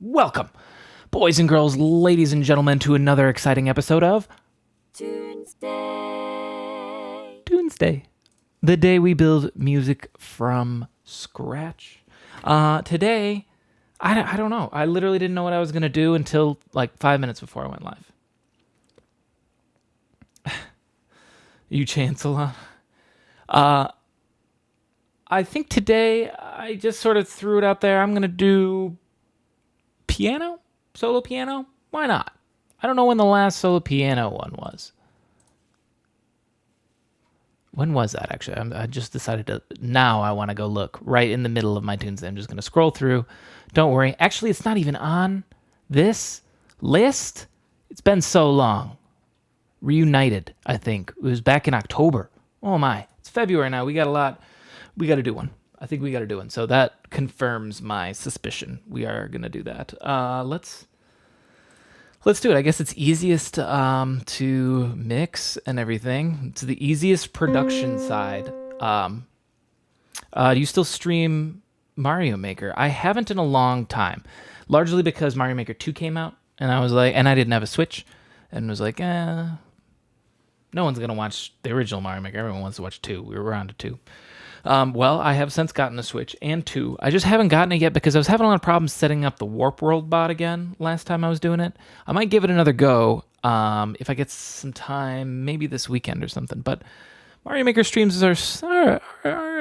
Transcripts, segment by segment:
Welcome, boys and girls, ladies and gentlemen, to another exciting episode of Tunesday, the day we build music from scratch. Today, I don't know. I literally didn't know what I was going to do until like 5 minutes before I went live. You chancellor. I think today I just sort of threw it out there. I'm going to do piano, solo piano. Why not? I don't know when the last solo piano one was. When was that, actually? I just decided to... Now I want to go look right in the middle of my Tunesday. I'm just going to scroll through. Don't worry. Actually, it's not even on this list. It's been so long. Reunited, I think. It was back in October. Oh, my. It's February now. We got a lot. We got to do one. I think we got to do one. So that confirms my suspicion. We are going to do that. Let's do it. I guess it's easiest to mix and everything. It's the easiest production side. Do you still stream Mario Maker? I haven't in a long time, largely because Mario Maker 2 came out, and I was like, and I didn't have a Switch, and was like, no one's gonna watch the original Mario Maker. Everyone wants to watch 2. We were around to 2. Well, I have since gotten a Switch and 2. I just haven't gotten it yet because I was having a lot of problems setting up the Warp World bot again last time I was doing it. I might give it another go if I get some time, maybe this weekend or something. But Mario Maker streams are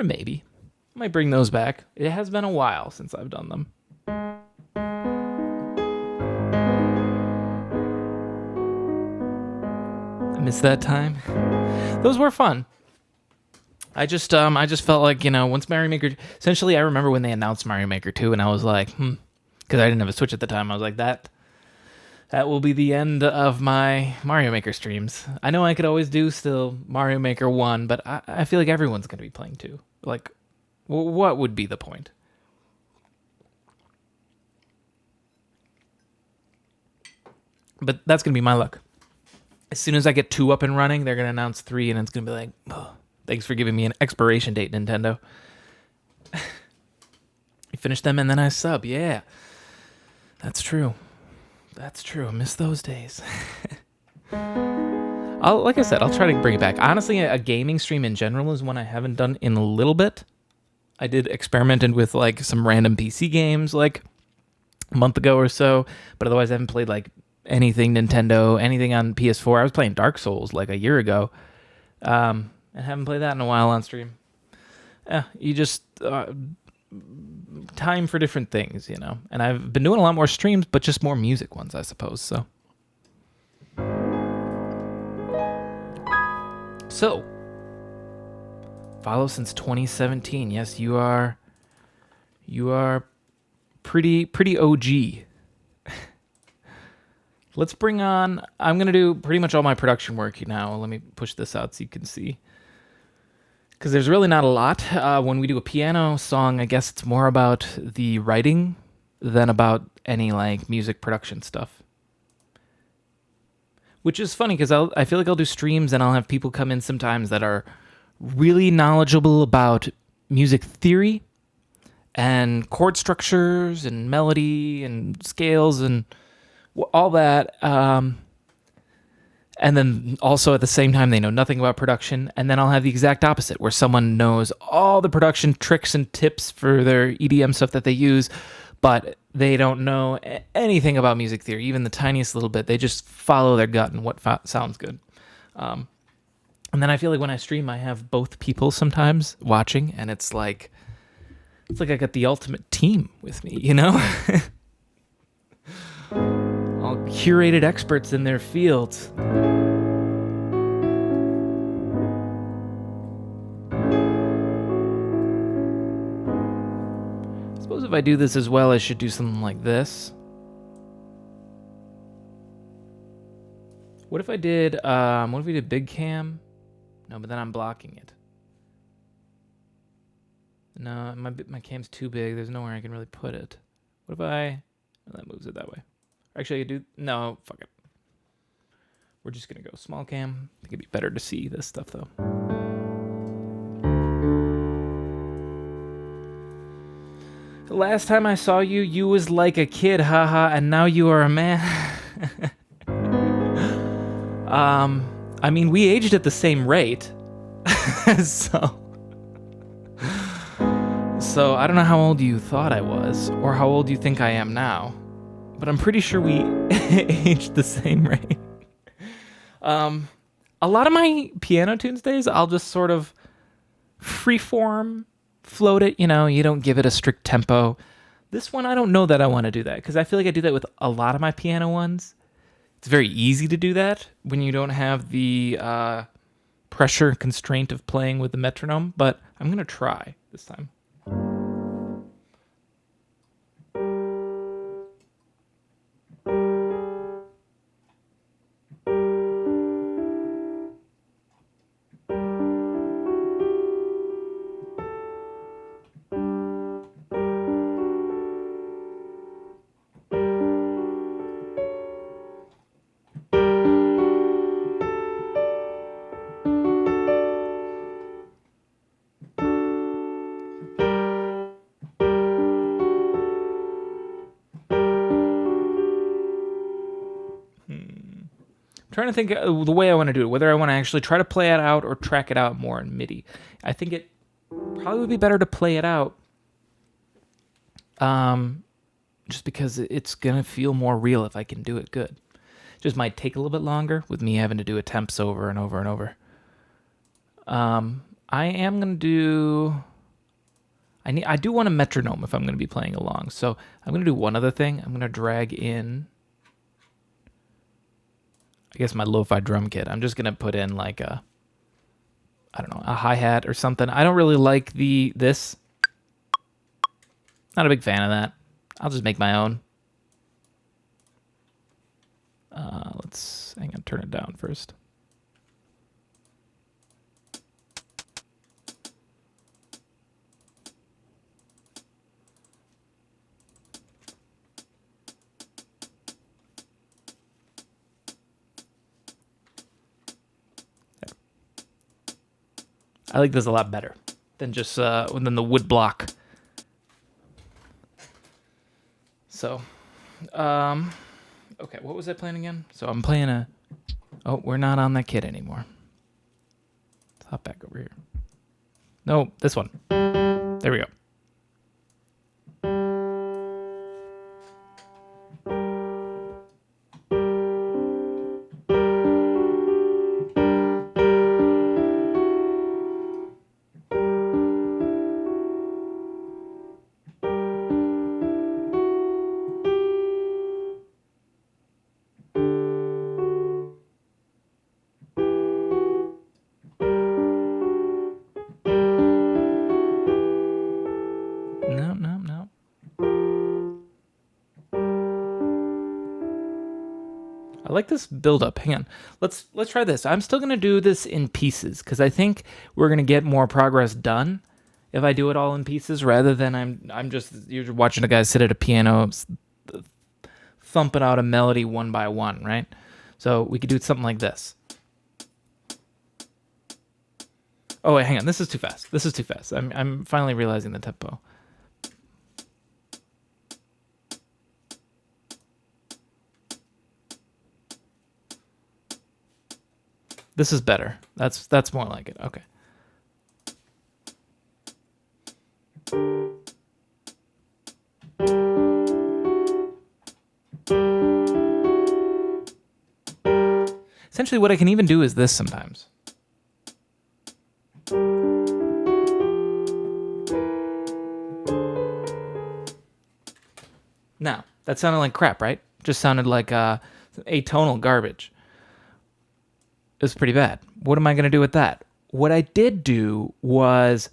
maybe. I might bring those back. It has been a while since I've done them. I miss that time. Those were fun. I just felt like, once Mario Maker... Essentially, I remember when they announced Mario Maker 2, and I was like, because I didn't have a Switch at the time. I was like, that will be the end of my Mario Maker streams. I know I could always do still Mario Maker 1, but I feel like everyone's going to be playing 2. Like, what would be the point? But that's going to be my luck. As soon as I get 2 up and running, they're going to announce 3, and it's going to be like... Oh. Thanks for giving me an expiration date, Nintendo. You finish them and then I sub. Yeah. That's true. I miss those days. Like I said, I'll try to bring it back. Honestly, a gaming stream in general is one I haven't done in a little bit. I did experimented with like some random PC games like a month ago or so, but otherwise I haven't played like anything Nintendo, anything on PS4. I was playing Dark Souls like a year ago. I haven't played that in a while on stream. You just... time for different things, And I've been doing a lot more streams, but just more music ones, I suppose, so... So, follow since 2017. Yes, you are pretty OG. Let's bring on... I'm going to do pretty much all my production work now. Let me push this out so you can see. Because there's really not a lot. When we do a piano song, I guess it's more about the writing than about any like music production stuff. Which is funny because I feel like I'll do streams and I'll have people come in sometimes that are really knowledgeable about music theory and chord structures and melody and scales and all that. And then also at the same time, they know nothing about production. And then I'll have the exact opposite, where someone knows all the production tricks and tips for their EDM stuff that they use, but they don't know anything about music theory, even the tiniest little bit. They just follow their gut and what sounds good. And then I feel like when I stream, I have both people sometimes watching, and it's like I got the ultimate team with me, All curated experts in their fields. I suppose if I do this as well, I should do something like this. What if I did, what if we did big cam? No, but then I'm blocking it. No, my cam's too big. There's nowhere I can really put it. What if I... Oh, that moves it that way. Actually, I do... No, fuck it. We're just going to go small cam. I think it'd be better to see this stuff, though. The last time I saw you, you was like a kid, haha, and now you are a man. I mean, we aged at the same rate. so I don't know how old you thought I was, or how old you think I am now, but I'm pretty sure we aged the same rate. A lot of my piano Tunesdays, I'll just sort of freeform, float it, you know, you don't give it a strict tempo. This one, I don't know that I want to do that, because I feel like I do that with a lot of my piano ones. It's very easy to do that when you don't have the pressure constraint of playing with the metronome, but I'm going to try this time. Trying to think the way I want to do it, whether I want to actually try to play it out or track it out more in MIDI. I think it probably would be better to play it out, just because it's going to feel more real if I can do it good. Just might take a little bit longer with me having to do attempts over and over and over. I am going to do... I do want a metronome if I'm going to be playing along, so I'm going to do one other thing. I'm going to drag in... I guess my lo-fi drum kit. I'm just gonna put in like a, I don't know, a hi-hat or something. I don't really like this. Not a big fan of that. I'll just make my own. Hang on, turn it down first. I like this a lot better than just than the wood block. So, okay, what was I playing again? So I'm playing a... Oh, we're not on that kit anymore. Let's hop back over here. No, this one. There we go. No. I like this build up. Hang on. Let's try this. I'm still going to do this in pieces because I think we're going to get more progress done if I do it all in pieces rather than you're watching a guy sit at a piano thumping out a melody one by one, right? So we could do something like this. Oh, wait, hang on. This is too fast. I'm finally realizing the tempo. This is better. That's more like it. Okay. Essentially, what I can even do is this sometimes. Now, that sounded like crap, right? Just sounded like atonal garbage. It was pretty bad. What am I going to do with that? What I did do was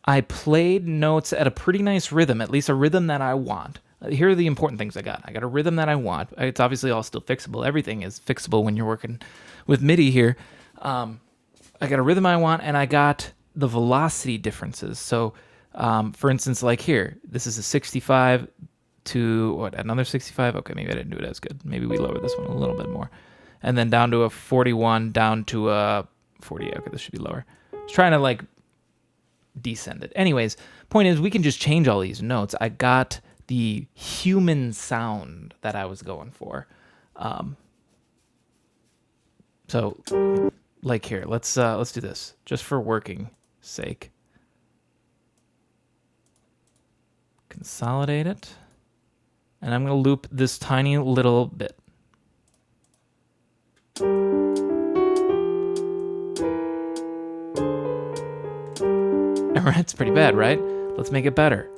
I played notes at a pretty nice rhythm, at least a rhythm that I want. Here are the important things I got. I got a rhythm that I want. It's obviously all still fixable. Everything is fixable when you're working with MIDI here. I got a rhythm I want, and I got the velocity differences. So, for instance, like here, this is a 65 to, another 65? Okay, maybe I didn't do it as good. Maybe we lower this one a little bit more. And then down to a 41, down to a 40. Okay, this should be lower. I was trying to, descend it. Anyways, point is we can just change all these notes. I got the human sound that I was going for. So like here, let's do this just for working sake. Consolidate it. And I'm going to loop this tiny little bit. It's pretty bad, right? Let's make it better.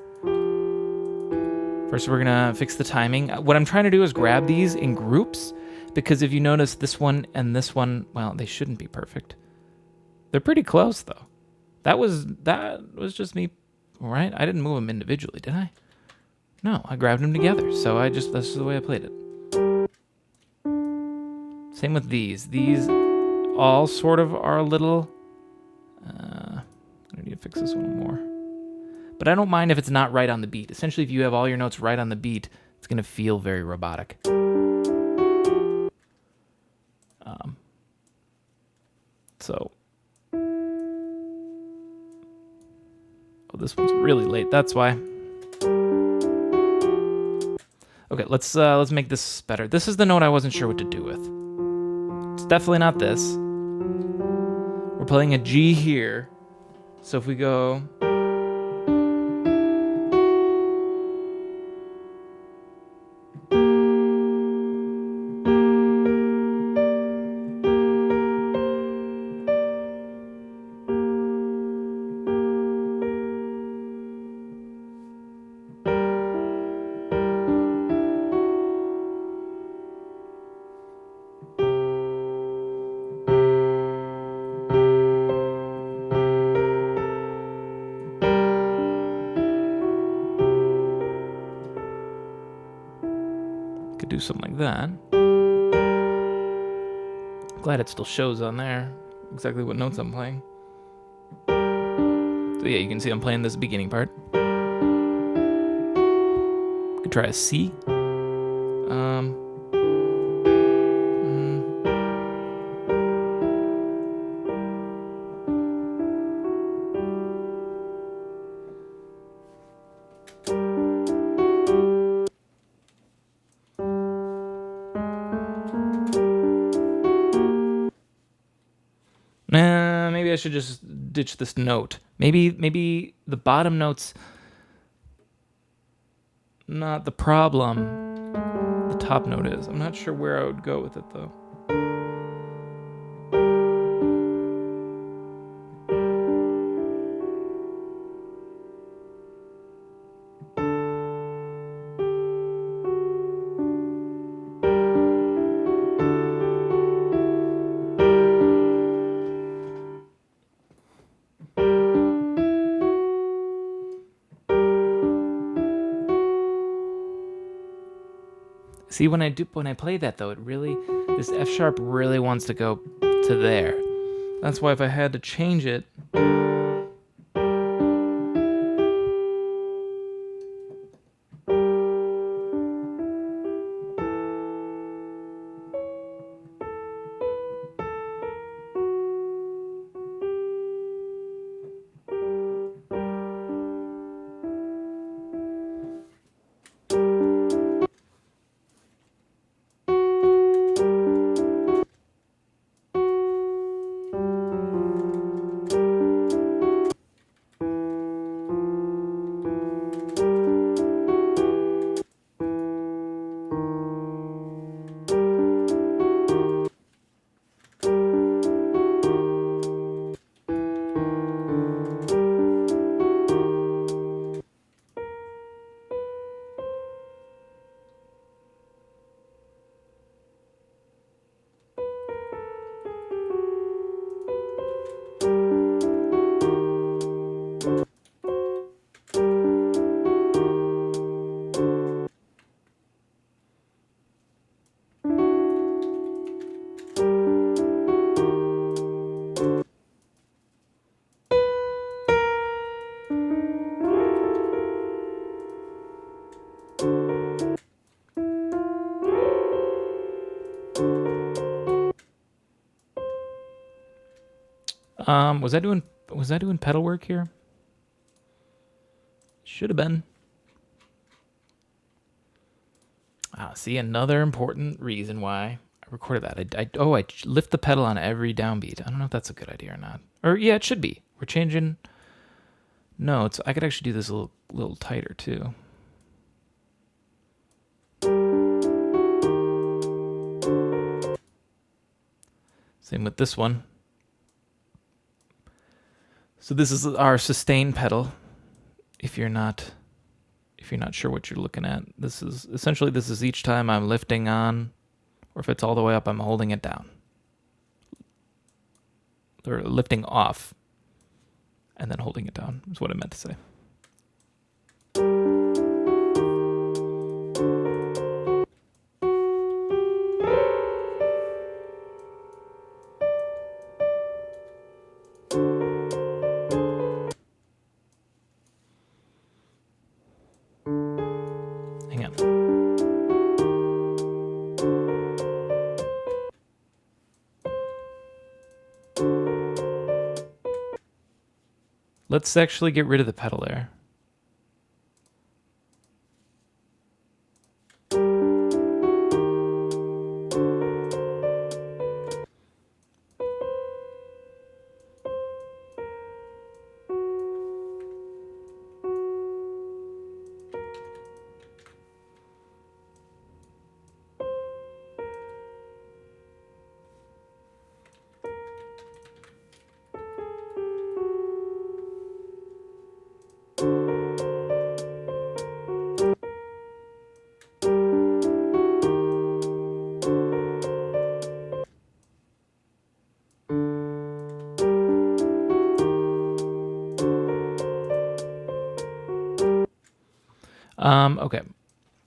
First, we're going to fix the timing. What I'm trying to do is grab these in groups, because if you notice this one and this one, well, they shouldn't be perfect. They're pretty close, though. That was just me, right? I didn't move them individually, did I? No, I grabbed them together. So that's the way I played it. Same with these. These all sort of are a little... I need to fix this one more. But I don't mind if it's not right on the beat. Essentially, if you have all your notes right on the beat, it's going to feel very robotic. So... Oh, this one's really late. That's why. Okay, let's make this better. This is the note I wasn't sure what to do with. It's definitely not this. We're playing a G here. So if we go... do something like that. Glad it still shows on there exactly what notes I'm playing. So yeah, you can see I'm playing this beginning part. Could try a C. Maybe I should just ditch this note. Maybe the bottom note's not the problem. The top note is. I'm not sure where I would go with it, though. See, when I play that though, this F sharp really wants to go to there. That's why if I had to change it, was I doing pedal work here? Should have been. See, another important reason why I recorded that. I lift the pedal on every downbeat. I don't know if that's a good idea or not. Or yeah, it should be. We're changing notes. I could actually do this a little tighter too. Same with this one. So this is our sustain pedal. If you're not sure what you're looking at, this is each time I'm lifting on, or if it's all the way up, I'm holding it down. Or lifting off and then holding it down is what I meant to say. Hang on. Let's actually get rid of the pedal there. Okay.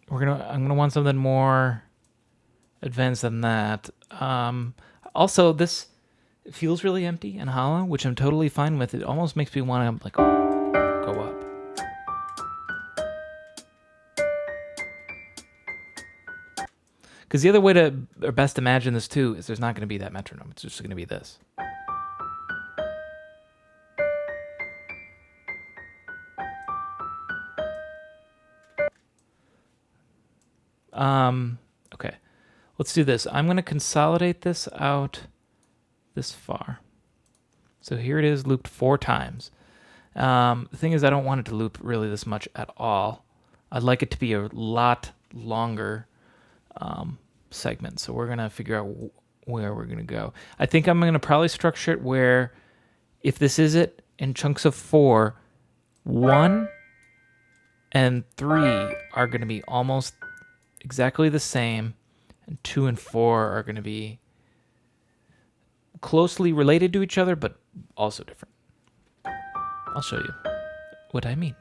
I'm gonna want something more advanced than that. Also, this feels really empty and hollow, which I'm totally fine with. It almost makes me want to like go up. Because the other way to best imagine this too is there's not going to be that metronome. It's just going to be this. Okay, let's do this. I'm going to consolidate this out this far. So here it is looped 4 times. The thing is, I don't want it to loop really this much at all. I'd like it to be a lot longer segment. So we're going to figure out where we're going to go. I think I'm going to probably structure it where if this is it in chunks of 4, 1 and 3 are going to be almost exactly the same, and 2 and 4 are going to be closely related to each other, but also different. I'll show you what I mean.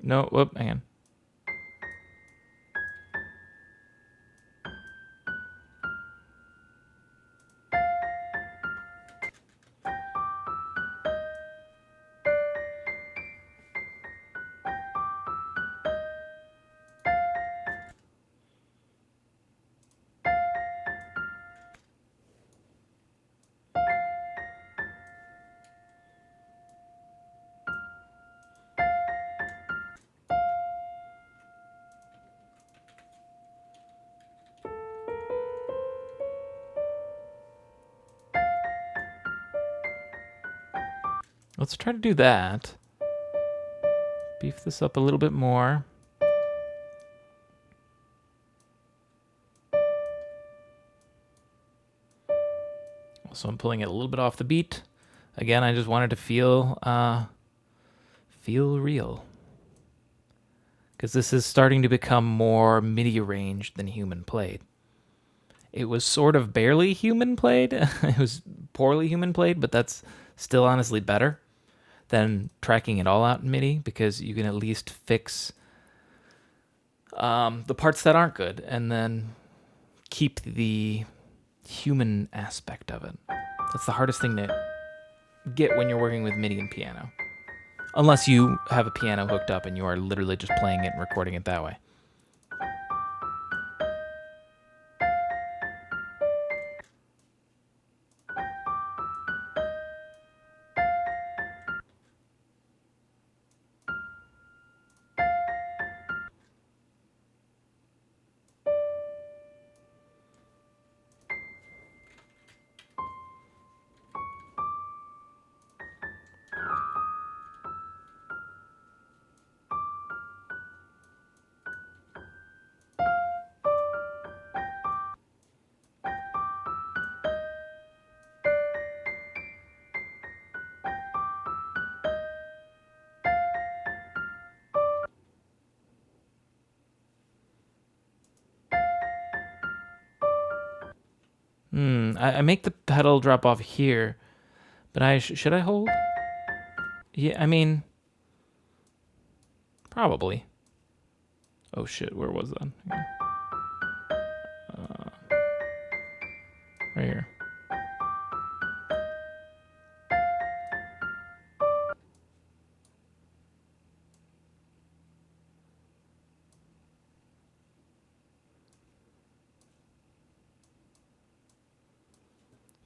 No, whoop, hang on. Let's try to do that. Beef this up a little bit more. So I'm pulling it a little bit off the beat. Again, I just wanted to feel real. because this is starting to become more MIDI arranged than human played. It was sort of barely human played. It was poorly human played, but that's still honestly better than tracking it all out in MIDI, because you can at least fix the parts that aren't good and then keep the human aspect of it. That's the hardest thing to get when you're working with MIDI and piano. Unless you have a piano hooked up and you are literally just playing it and recording it that way. I make the pedal drop off here, but should I hold? Yeah, I mean, probably. Oh shit, where was that? Right here.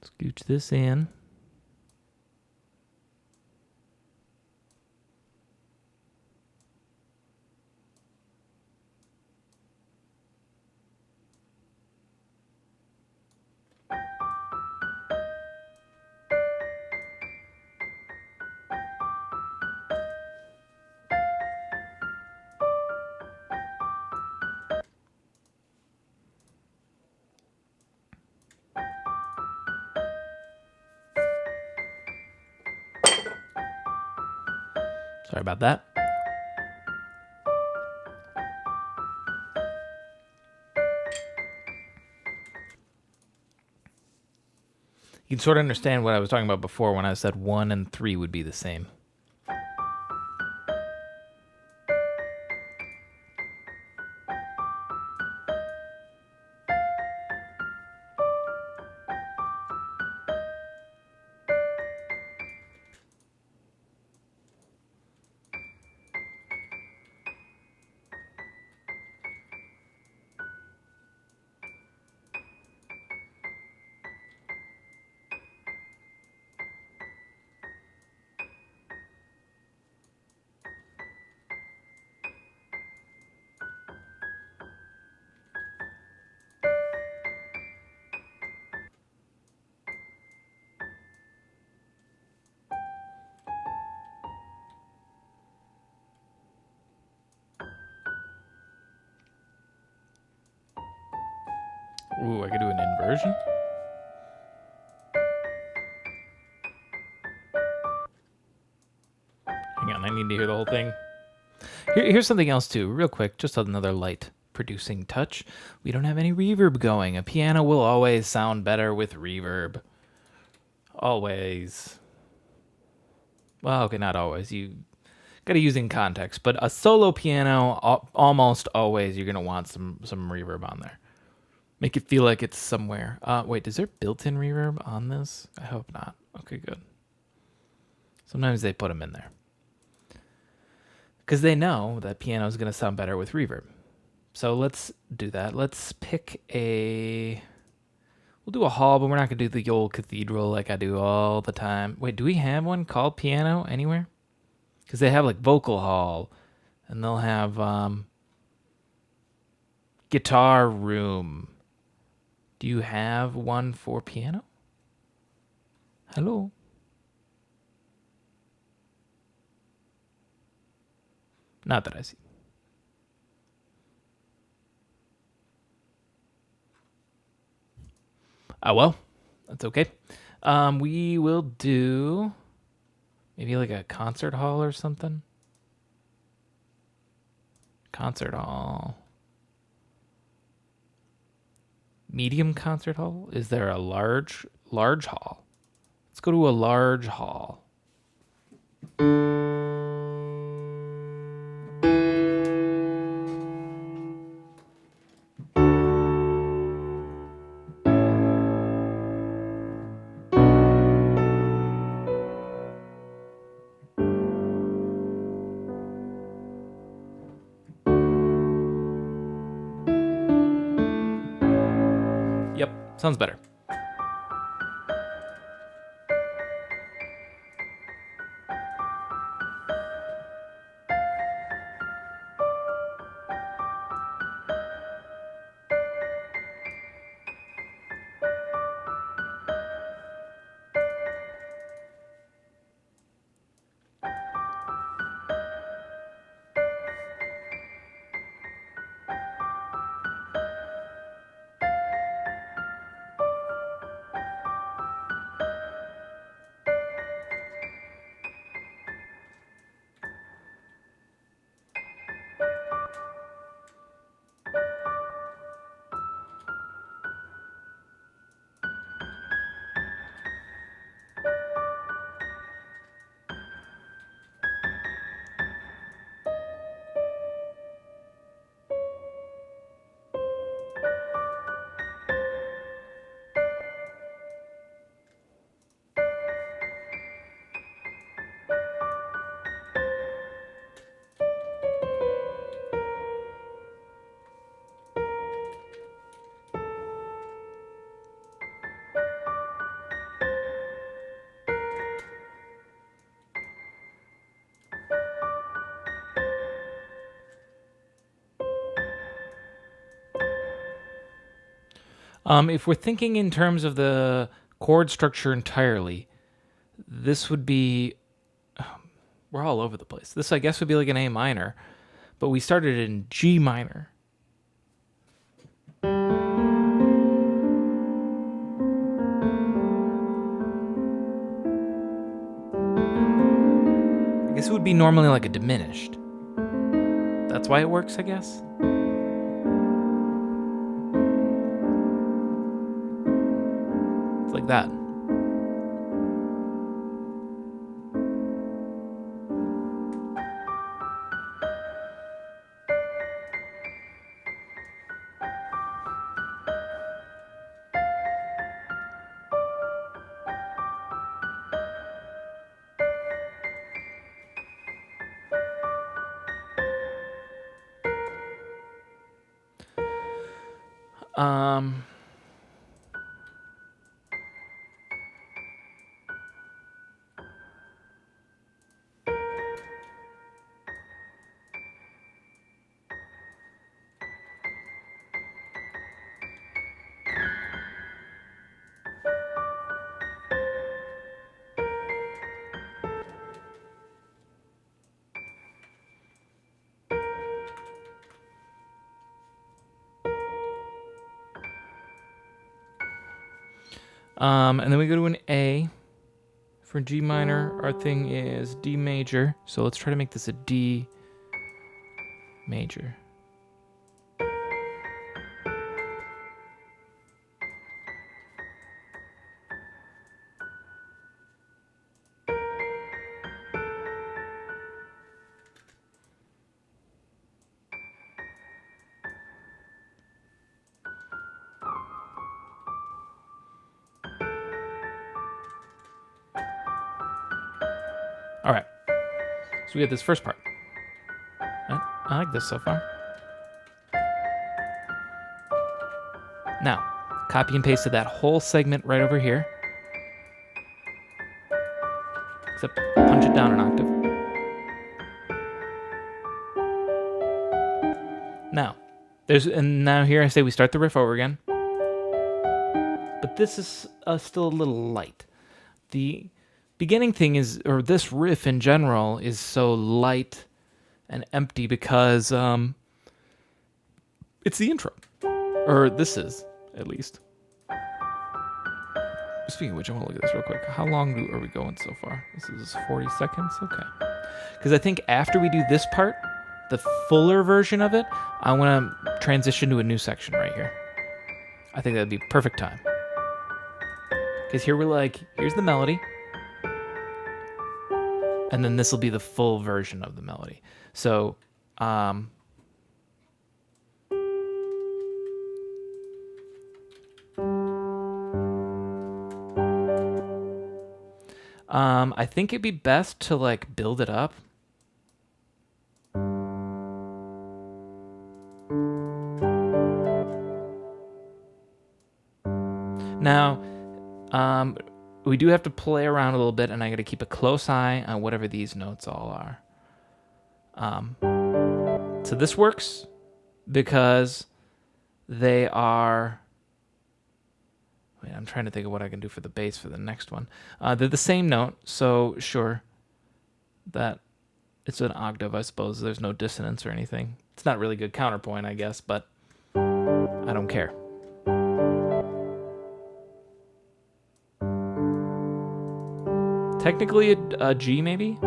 Scooch this in. Sorry about that. You can sort of understand what I was talking about before when I said 1 and 3 would be the same. Ooh, I could do an inversion. Hang on, I need to hear the whole thing. Here's something else too, real quick, just another light producing touch. We don't have any reverb going. A piano will always sound better with reverb. Always. Well, okay, not always. You got to use in context, but a solo piano, almost always you're going to want some reverb on there. Make it feel like it's somewhere. Wait, is there built-in reverb on this? I hope not. Okay, good. Sometimes they put them in there, because they know that piano is going to sound better with reverb. So let's do that. Let's pick we'll do a hall, but we're not going to do the old cathedral like I do all the time. Wait, do we have one called piano anywhere? Because they have like vocal hall, and they'll have guitar room. Do you have one for piano? Hello? Not that I see. Oh, well, that's okay. We will do maybe like a concert hall or something. Concert hall. Medium concert hall? Is there a large hall? Let's go to a large hall. Yep, sounds better. If we're thinking in terms of the chord structure entirely, this would be... we're all over the place. This, I guess, would be like an A minor, but we started in G minor. I guess it would be normally like a diminished. That's why it works, I guess. It's like that. And then we go to an A. For G minor, our thing is D major. So let's try to make this a D major. All right, so we get this first part. I like this so far. Now, copy and paste that whole segment right over here. Except punch it down an octave. Now, now here I say we start the riff over again. But this is still a little light. The beginning thing is, or this riff in general, is so light and empty because it's the intro. Or this is, at least. Speaking of which, I want to look at this real quick. How long are we going so far? This is 40 seconds? Okay. Because I think after we do this part, the fuller version of it, I want to transition to a new section right here. I think that'd be perfect time. Because here we're like, here's the melody. And then this will be the full version of the melody. So, I think it'd be best to like build it up. Now, we do have to play around a little bit, and I got to keep a close eye on whatever these notes all are. So this works because they are... Wait, I'm trying to think of what I can do for the bass for the next one. They're the same note, so sure, that it's an octave, I suppose. There's no dissonance or anything. It's not really good counterpoint, I guess, but I don't care. Technically a G, maybe?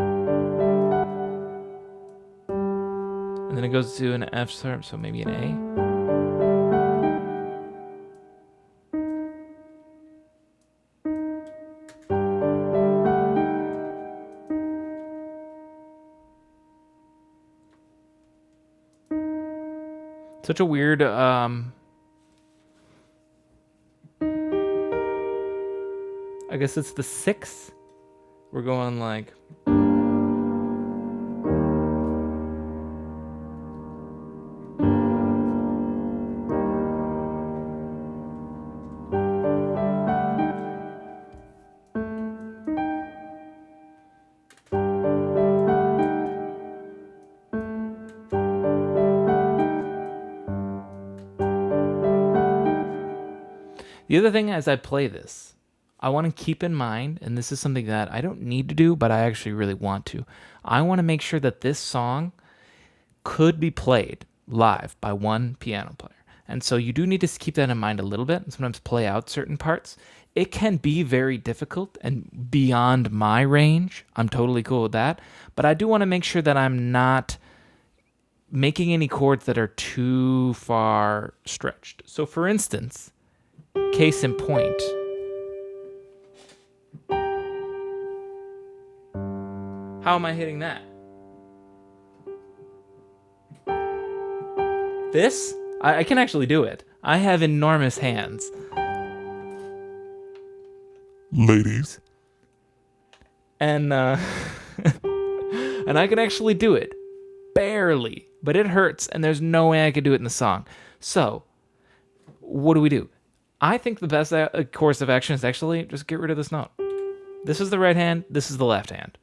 And then it goes to an F sharp, so maybe an A. Such a weird, I guess it's the 6th. We're going like... The other thing as I play this, I want to keep in mind, and this is something that I don't need to do, but I actually really want to. I want to make sure that this song could be played live by one piano player. And so you do need to keep that in mind a little bit and sometimes play out certain parts. It can be very difficult and beyond my range. I'm totally cool with that. But I do want to make sure that I'm not making any chords that are too far stretched. So for instance, case in point, how am I hitting that? This? I can actually do it. I have enormous hands. Ladies. And and I can actually do it. Barely. But it hurts, and there's no way I could do it in the song. So, what do? I think the best course of action is actually just get rid of this note. This is the right hand, this is the left hand.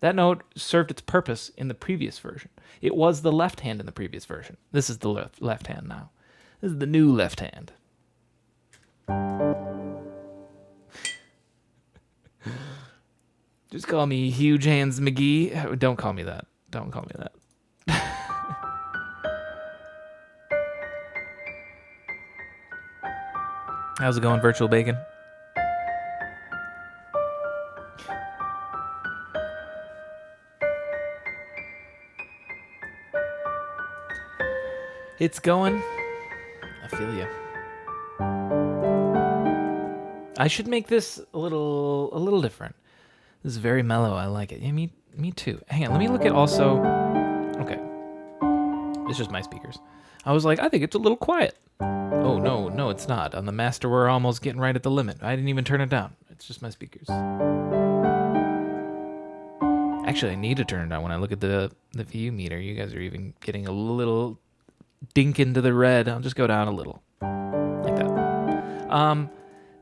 That note served its purpose in the previous version. It was the left hand in the previous version. This is the left hand now. This is the new left hand. Just call me Huge Hands McGee. Don't call me that. Don't call me that. How's it going, Virtual Bacon? It's going. I feel you. I should make this a little different. This is very mellow. I like it. Yeah, me too. Hang on. Let me look at also. Okay. It's just my speakers. I was like, I think it's a little quiet. Oh, no, it's not. On the master, we're almost getting right at the limit. I didn't even turn it down. It's just my speakers. Actually, I need to turn it down when I look at the view meter. You guys are even getting a little dink into the red. I'll just go down a little. Like that.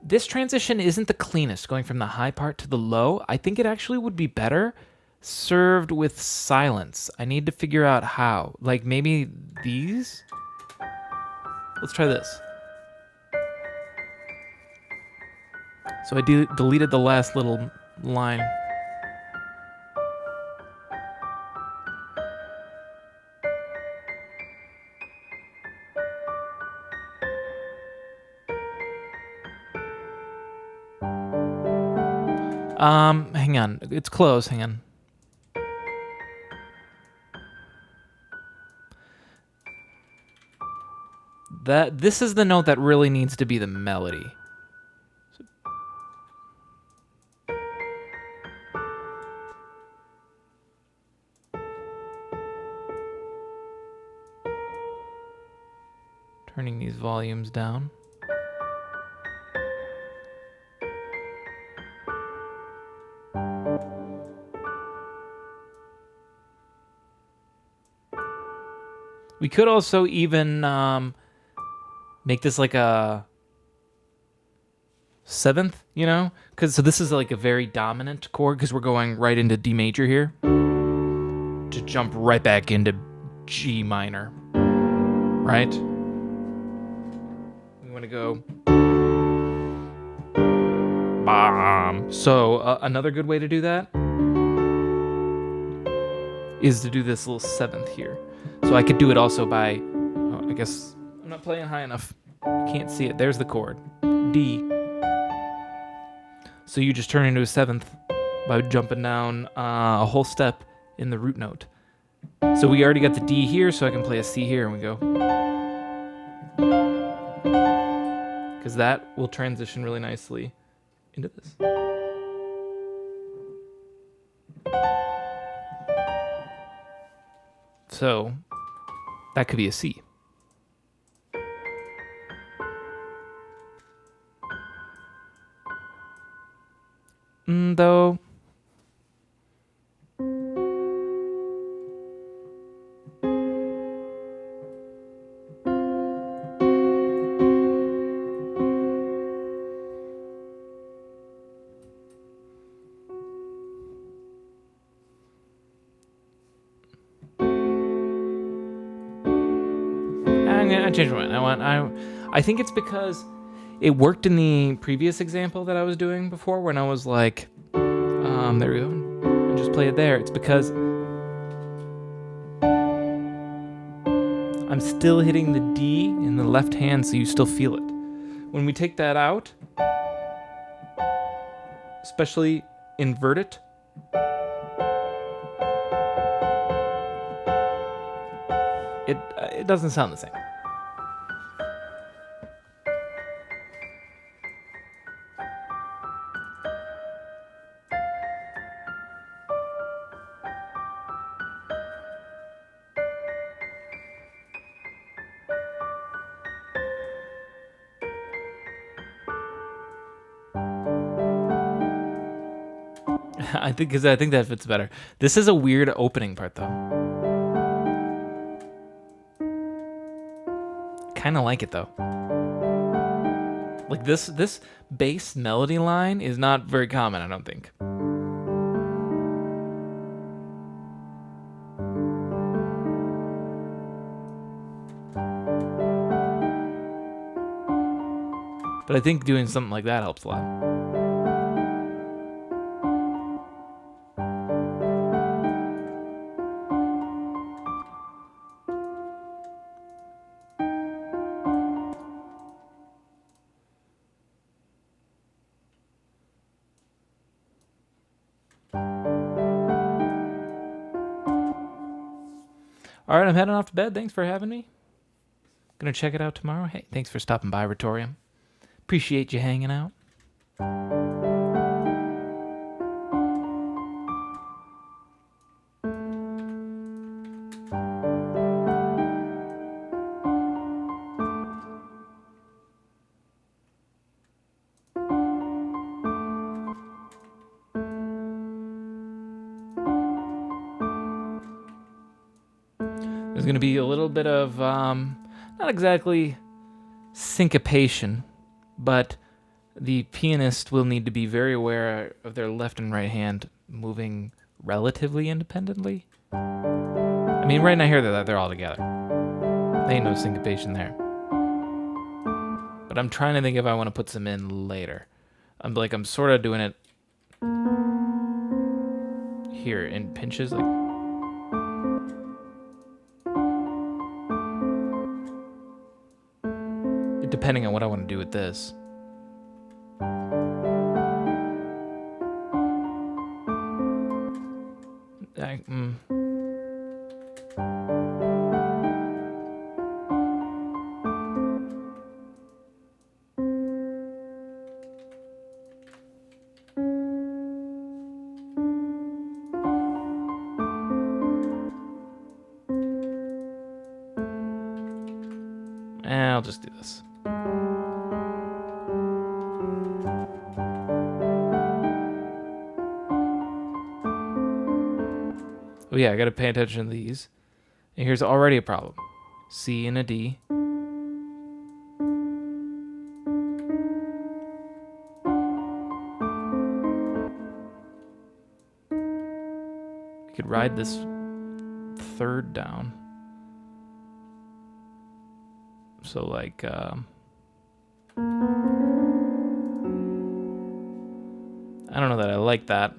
This transition isn't the cleanest, going from the high part to the low. I think it actually would be better served with silence. I need to figure out how. Like maybe these? Let's try this. So I deleted the last little line. Hang on. It's close. Hang on. this is the note that really needs to be the melody. Turning these volumes down. We could also even make this like a seventh, you know? So this is like a very dominant chord because we're going right into D major here to jump right back into G minor, right? We want to go bam. So another good way to do that is to do this little seventh here. So I could do it also by, I guess I'm not playing high enough. You can't see it. There's the chord, D. So you just turn into a seventh by jumping down a whole step in the root note. So we already got the D here, so I can play a C here, and we go. Because that will transition really nicely into this. So that could be a C. Though. I changed my mind. I think it's because it worked in the previous example that I was doing before when I was like, there we go, and just play it there. It's because I'm still hitting the D in the left hand, so you still feel it. When we take that out, especially invert it, it doesn't sound the same. I think that fits better. This is a weird opening part, though. Kind of like it, though. Like this bass melody line is not very common, I don't think. But I think doing something like that helps a lot. All right, I'm heading off to bed. Thanks for having me. Gonna check it out tomorrow. Hey, thanks for stopping by, Retorium. Appreciate you hanging out. There's going to be a little bit of, not exactly syncopation, but the pianist will need to be very aware of their left and right hand moving relatively independently. I mean, right now here they're all together. There ain't no syncopation there. But I'm trying to think if I want to put some in later. I'm sort of doing it here in pinches, like. Depending on what I want to do with this. yeah, I got to pay attention to these. And here's already a problem. C and a D. You could ride this third down. So like, I don't know that I like that.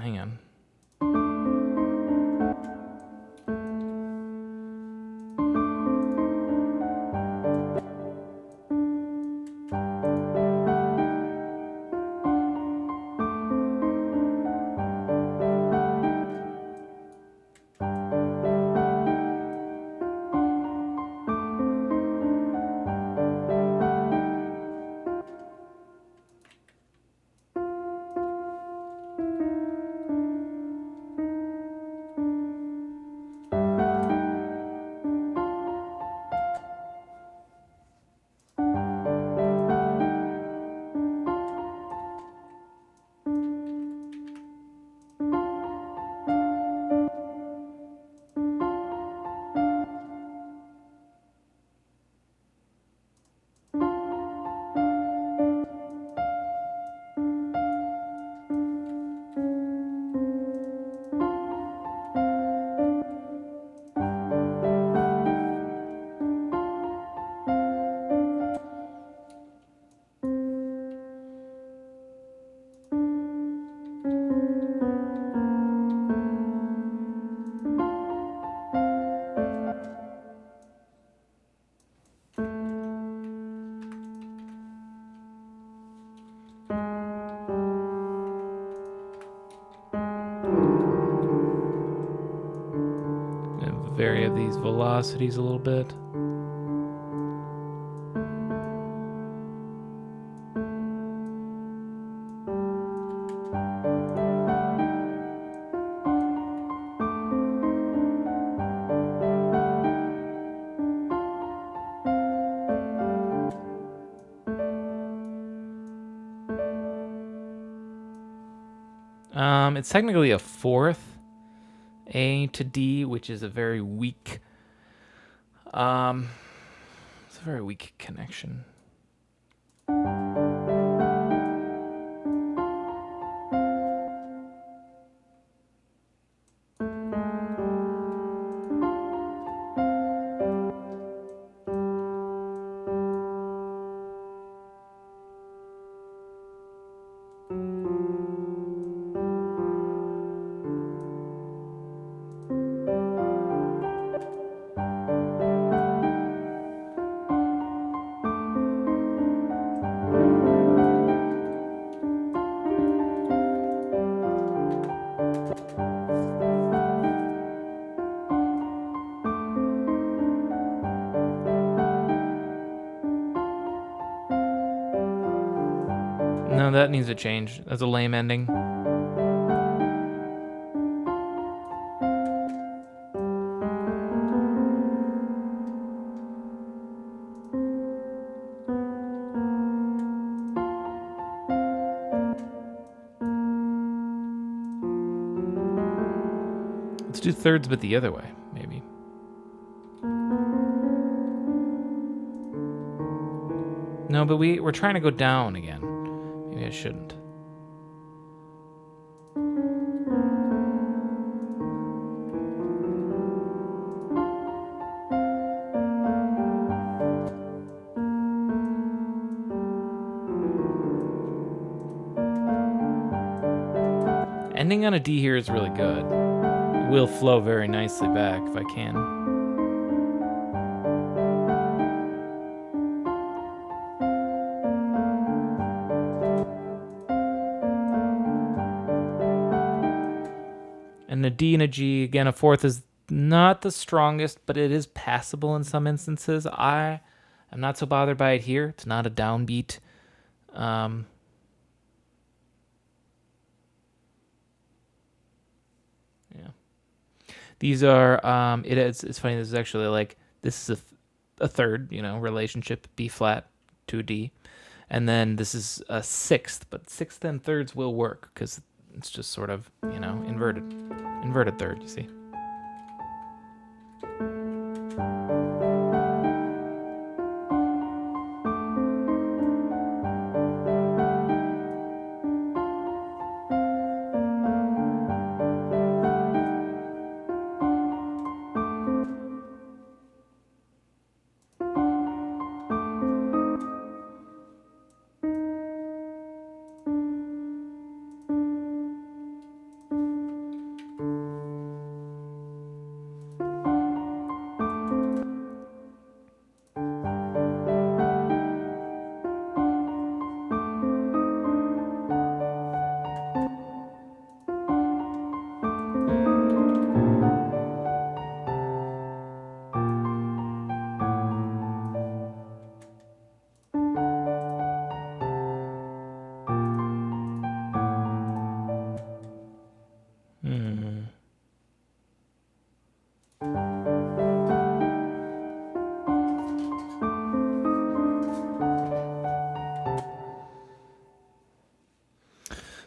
Hang on. Vary of these velocities a little bit. It's technically a fourth A to D, which is a very weak. It's a very weak connection. No, that needs to change. That's a lame ending. Let's do thirds, but the other way, maybe. No, but we're trying to go down again. Maybe I shouldn't. Ending on a D here is really good. It will flow very nicely back if I can. a D and a G. Again, a fourth is not the strongest, but it is passable in some instances. I am not so bothered by it here. It's not a downbeat. Yeah. These are, it's funny, this is actually like, this is a third, relationship, B flat to a D. And then this is a sixth, but sixth and thirds will work because it's just sort of, inverted third, you see.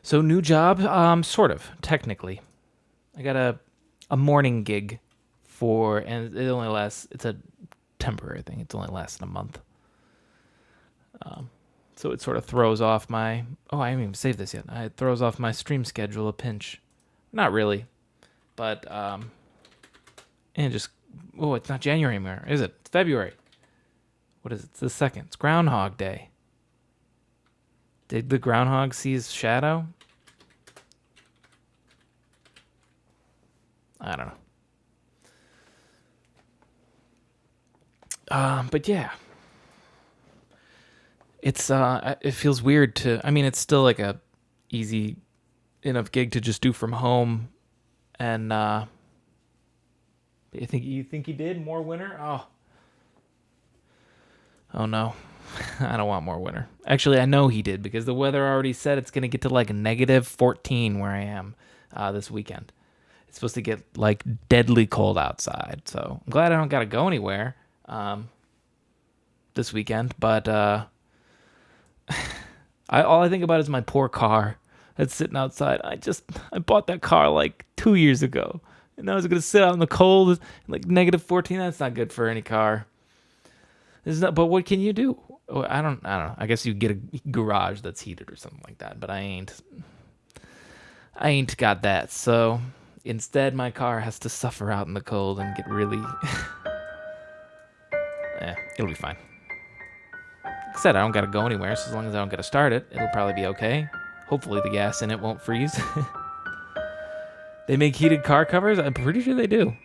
So new job, sort of, technically. I got a morning gig and it only lasts, it's a temporary thing. It's only lasting a month. So it sort of throws off I haven't even saved this yet. It throws off my stream schedule a pinch. Not really, but, it's not January anymore, is it? It's February. What is it? It's the 2nd. It's Groundhog Day. Did the groundhog see his shadow? I don't know. But yeah. It feels weird it's still like a easy enough gig to just do from home. And, you think he did more winter? Oh no. I don't want more winter. Actually, I know he did because the weather already said it's going to get to like -14 where I am this weekend. It's supposed to get like deadly cold outside. So I'm glad I don't got to go anywhere this weekend. But all I think about is my poor car that's sitting outside. I bought that car like 2 years ago. And now it's going to sit out in the cold like -14. That's not good for any car. But what can you do? I don't know. I guess you get a garage that's heated or something like that, but I ain't got that. So instead, my car has to suffer out in the cold and get really. It'll be fine. Like I said, I don't gotta go anywhere, so as long as I don't gotta start it, it'll probably be okay. Hopefully, the gas in it won't freeze. They make heated car covers. I'm pretty sure they do.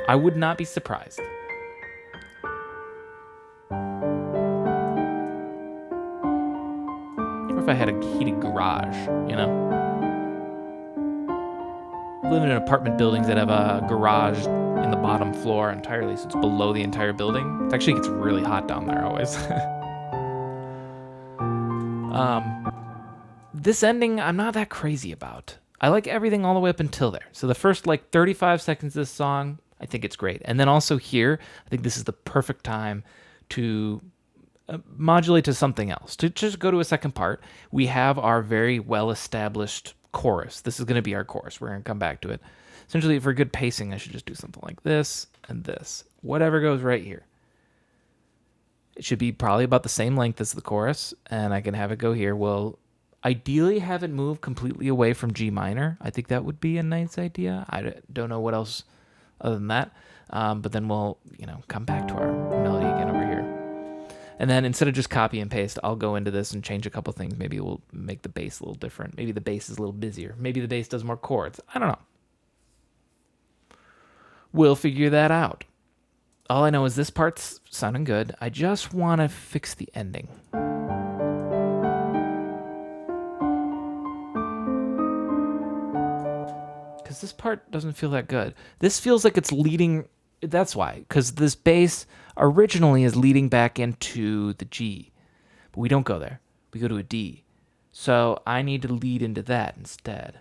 I would not be surprised. If I had a heated garage, I live in apartment buildings that have a garage in the bottom floor entirely, so it's below the entire building. It actually gets really hot down there always. This ending, I'm not that crazy about. I like everything all the way up until there. So the first 35 seconds of this song, I think it's great. And then also here, I think this is the perfect time to modulate to something else, to just go to a second part. We have our very well-established chorus. This is going to be our chorus. We're going to come back to it. Essentially, for good pacing, I should just do something like this and this. Whatever goes right here. It should be probably about the same length as the chorus, and I can have it go here. We'll ideally have it move completely away from G minor. I think that would be a nice idea. I don't know what else other than that. But then we'll, come back to our melody again over here. And then instead of just copy and paste, I'll go into this and change a couple things. Maybe we'll make the bass a little different. Maybe the bass is a little busier. Maybe the bass does more chords. I don't know. We'll figure that out. All I know is this part's sounding good. I just want to fix the ending. this part doesn't feel that good. This feels like it's leading. That's why, because this bass originally is leading back into the G, but we don't go there. We go to a D. So I need to lead into that instead.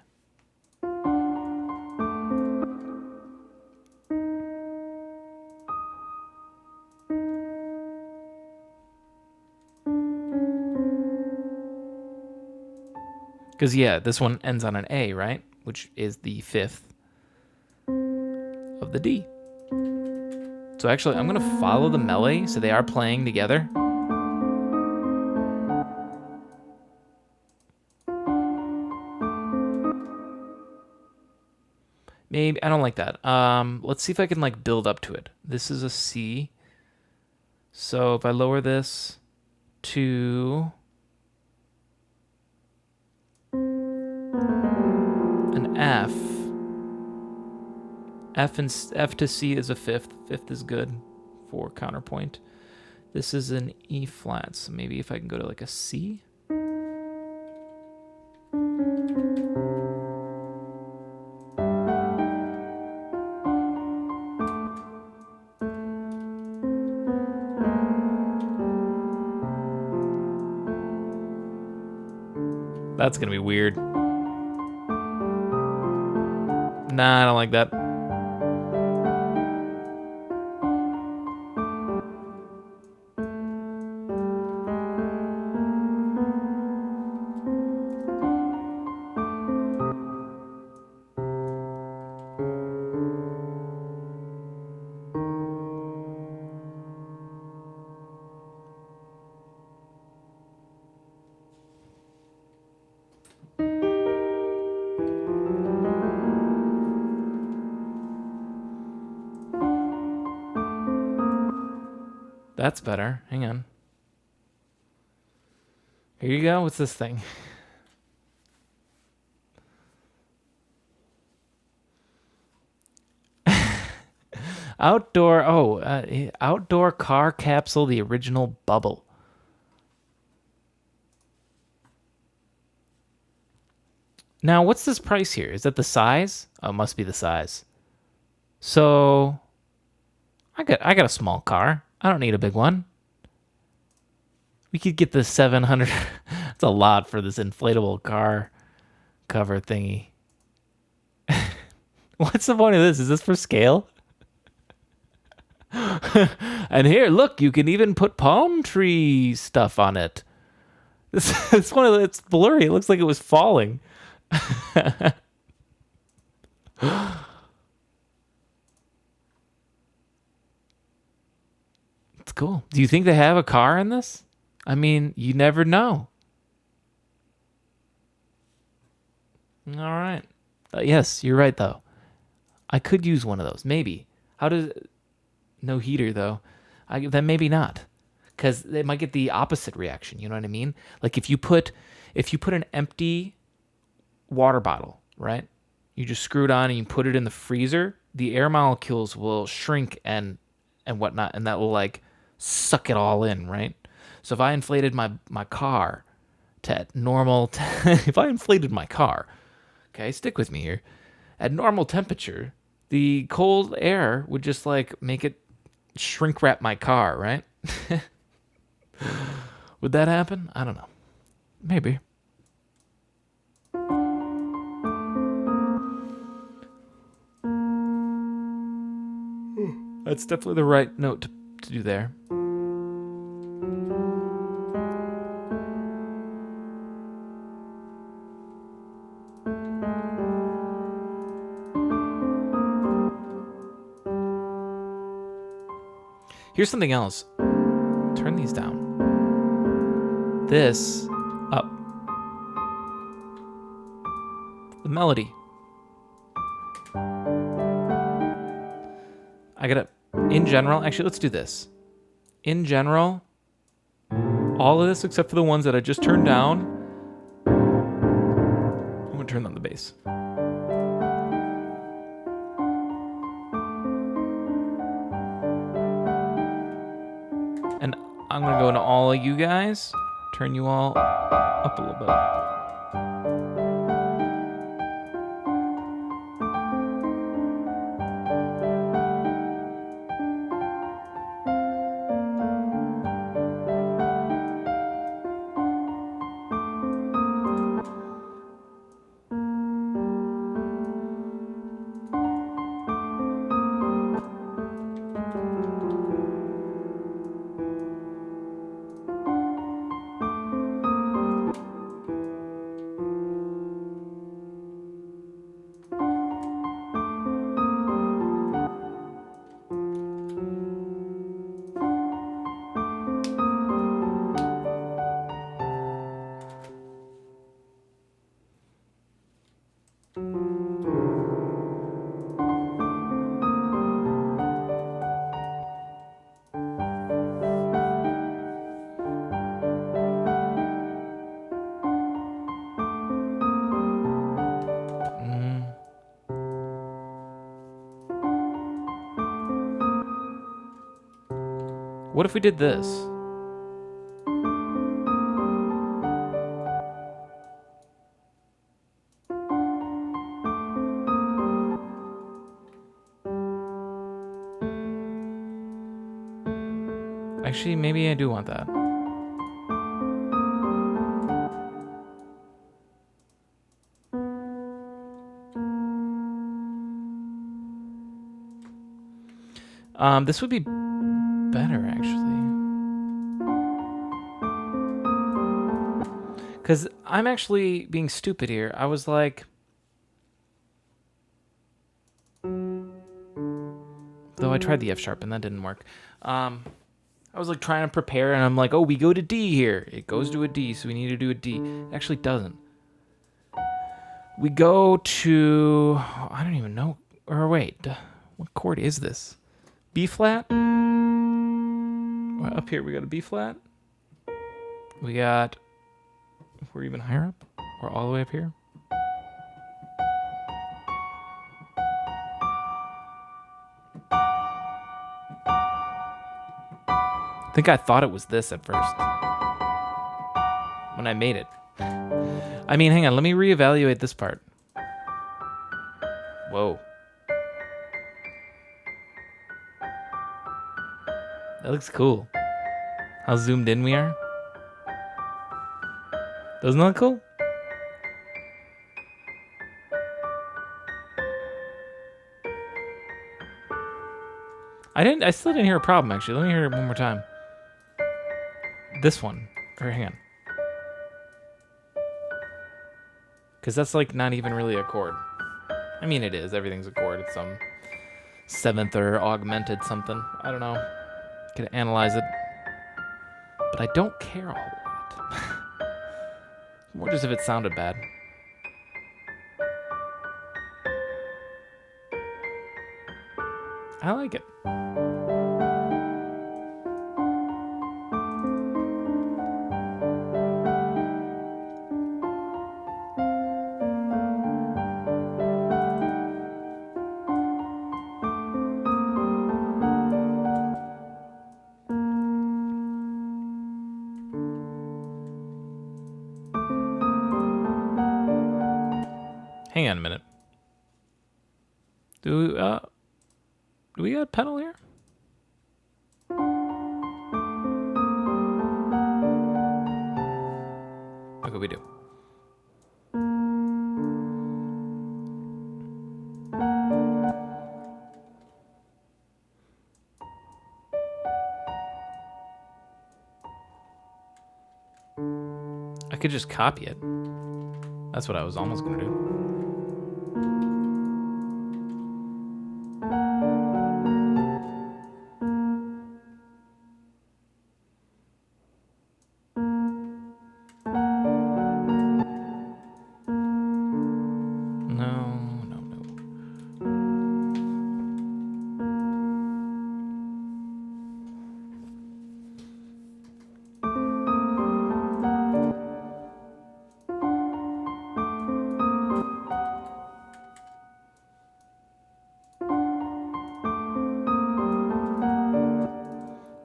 Because, yeah, this one ends on an A, right? Which is the fifth of the D. So actually, I'm going to follow the melody, so they are playing together. Maybe, I don't like that. Let's see if I can, like, build up to it. This is a C. So if I lower this to an F, F to C is a fifth. Fifth is good for counterpoint. This is an E flat, so maybe if I can go to like a C. That's gonna be weird. Nah, I don't like that. That's better. Hang on. Here you go. What's this thing? Outdoor car capsule, the original bubble. Now, what's this price here? Is that the size? Oh, it must be the size. So, I got a small car. I don't need a big one. We could get the 700. That's a lot for this inflatable car cover thingy. What's the point of this? Is this for scale? And here, look, you can even put palm tree stuff on it. It's it's blurry. It looks like it was falling. It's cool. Do you think they have a car in this? I mean, you never know. All right. Yes, you're right, though. I could use one of those. Maybe. How does... No heater, though. Then maybe not. Because they might get the opposite reaction. You know what I mean? Like if you put an empty water bottle, right? You just screw it on and you put it in the freezer, the air molecules will shrink and whatnot, and that will like suck it all in, right? So if I inflated my car to normal, if I inflated my car, okay, stick with me here, at normal temperature, the cold air would just like make it shrink wrap my car, right? Would that happen? I don't know. Maybe. That's definitely the right note to do there. Here's something else. Turn these down. This up. The melody. I gotta, in general, actually, let's do this. In general, all of this except for the ones that I just turned down, I'm gonna turn on the bass. And I'm gonna go into all of you guys, turn you all up a little bit. What if we did this? Actually, maybe I do want that. This would be better, actually. Because I'm actually being stupid here. I was like... Though I tried the F sharp and that didn't work. I was like trying to prepare and I'm like, oh, we go to D here. It goes to a D, so we need to do a D. It actually doesn't. We go to... I don't even know. Or wait, what chord is this? B flat? Up here we got a B flat. We got... We're even higher up? We're all the way up here? I think I thought it was this at first. When I made it. I mean, hang on, let me reevaluate this part. Whoa. That looks cool. How zoomed in we are. Doesn't that look cool? I still didn't hear a problem, actually. Let me hear it one more time. This one. Or hang on. Because that's like not even really a chord. I mean, it is. Everything's a chord. It's some seventh or augmented something. I don't know. Could analyze it. But I don't care a whole lot. More just if it sounded bad. I like it. Hang on a minute. Do we got a pedal here? Okay, we do. I could just copy it. That's what I was almost gonna do.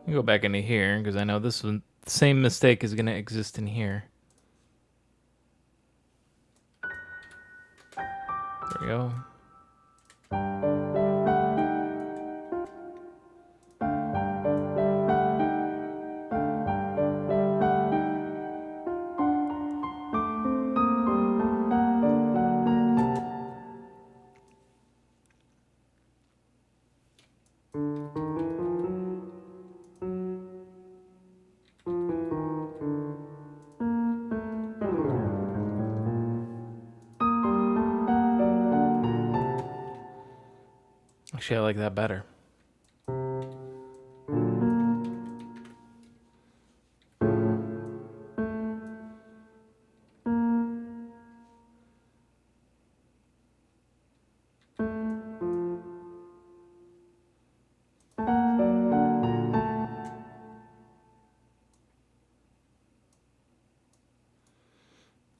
Go back into here because I know this one, the same mistake is going to exist in here. There we go. Actually, I like that better.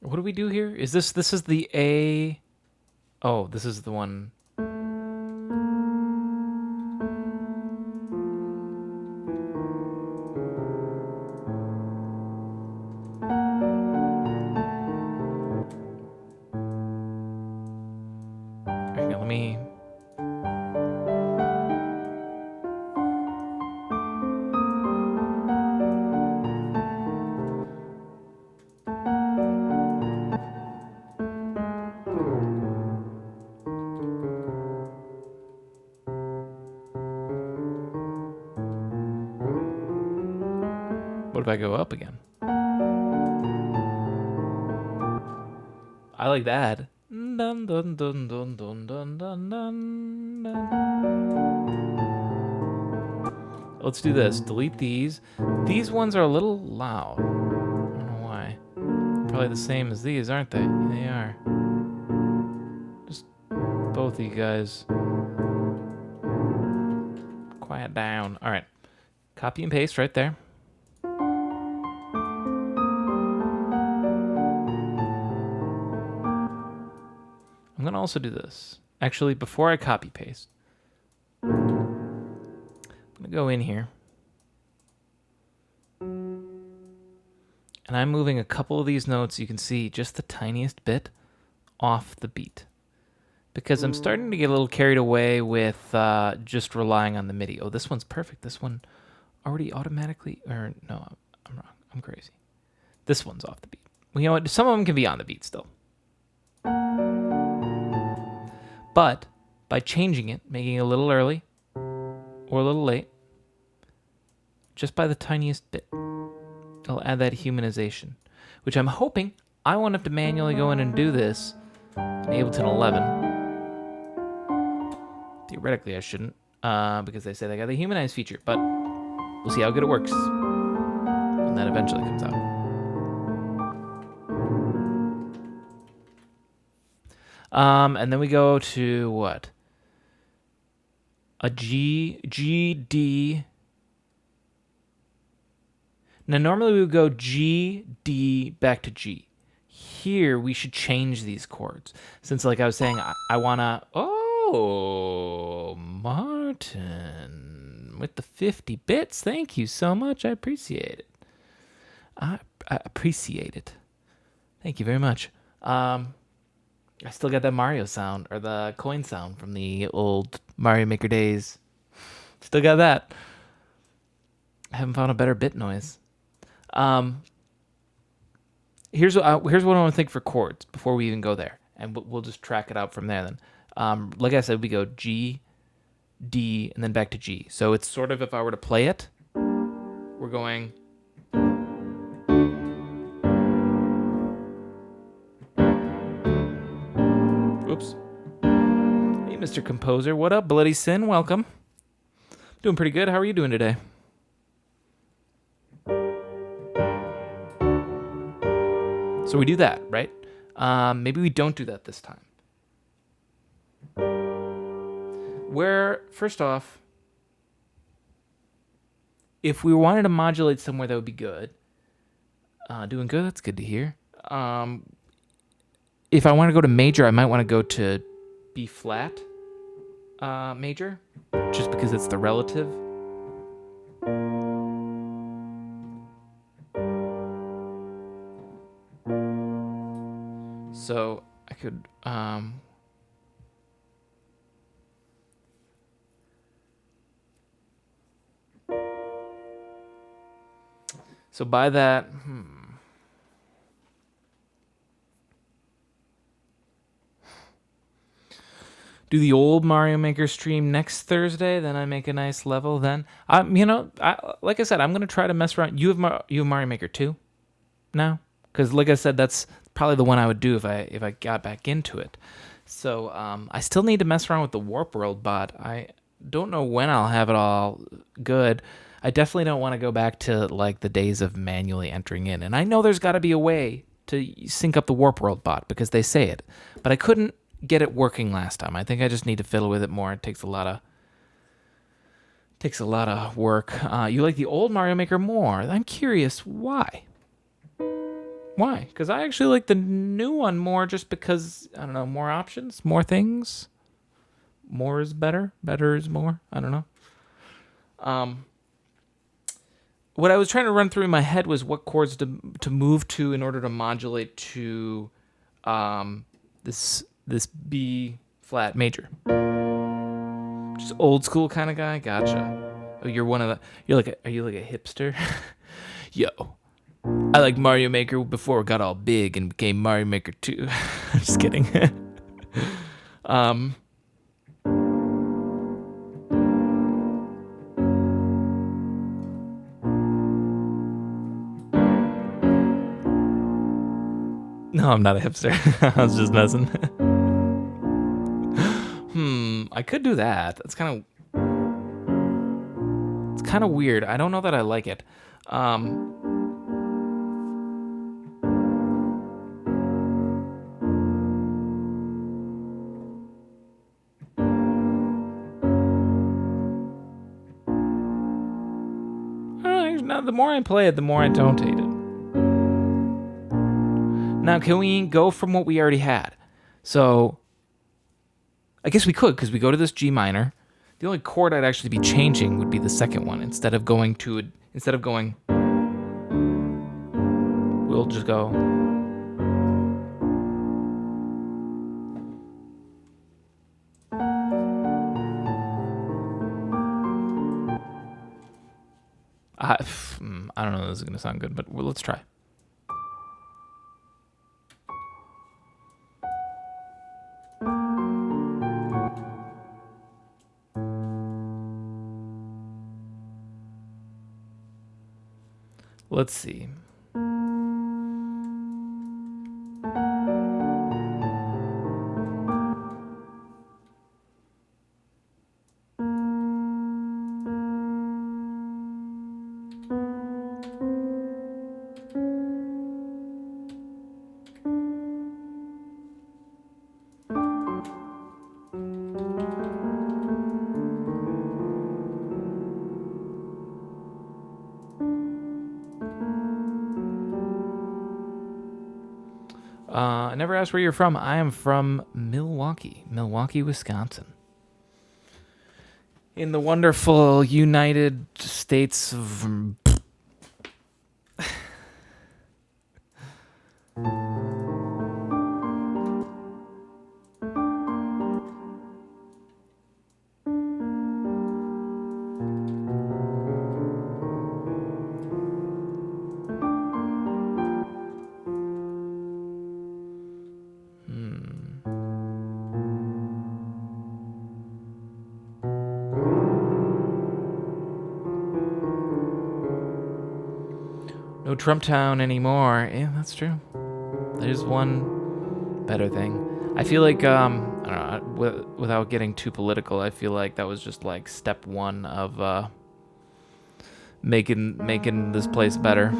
What do we do here? Is this is the A? Oh, this is the one. What if I go up again? I like that. Dun, dun, dun, dun, dun, dun, dun, dun, dun. Let's do this. Delete these. These ones are a little loud. I don't know why. Probably the same as these, aren't they? They are. Just both of you guys. Quiet down. All right. Copy and paste right there. I'm going to also do this. Actually, before I copy paste, I'm going to go in here. And I'm moving a couple of these notes, you can see just the tiniest bit off the beat. Because I'm starting to get a little carried away with just relying on the MIDI. Oh, this one's perfect. This one already automatically, or no, I'm wrong. I'm crazy. This one's off the beat. Well, you know what? Some of them can be on the beat still. But by changing it, making it a little early or a little late, just by the tiniest bit, it'll add that humanization, which I'm hoping I won't have to manually go in and do this in Ableton 11. Theoretically, I shouldn't, because they say they got the humanize feature, but we'll see how good it works when that eventually comes out. And then we go to what? A G, D. Now, normally we would go G, D, back to G. Here, we should change these chords. Since, like I was saying, I want to... Oh, Martin, with the 50 bits. Thank you so much. I appreciate it. I appreciate it. Thank you very much. I still got that Mario sound, or the coin sound from the old Mario Maker days. Still got that. I haven't found a better bit noise. Here's what I want to think for chords before we even go there, and we'll just track it out from there then. Like I said, we go G, D, and then back to G. So it's sort of, if I were to play it, we're going... Oops. Hey, Mr. Composer. What up, Bloody Sin? Welcome. Doing pretty good. How are you doing today? So we do that, right? Maybe we don't do that this time. Where, first off, if we wanted to modulate somewhere, that would be good. Doing good? That's good to hear. If I want to go to major, I might want to go to B flat major, just because it's the relative. So I could... So by that... Do the old Mario Maker stream next Thursday, then I make a nice level. Then, like I said, I'm gonna try to mess around. You have Mario Maker 2 now, because like I said, that's probably the one I would do if I got back into it. So I still need to mess around with the Warp World bot. I don't know when I'll have it all good. I definitely don't want to go back to like the days of manually entering in. And I know there's got to be a way to sync up the Warp World bot because they say it, but I couldn't get it working last time. I think I just need to fiddle with it more. It takes a lot of work. You like the old Mario Maker more? I'm curious why. Why? Because I actually like the new one more, just because I don't know, more options, more things. More is better. Better is more. I don't know. What I was trying to run through in my head was what chords to move to in order to modulate to this B flat major. Just old school kind of guy. Gotcha. Oh, you're one of the. Are you like a hipster? Yo, I like Mario Maker before it got all big and became Mario Maker 2. I'm just kidding. No, I'm not a hipster. I was just messing. I could do that. It's kind of weird. I don't know that I like it. Now, the more I play it, the more I don't hate it. Now, can we go from what we already had? So, I guess we could, because we go to this G minor. The only chord I'd actually be changing would be the second one. Instead of going, we'll just go. I don't know if this is going to sound good, but let's try. Let's see. I never asked where you're from. I am from Milwaukee, Wisconsin. In the wonderful United States of... No Trump Town anymore. Yeah, that's true. There's one better thing. I feel like, I don't know, without getting too political, I feel like that was just like step one of making this place better.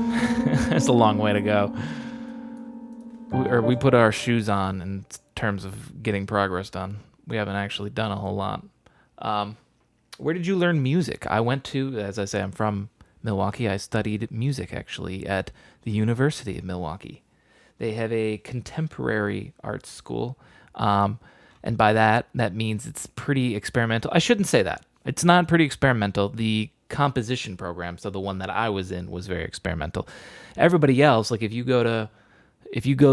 It's a long way to go. We put our shoes on in terms of getting progress done. We haven't actually done a whole lot. Where did you learn music? I went to, as I say, I'm from Milwaukee. I studied music actually at the University of Milwaukee. They have a contemporary arts school, and by that means it's pretty experimental. I shouldn't say that. It's not pretty experimental. The composition program, so the one that I was in, was very experimental. Everybody else, like if you go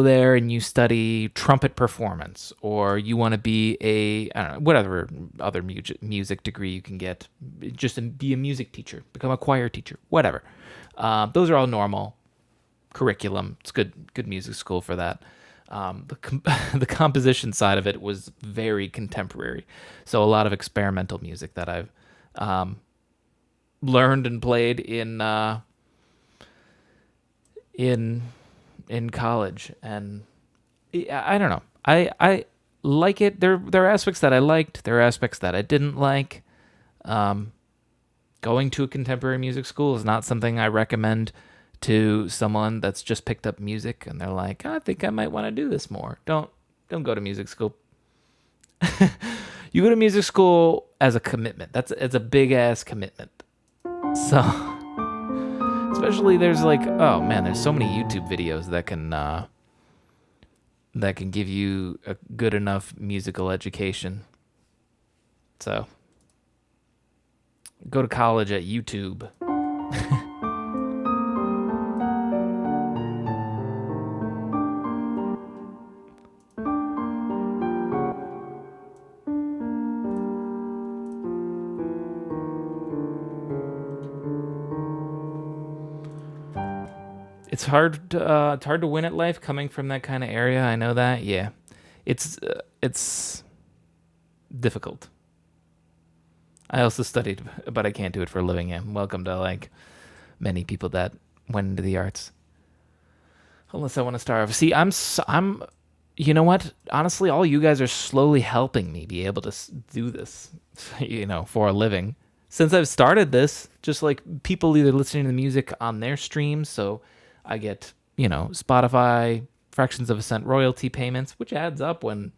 there and you study trumpet performance, or you want to be whatever other music degree you can get, just be a music teacher, become a choir teacher, whatever. Those are all normal curriculum. It's good music school for that. The composition side of it was very contemporary, so a lot of experimental music that I've learned and played in college. And I don't know. I like it. There are aspects that I liked. There are aspects that I didn't like. Going to a contemporary music school is not something I recommend to someone that's just picked up music and they're like, I think I might want to do this more. Don't go to music school. You go to music school as a commitment. It's a big ass commitment. So, especially there's like, oh man, there's so many YouTube videos that can give you a good enough musical education. So, go to college at YouTube. It's hard to win at life coming from that kind of area. I know that. Yeah, it's difficult. I also studied, but I can't do it for a living. Yeah, welcome to like many people that went into the arts. Unless I want to start. See, I'm. You know what? Honestly, all you guys are slowly helping me be able to do this, for a living. Since I've started this, just like people either listening to the music on their streams, so I get, Spotify fractions of a cent royalty payments, which adds up when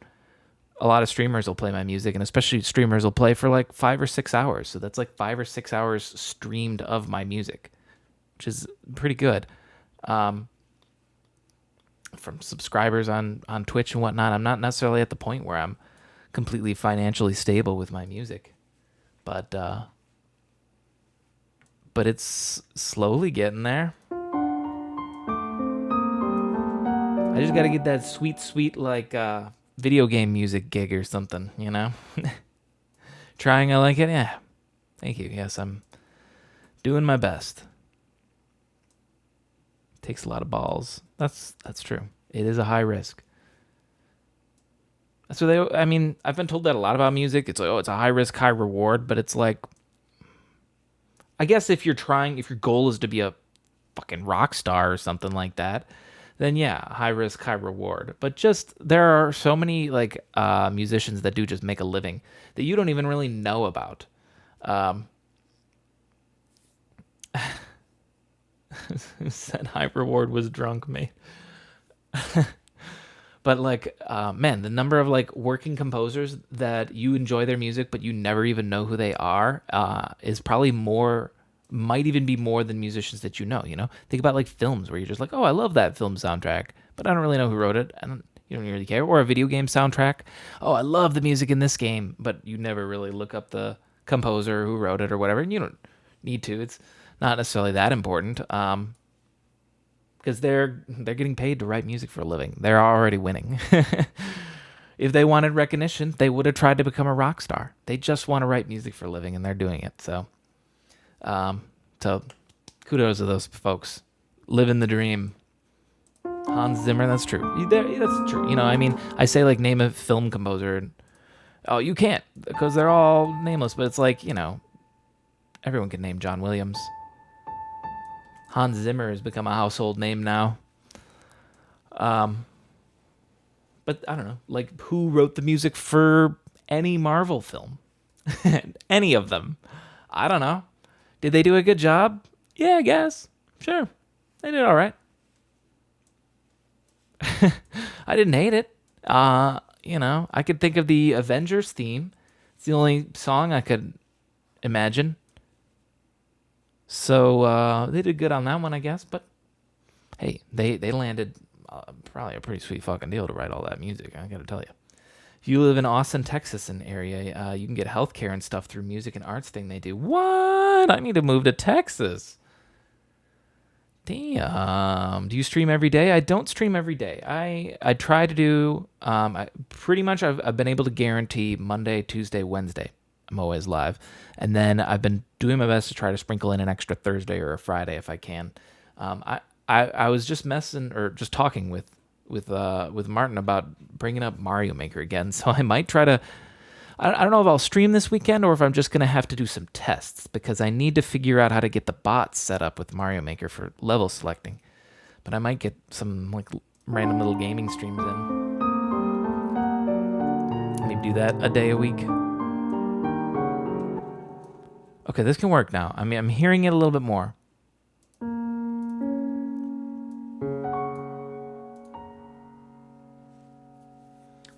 a lot of streamers will play my music, and especially streamers will play for like 5 or 6 hours. So that's like 5 or 6 hours streamed of my music, which is pretty good. From subscribers on Twitch and whatnot. I'm not necessarily at the point where I'm completely financially stable with my music, but it's slowly getting there. I just got to get that sweet like video game music gig or something, Trying, I like it. Yeah. Thank you. Yes, I'm doing my best. Takes a lot of balls. That's true. It is a high risk. So I've been told that a lot about music. It's like, it's a high risk, high reward, but it's like, I guess if your goal is to be a fucking rock star or something like that, then yeah, high risk, high reward. But just, there are so many like musicians that do just make a living that you don't even really know about. Who said high reward was drunk, mate? But like, man, the number of like working composers that you enjoy their music, but you never even know who they are, is probably might even be more than musicians that you know. Think about like films where you're just like, oh, I love that film soundtrack, but I don't really know who wrote it. You don't really care. Or a video game soundtrack. Oh, I love the music in this game, but you never really look up the composer who wrote it or whatever, and you don't need to. It's not necessarily that important, because they're getting paid to write music for a living. They're already winning. If they wanted recognition, they would have tried to become a rock star. They just want to write music for a living, and they're doing it. So kudos to those folks living the dream. Hans Zimmer, that's true. That's true. I say like name a film composer, and oh, you can't because they're all nameless. But it's like, everyone can name John Williams. Hans Zimmer has become a household name now. But I don't know, like who wrote the music for any Marvel film? Any of them? I don't know. Did they do a good job? Yeah, I guess. Sure. They did all right. I didn't hate it. I could think of the Avengers theme. It's the only song I could imagine. So they did good on that one, I guess. But hey, they landed probably a pretty sweet fucking deal to write all that music, I gotta tell you. If you live in Austin, Texas, an area, you can get healthcare and stuff through music and arts thing they do. What? I need to move to Texas. Damn. Do you stream every day? I don't stream every day. I try to do. I've been able to guarantee Monday, Tuesday, Wednesday. I'm always live, and then I've been doing my best to try to sprinkle in an extra Thursday or a Friday if I can. I was just talking with Martin about bringing up Mario Maker again, so I might try to. I don't know if I'll stream this weekend or if I'm just gonna have to do some tests because I need to figure out how to get the bots set up with Mario Maker for level selecting. But I might get some like random little gaming streams in. Maybe do that a day a week. Okay, this can work now. I'm hearing it a little bit more.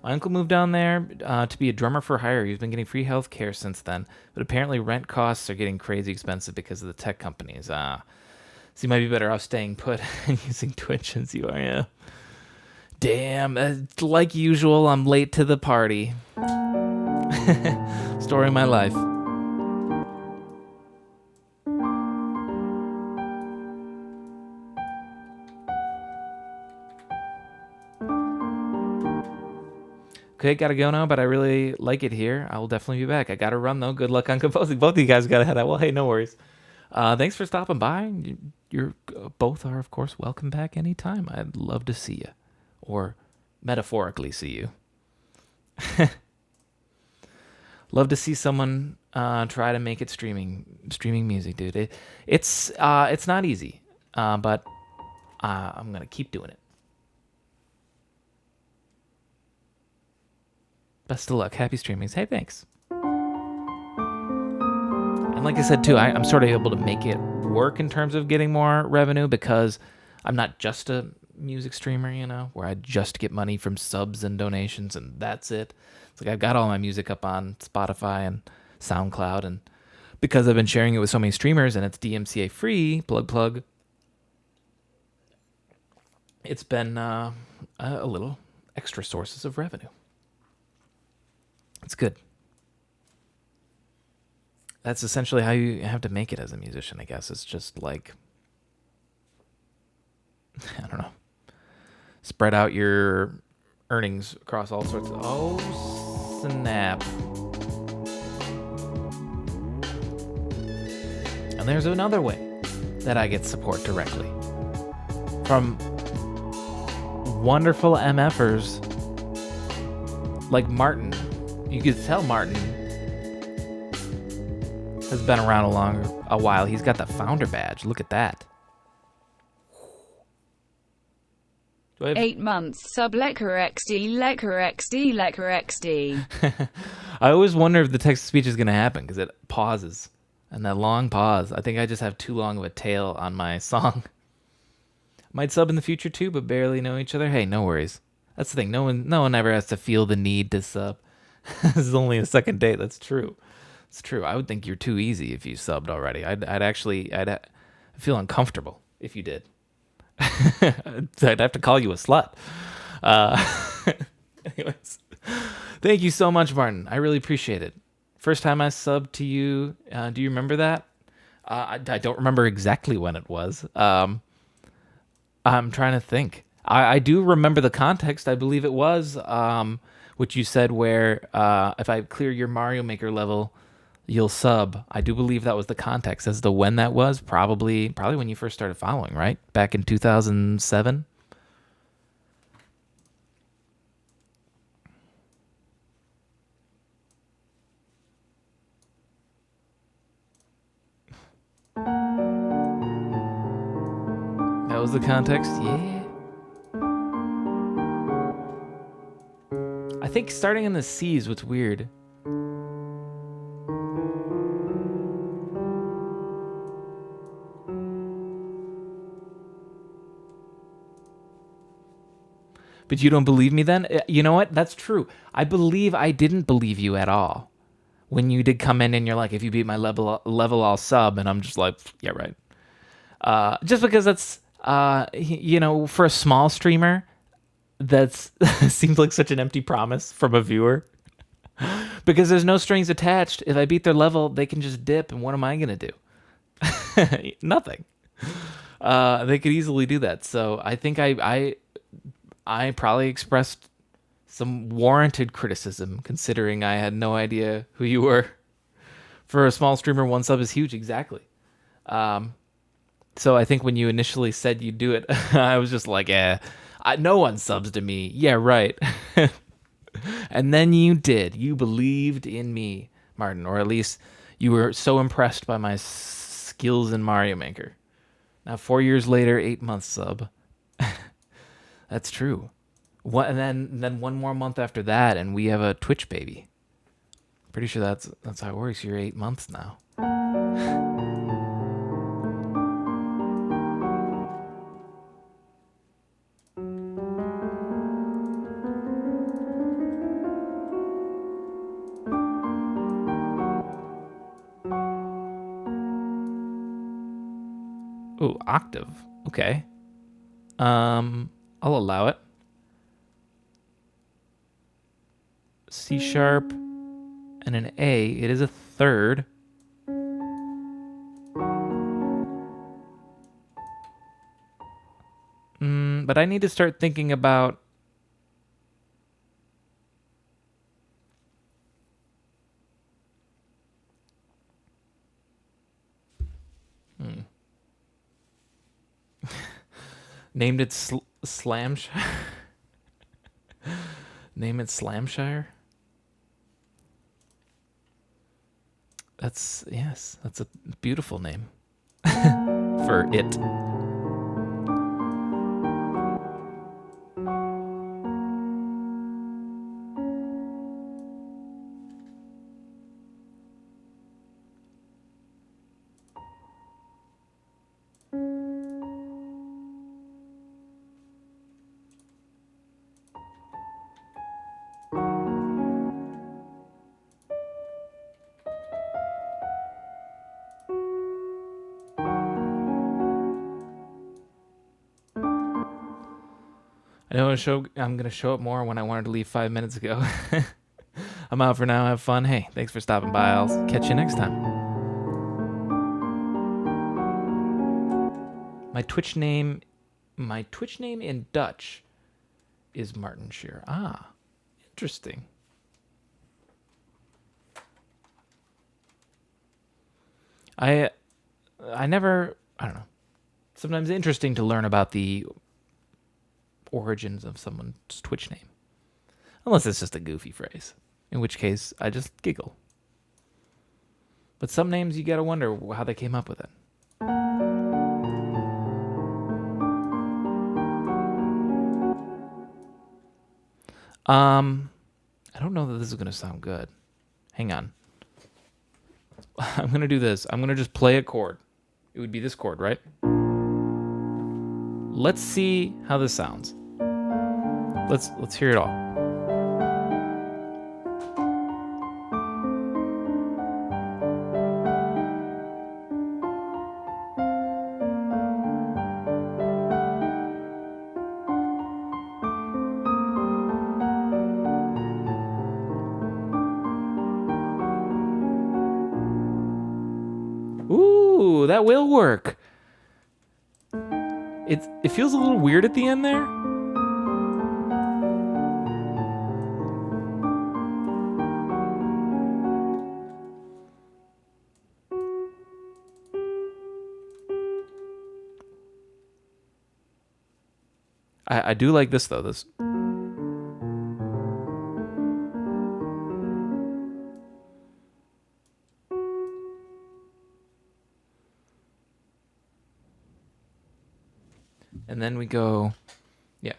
My uncle moved down there to be a drummer for hire. He's been getting free health care since then, but apparently rent costs are getting crazy expensive because of the tech companies. So you might be better off staying put and using Twitch as you are. Yeah. Damn, like usual, I'm late to the party. Story of my life. Okay, gotta go now, but I really like it here. I will definitely be back. I gotta run, though. Good luck on composing. Both of you guys gotta head out. Well, hey, no worries. Thanks for stopping by. You're both are, of course, welcome back anytime. I'd love to see you. Or metaphorically see you. Love to see someone try to make it streaming music, dude. It's not easy, but I'm gonna keep doing it. Best of luck. Happy streamings. Hey, thanks. And like I said, too, I'm sort of able to make it work in terms of getting more revenue because I'm not just a music streamer, you know, where I just get money from subs and donations and that's it. It's like I've got all my music up on Spotify and SoundCloud, and because I've been sharing it with so many streamers and it's DMCA free, plug, it's been a little extra sources of revenue. It's good. That's essentially how you have to make it as a musician, I guess. It's just like, I don't know, spread out your earnings across all sorts of... Oh, snap. And there's another way that I get support directly from wonderful MFers like Martin. You could tell Martin has been around a while. He's got the founder badge. Look at that. 8 months sub Lecker XD. I always wonder if the text-to-speech is going to happen because it pauses. And that long pause. I think I just have too long of a tail on my song. Might sub in the future too, but barely know each other. Hey, no worries. That's the thing. No one ever has to feel the need to sub. This is only a second date. That's true. It's true. I would think you're too easy if you subbed already. I'd feel uncomfortable if you did. I'd have to call you a slut. Anyways, thank you so much, Martin. I really appreciate it. First time I subbed to you. Do you remember that? I don't remember exactly when it was. I'm trying to think. I do remember the context. I believe it was what you said where if I clear your Mario Maker level, you'll sub. I do believe that was the context. As to when that was, probably when you first started following, right? Back in 2007? That was the context? Yeah. I think starting in the C is what's weird. But you don't believe me then? You know what? That's true. I believe I didn't believe you at all. When you did come in and you're like, if you beat my level I'll sub. And I'm just like, yeah, right. Just because that's, for a small streamer, that's seems like such an empty promise from a viewer. Because there's no strings attached. If I beat their level, they can just dip. And what am I going to do? Nothing. They could easily do that. So I think I probably expressed some warranted criticism, considering I had no idea who you were. For a small streamer, 1 sub is huge, exactly. So I think when you initially said you'd do it, I was just like, no one subs to me. Yeah, right. And then you did. You believed in me, Martin, or at least you were so impressed by my skills in Mario Maker. Now, 4 years later, 8 months sub. That's true. And then 1 more month after that, and we have a Twitch baby. Pretty sure that's how it works. You're 8 months now. Ooh, octave. Okay. I'll allow it. C sharp and an A. It is a third. But I need to start thinking about named it Slamshire. Name it Slamshire. That's a beautiful name for it. I know I'm gonna show up more when I wanted to leave 5 minutes ago. I'm out for now. Have fun. Hey, thanks for stopping by. I'll catch you next time. My Twitch name in Dutch is Martin Shear. Ah, interesting. I don't know. Sometimes interesting to learn about the origins of someone's Twitch name. Unless it's just a goofy phrase, in which case I just giggle. But some names you gotta wonder how they came up with it. I don't know that this is gonna sound good. Hang on. I'm gonna do this. I'm gonna just play a chord. It would be this chord, right? Let's see how this sounds. Let's hear it all. Ooh, that will work. It feels a little weird at the end there. I do like this though. This. And then we go,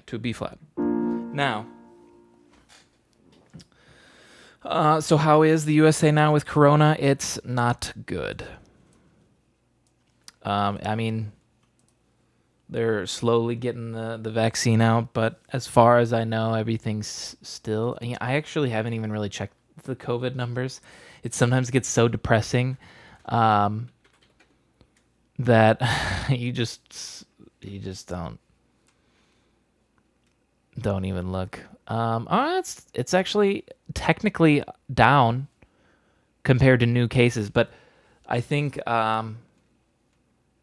to a B flat. Now, so how is the USA now with Corona? It's not good. I mean, they're slowly getting the vaccine out, but as far as I know, everything's still. I actually haven't even really checked the COVID numbers. It sometimes gets so depressing that you just don't even look. It's actually technically down compared to new cases, but I think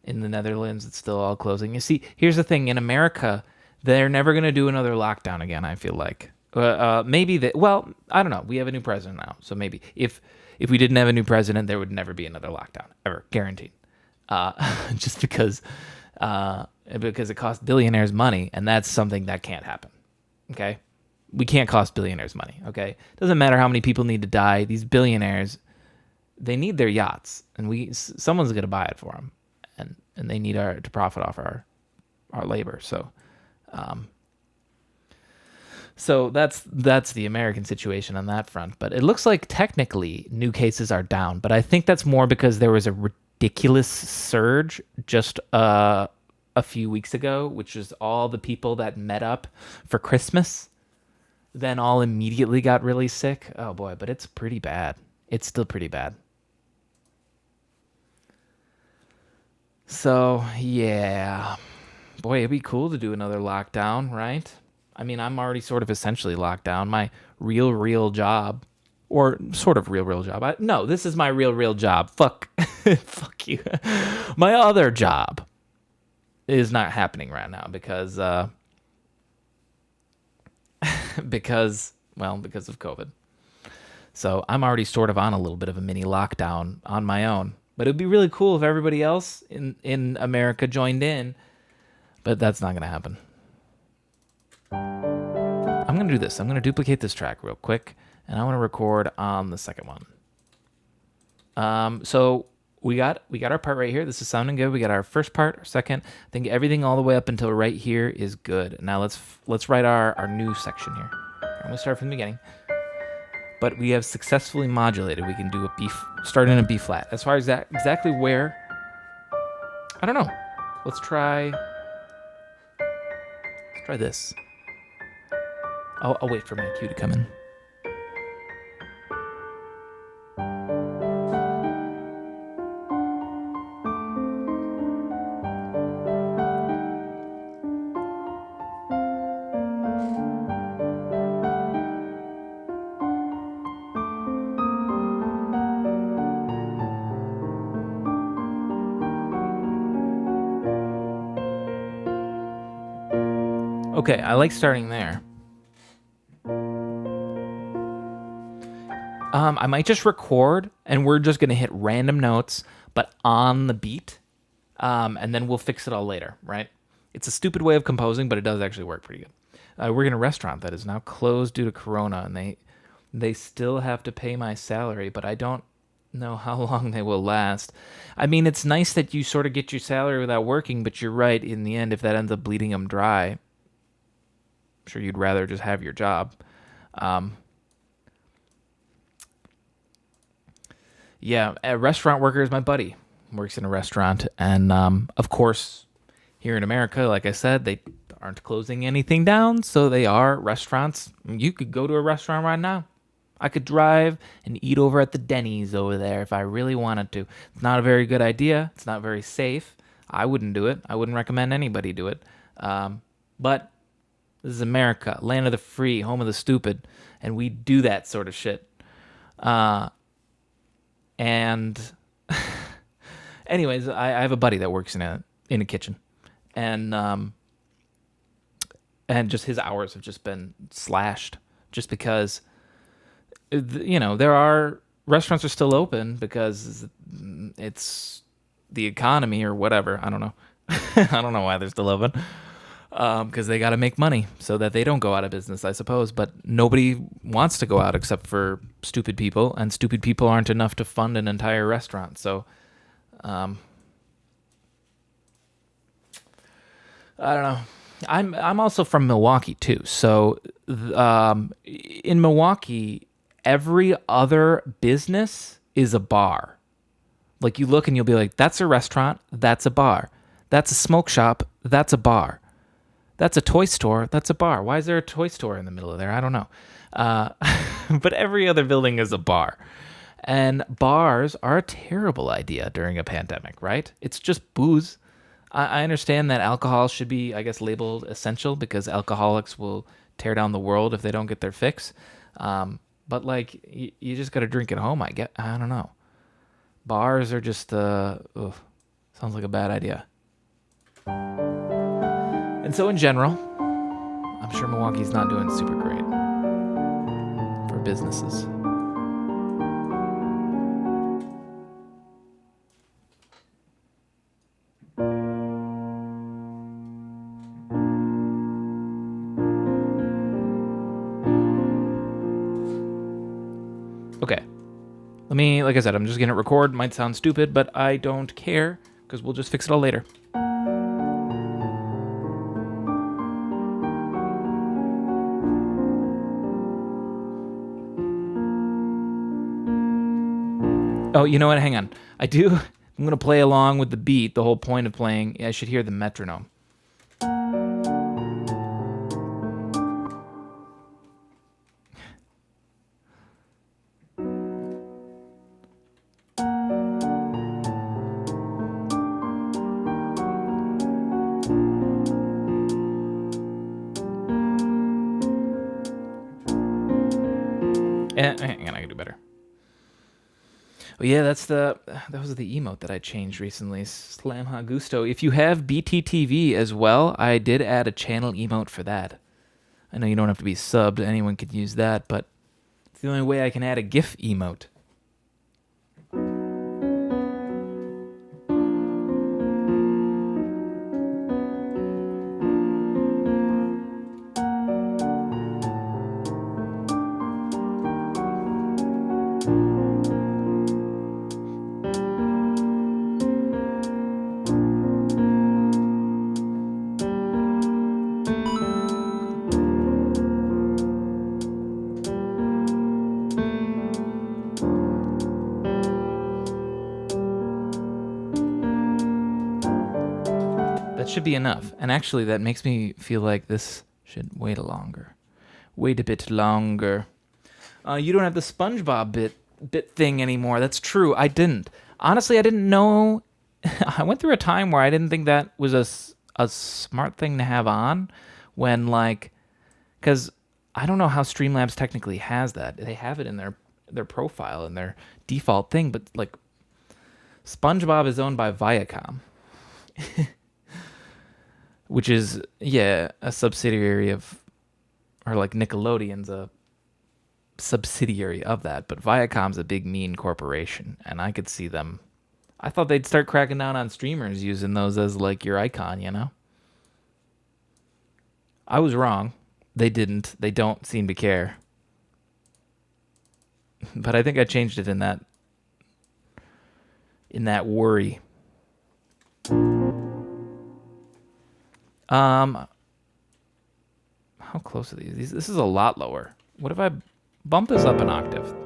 in the Netherlands it's still all closing. You see, here's the thing: in America, they're never going to do another lockdown again. I feel like maybe they. Well, I don't know. We have a new president now, so maybe if we didn't have a new president, there would never be another lockdown ever, guaranteed. Just because it costs billionaires money, and that's something that can't happen. Okay, we can't cost billionaires money. Okay, doesn't matter how many people need to die. These billionaires, they need their yachts, and someone's gonna buy it for them, and they need to profit off our labor. So, so that's the American situation on that front. But it looks like technically new cases are down, but I think that's more because there was a ridiculous surge just a few weeks ago, which is all the people that met up for Christmas, then all immediately got really sick. Oh boy, but it's pretty bad. It's still pretty bad. So yeah, boy, it'd be cool to do another lockdown, right? I mean, I'm already sort of essentially locked down. My real job, or sort of real job. No, this is my real job. Fuck you. My other job is not happening right now because of COVID. So I'm already sort of on a little bit of a mini lockdown on my own. But it'd be really cool if everybody else in America joined in. But that's not going to happen. I'm going to do this. I'm going to duplicate this track real quick. And I want to record on the second one. So we got our part right here. This is sounding good. We got our first part, our second. I think everything all the way up until right here is good. Now let's write our new section here. I'm going to start from the beginning. But we have successfully modulated. We can do start in a B flat. As far as that exactly where, I don't know. Let's try this. I'll wait for my cue to come in. Okay, I like starting there. I might just record, and we're just going to hit random notes, but on the beat, and then we'll fix it all later, right? It's a stupid way of composing, but it does actually work pretty good. We're in a restaurant that is now closed due to Corona, and they still have to pay my salary, but I don't know how long they will last. I mean, it's nice that you sort of get your salary without working, but you're right. In the end, if that ends up bleeding them dry, I'm sure you'd rather just have your job. Yeah, a restaurant worker is my buddy. Works in a restaurant, and of course, here in America, like I said, they aren't closing anything down, so they are restaurants. You could go to a restaurant right now. I could drive and eat over at the Denny's over there if I really wanted to. It's not a very good idea. It's not very safe. I wouldn't do it. I wouldn't recommend anybody do it. But this is America, land of the free, home of the stupid, and we do that sort of shit. And anyways, I have a buddy that works in a kitchen, and just his hours have just been slashed just because, there are restaurants are still open because it's the economy or whatever. I don't know. I don't know why they're still open. Because they got to make money so that they don't go out of business, I suppose. But nobody wants to go out except for stupid people, and stupid people aren't enough to fund an entire restaurant. So, I don't know. I'm also from Milwaukee too. So, in Milwaukee, every other business is a bar. Like you look and you'll be like, "That's a restaurant. That's a bar. That's a smoke shop. That's a bar. That's a toy store. That's a bar." Why is there a toy store in the middle of there? I don't know. But every other building is a bar. And bars are a terrible idea during a pandemic, right? It's just booze. I understand that alcohol should be, I guess, labeled essential because alcoholics will tear down the world if they don't get their fix. But, like, you just got to drink at home, I don't know. Bars are just, sounds like a bad idea. And so in general, I'm sure Milwaukee's not doing super great for businesses. Okay. Like I said, I'm just going to record. Might sound stupid, but I don't care because we'll just fix it all later. Oh, you know what? Hang on. I'm going to play along with the beat. The whole point of playing, I should hear the metronome. Hang on, I can do better. Oh yeah, that was the emote that I changed recently, Slamhaus. If you have BTTV as well, I did add a channel emote for that. I know you don't have to be subbed, anyone could use that, but it's the only way I can add a GIF emote. Should be enough, and actually that makes me feel like this should wait a bit longer. You don't have the SpongeBob bit thing anymore. That's true. I didn't know. I went through a time where I didn't think that was a smart thing to have on, when because I don't know how Streamlabs technically has that. They have it in their profile and their default thing, but like SpongeBob is owned by Viacom. which is, yeah, a subsidiary of, or like Nickelodeon's a subsidiary of that. But Viacom's a big, mean corporation, and I could see them. I thought they'd start cracking down on streamers using those as like your icon, you know? I was wrong. They didn't. They don't seem to care. But I think I changed it in that worry. How close are these? This is a lot lower. What if I bump this up an octave?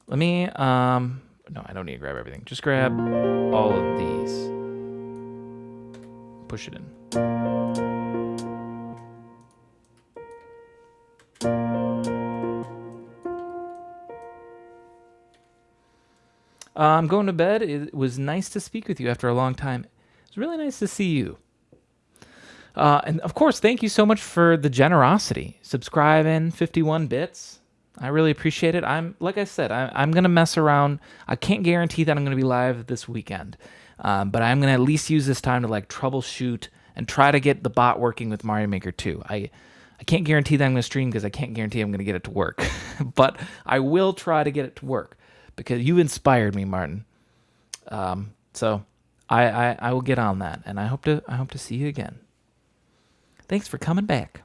Let me, no, I don't need to grab everything. Just grab all of these. Push it in. I'm going to bed. It was nice to speak with you after a long time. It's really nice to see you. And of course, thank you so much for the generosity. Subscribing, 51 bits. I really appreciate it. Like I said, I'm going to mess around. I can't guarantee that I'm going to be live this weekend. But I'm going to at least use this time to like troubleshoot and try to get the bot working with Mario Maker 2. I can't guarantee that I'm going to stream because I can't guarantee I'm going to get it to work. But I will try to get it to work because you inspired me, Martin. So I will get on that, and I hope to see you again. Thanks for coming back.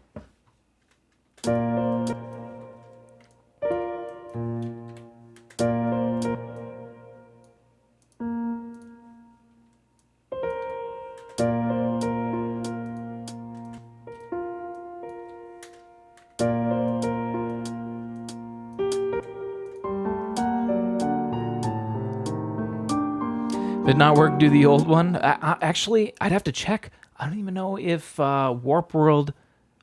Did not work, do the old one. Actually, I'd have to check. I don't even know if Warp World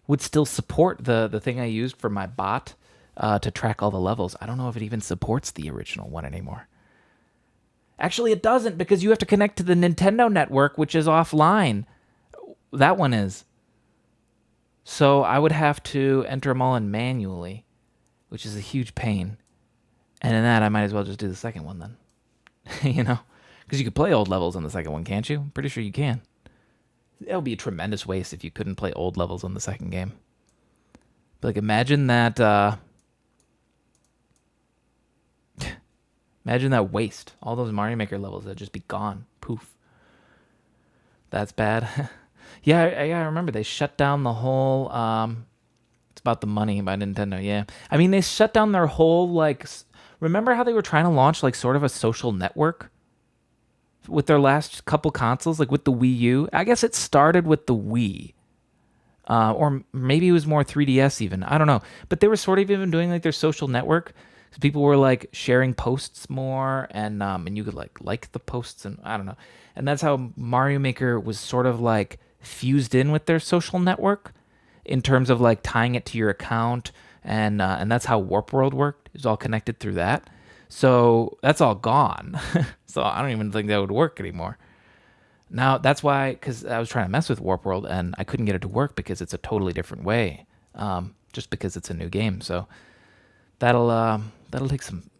would still support the thing I used for my bot to track all the levels. I don't know if it even supports the original one anymore. Actually, it doesn't because you have to connect to the Nintendo network, which is offline. That one is. So I would have to enter them all in manually, which is a huge pain. And in that, I might as well just do the second one then. You know? Because you could play old levels on the second one, can't you? I'm pretty sure you can. It would be a tremendous waste if you couldn't play old levels on the second game. But like, imagine that. Imagine that waste. All those Mario Maker levels that'd just be gone. Poof. That's bad. Yeah, I remember they shut down the whole. It's about the money by Nintendo. Yeah, I mean they shut down their whole like. Remember how they were trying to launch like sort of a social network with their last couple consoles, like with the Wii U? I guess it started with the Wii. Or maybe it was more 3DS even. I don't know. But they were sort of even doing like their social network. So people were like sharing posts more and you could like the posts and I don't know. And that's how Mario Maker was sort of like fused in with their social network in terms of like tying it to your account and that's how Warp World worked. It was all connected through that. So that's all gone. So I don't even think that would work anymore. Now, that's why, because I was trying to mess with Warp World, and I couldn't get it to work because it's a totally different way, just because it's a new game. So that'll take some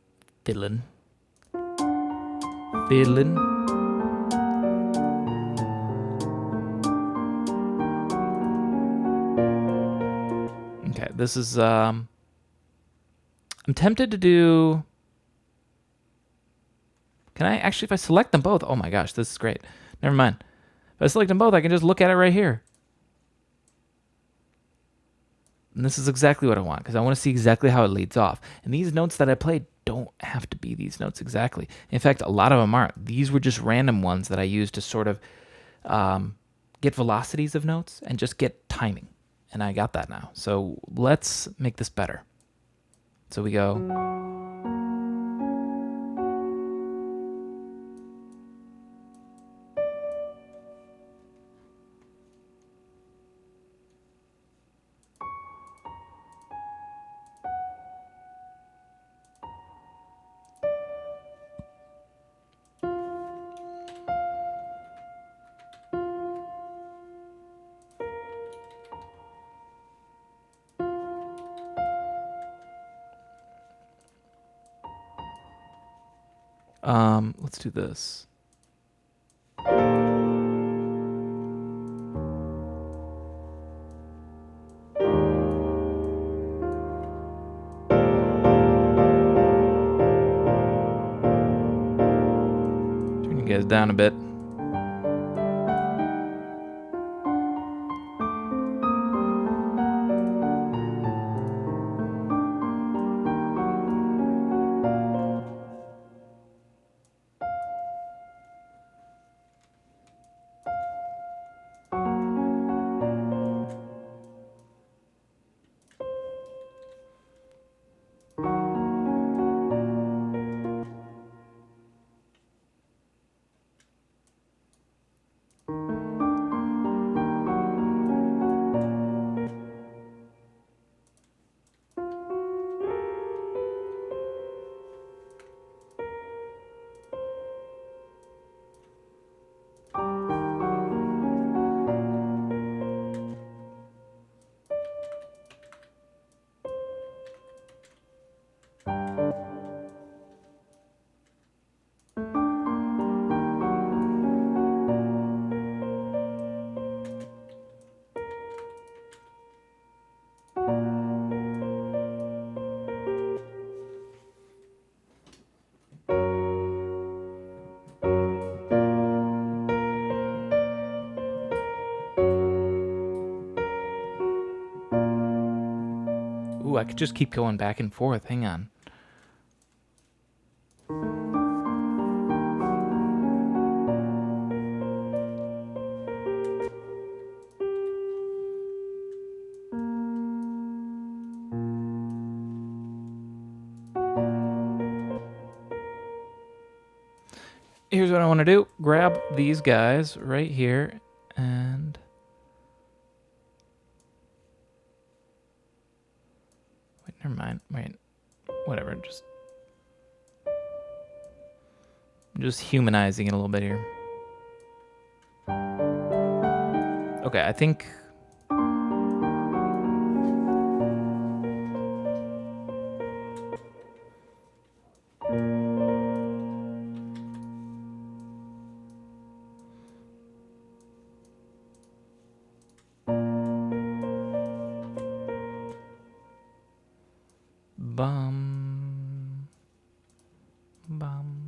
fiddling. Okay, this is, I'm tempted to do... Can I actually, if I select them both, oh my gosh, this is great. Never mind. If I select them both, I can just look at it right here. And this is exactly what I want, because I want to see exactly how it leads off. And these notes that I played don't have to be these notes exactly. In fact, a lot of them aren't. These were just random ones that I used to sort of get velocities of notes and just get timing. And I got that now. So let's make this better. So we go... Let's do this. Turn you guys down a bit. Ooh, I could just keep going back and forth. Hang on. Here's what I want to do. Grab these guys right here and... Wait, never mind. Wait. Whatever, just humanizing it a little bit here. Okay, I think... Bum. Bum.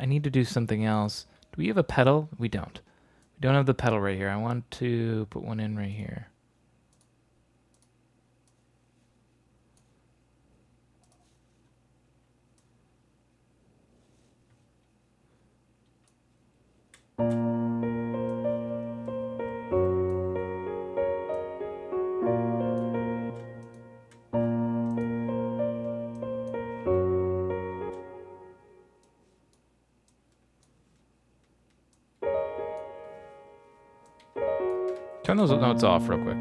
I need to do something else. Do we have a pedal? We don't. We don't have the pedal right here. I want to put one in right here. Turn those notes off real quick.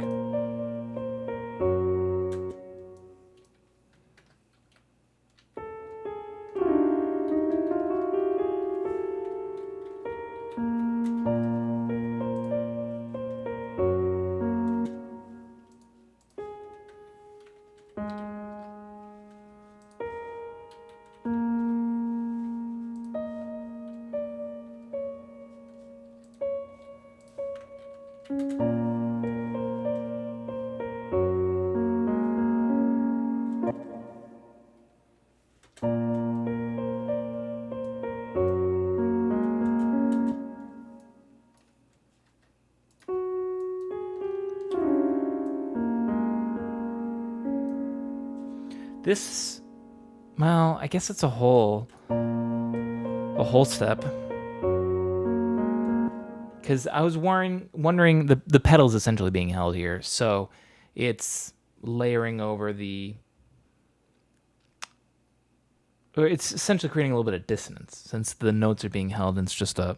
This, well, I guess it's a whole step. Because I was wondering the pedal's essentially being held here, so it's layering over or it's essentially creating a little bit of dissonance since the notes are being held and it's just a.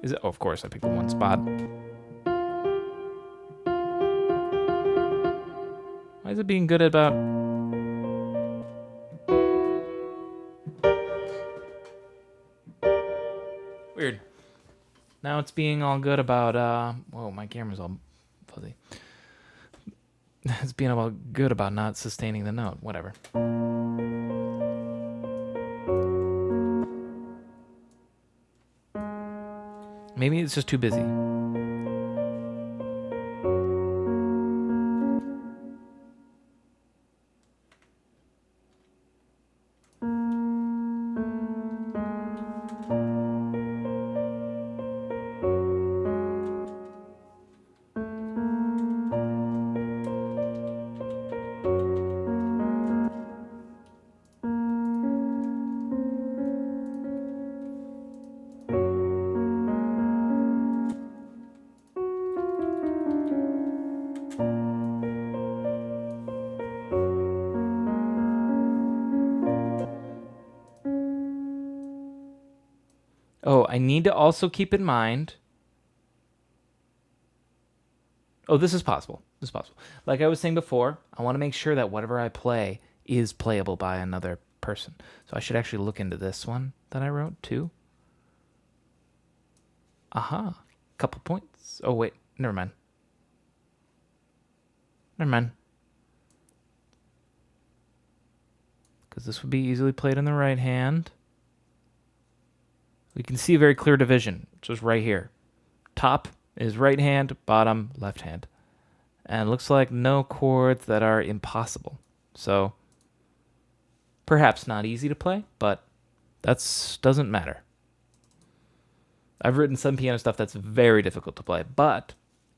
Is it? Oh, of course, I picked the one spot. Why is it being good about? Weird. Now it's being all good about. Whoa, my camera's all fuzzy. It's being all good about not sustaining the note. Whatever. Maybe it's just too busy. Oh, I need to also keep in mind. Oh, this is possible. This is possible. Like I was saying before, I want to make sure that whatever I play is playable by another person. So I should actually look into this one that I wrote too. Aha. Couple points. Oh, wait. Never mind. Never mind. Because this would be easily played in the right hand. We can see a very clear division, just right here. Top is right hand, bottom left hand. And it looks like no chords that are impossible. So perhaps not easy to play, but that doesn't matter. I've written some piano stuff that's very difficult to play, but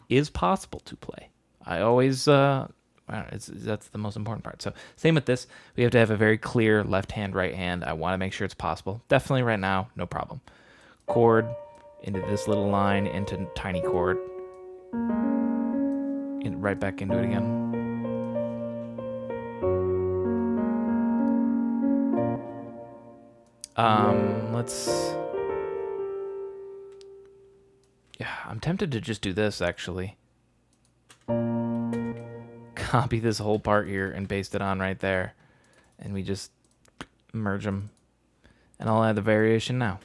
is possible to play. I always, that's the most important part. So same with this. We have to have a very clear left hand, right hand. I want to make sure it's possible. Definitely right now, no problem. Chord into this little line, into tiny chord. Right back into it again. Yeah, I'm tempted to just do this actually. Copy this whole part here and paste it on right there. And we just merge them. And I'll add the variation now.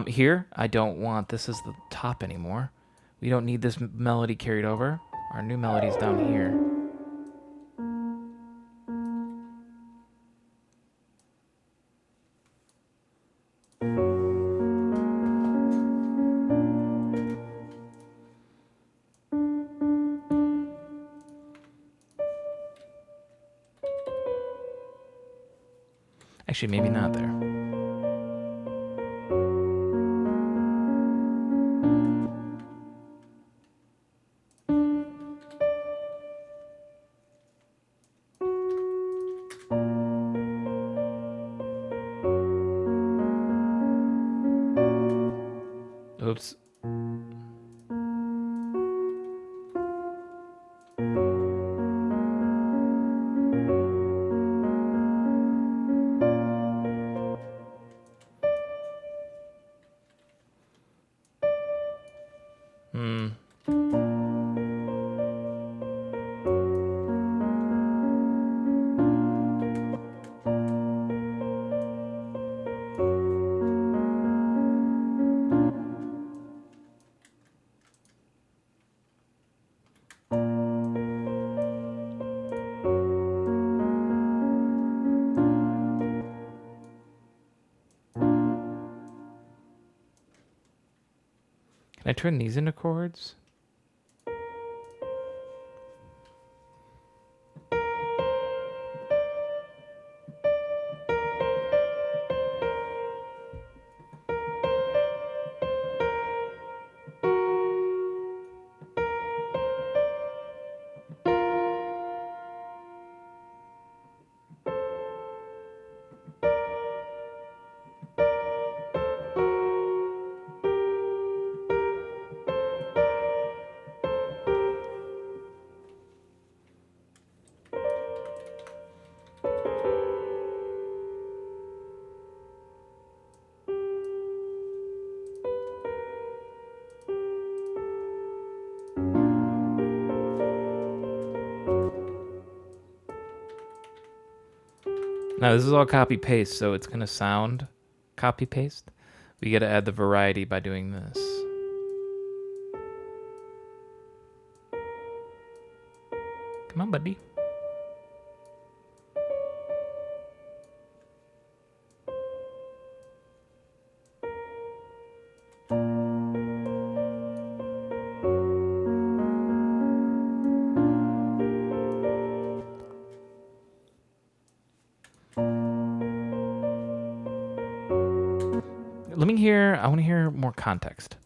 Here, I don't want this as the top anymore. We don't need this melody carried over. Our new melody's down here. Actually, maybe not there. Oops. turn these into chords? Now this is all copy paste, so it's gonna sound copy paste. We gotta add the variety by doing this. Come on, buddy. Let me hear, I want to hear more context.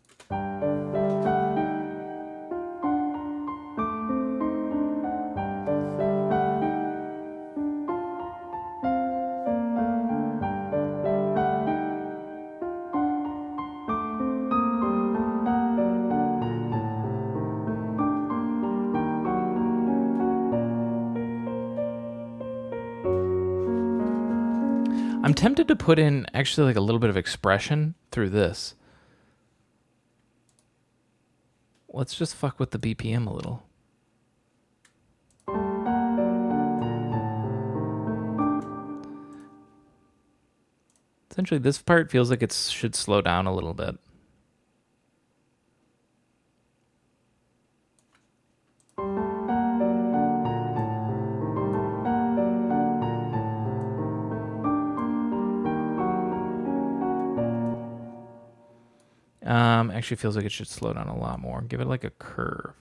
I'm tempted to put in actually like a little bit of expression through this. Let's just fuck with the BPM a little. Essentially, this part feels like it should slow down a little bit. Actually feels like it should slow down a lot more. Give it like a curve,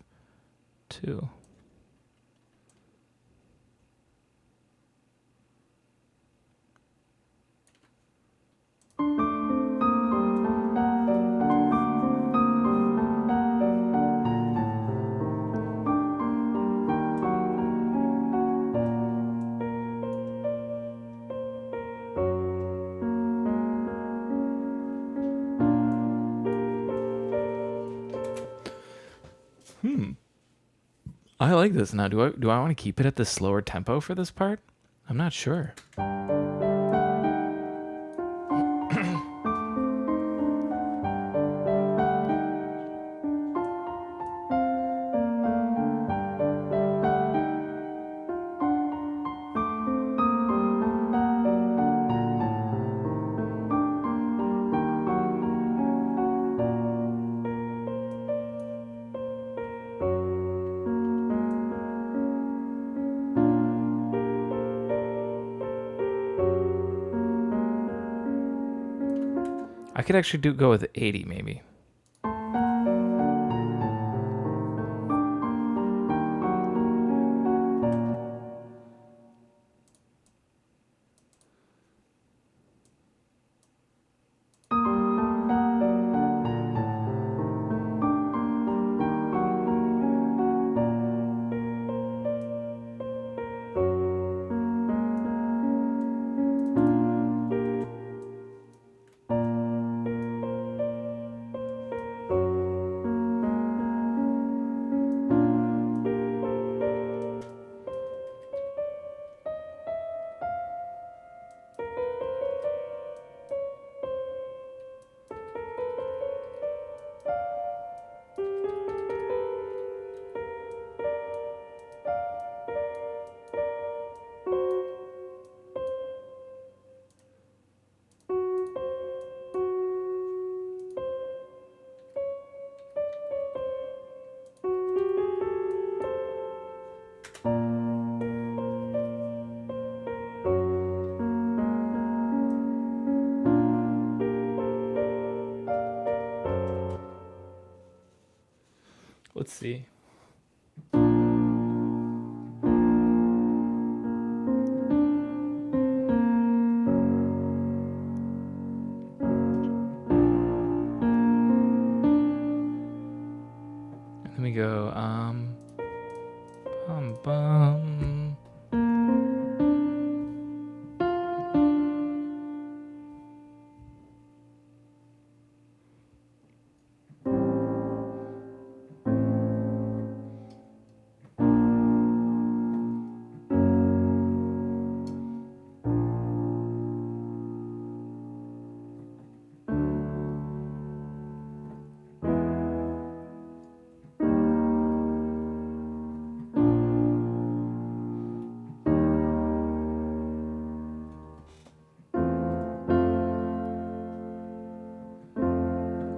too. I like this now. Do I want to keep it at the slower tempo for this part? I'm not sure. I could actually go with 80 maybe. Let's see. Let me go, bum bum.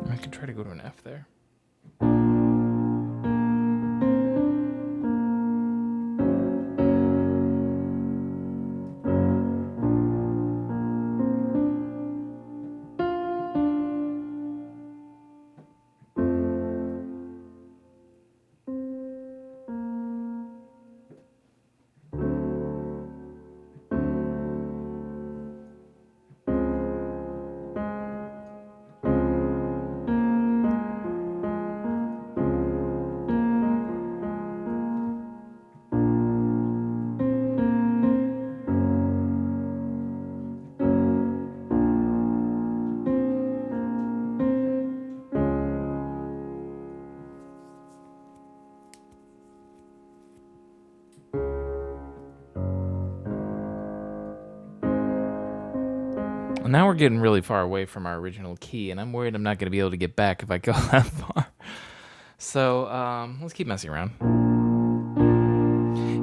I could try to go to an F there. Well, now we're getting really far away from our original key, and I'm worried I'm not going to be able to get back if I go that far. So let's keep messing around.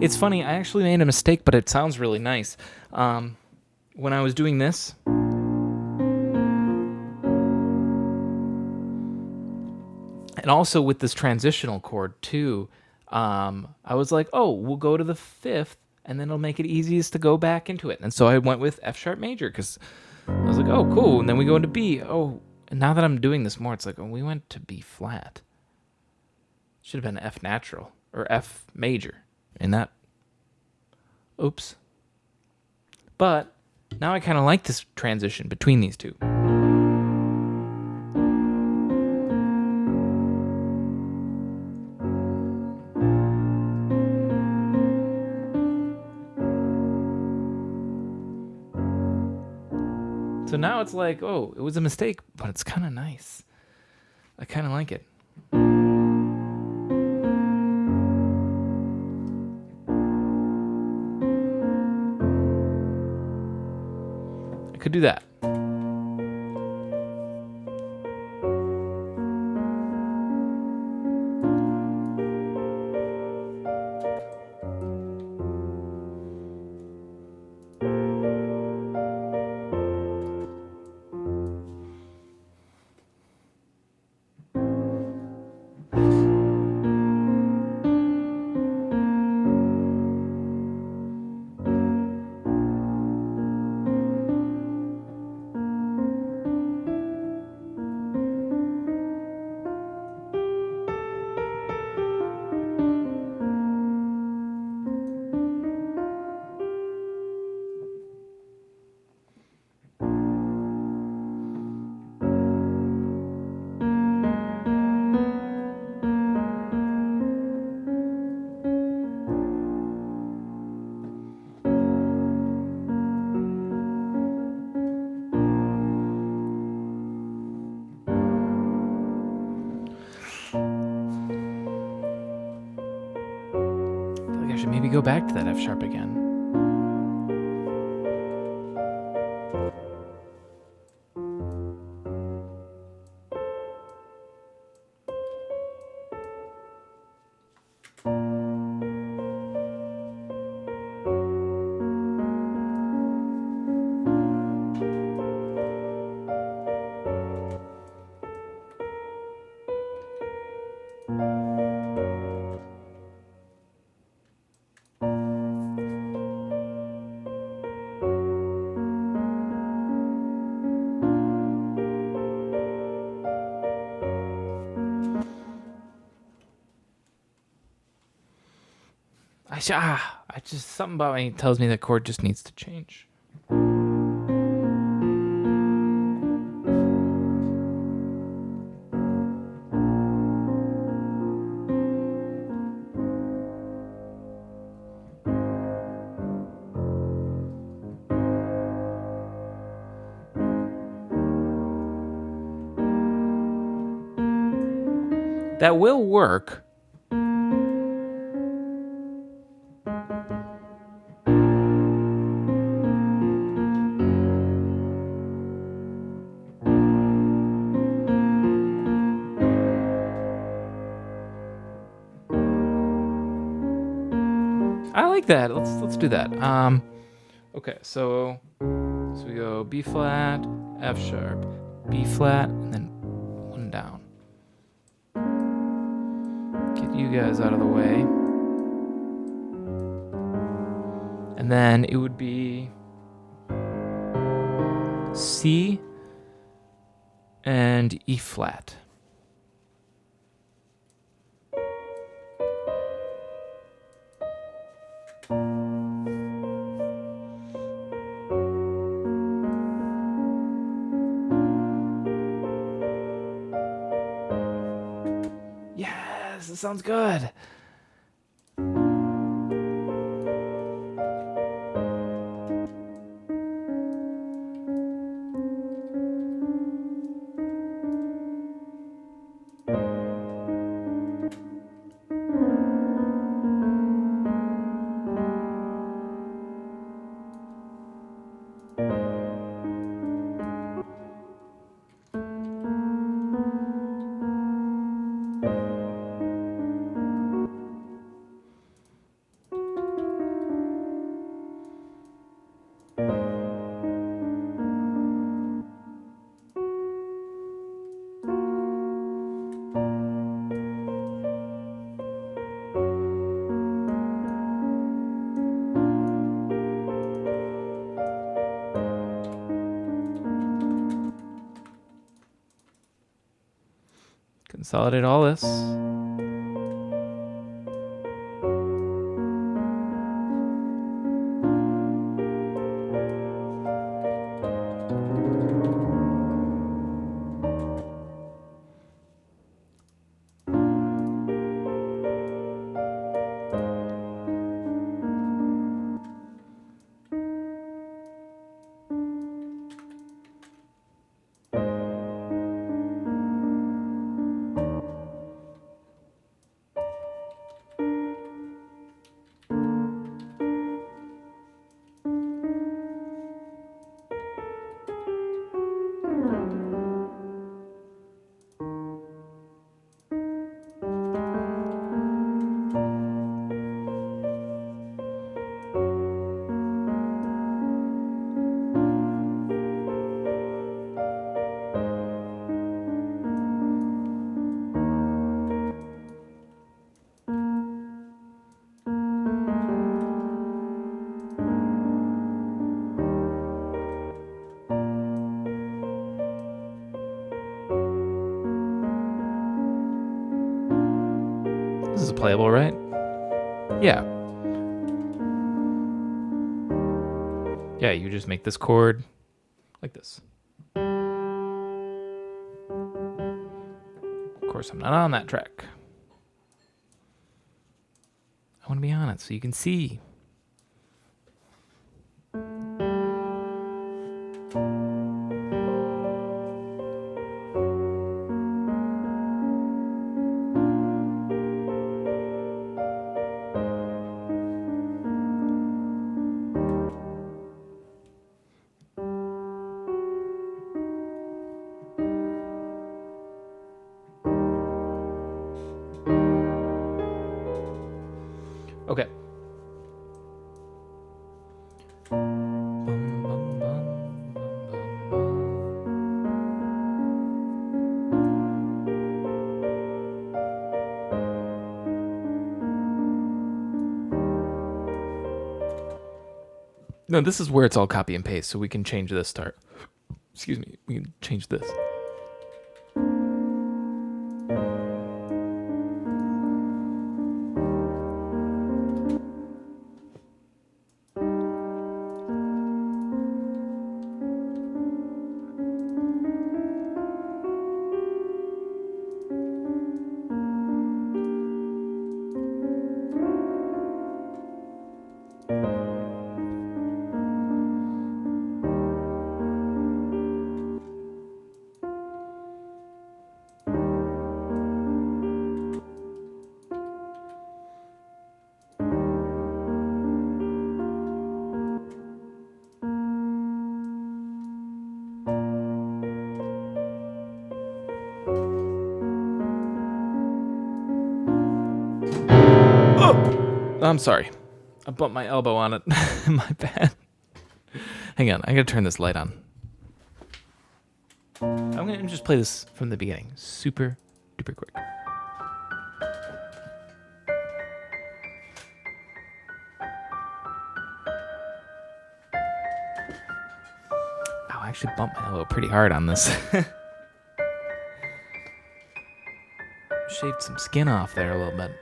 It's funny, I actually made a mistake, but it sounds really nice. When I was doing this, and also with this transitional chord too, I was like, oh, we'll go to the fifth, and then it'll make it easiest to go back into it. And so I went with F sharp major, because I was like, oh, cool. And then we go into B. Oh, and now that I'm doing this more, it's like, oh, we went to B flat. Should have been F natural or F major in that. Oops. But now I kind of like this transition between these two. So now it's like, oh, it was a mistake, but it's kind of nice. I kind of like it. I could do that. I should maybe go back to that F sharp again. I just something about me tells me that chord just needs to change. That will work. I like that. Let's do that. Okay, so we go B flat, F sharp, B flat, and then one down. Get you guys out of the way. And then it would be C and E flat. Yes, that sounds good. Consolidate all this. This is playable, right? Yeah. Yeah, you just make this chord like this. Of course, I'm not on that track. I want to be on it so you can see. Okay. No, this is where it's all copy and paste, so we can change this start. Excuse me, we can change this. I'm sorry. I bumped my elbow on it. My bad. Hang on, I gotta turn this light on. I'm gonna just play this from the beginning. Super duper quick. Oh, I actually bumped my elbow pretty hard on this. Shaved some skin off there a little bit.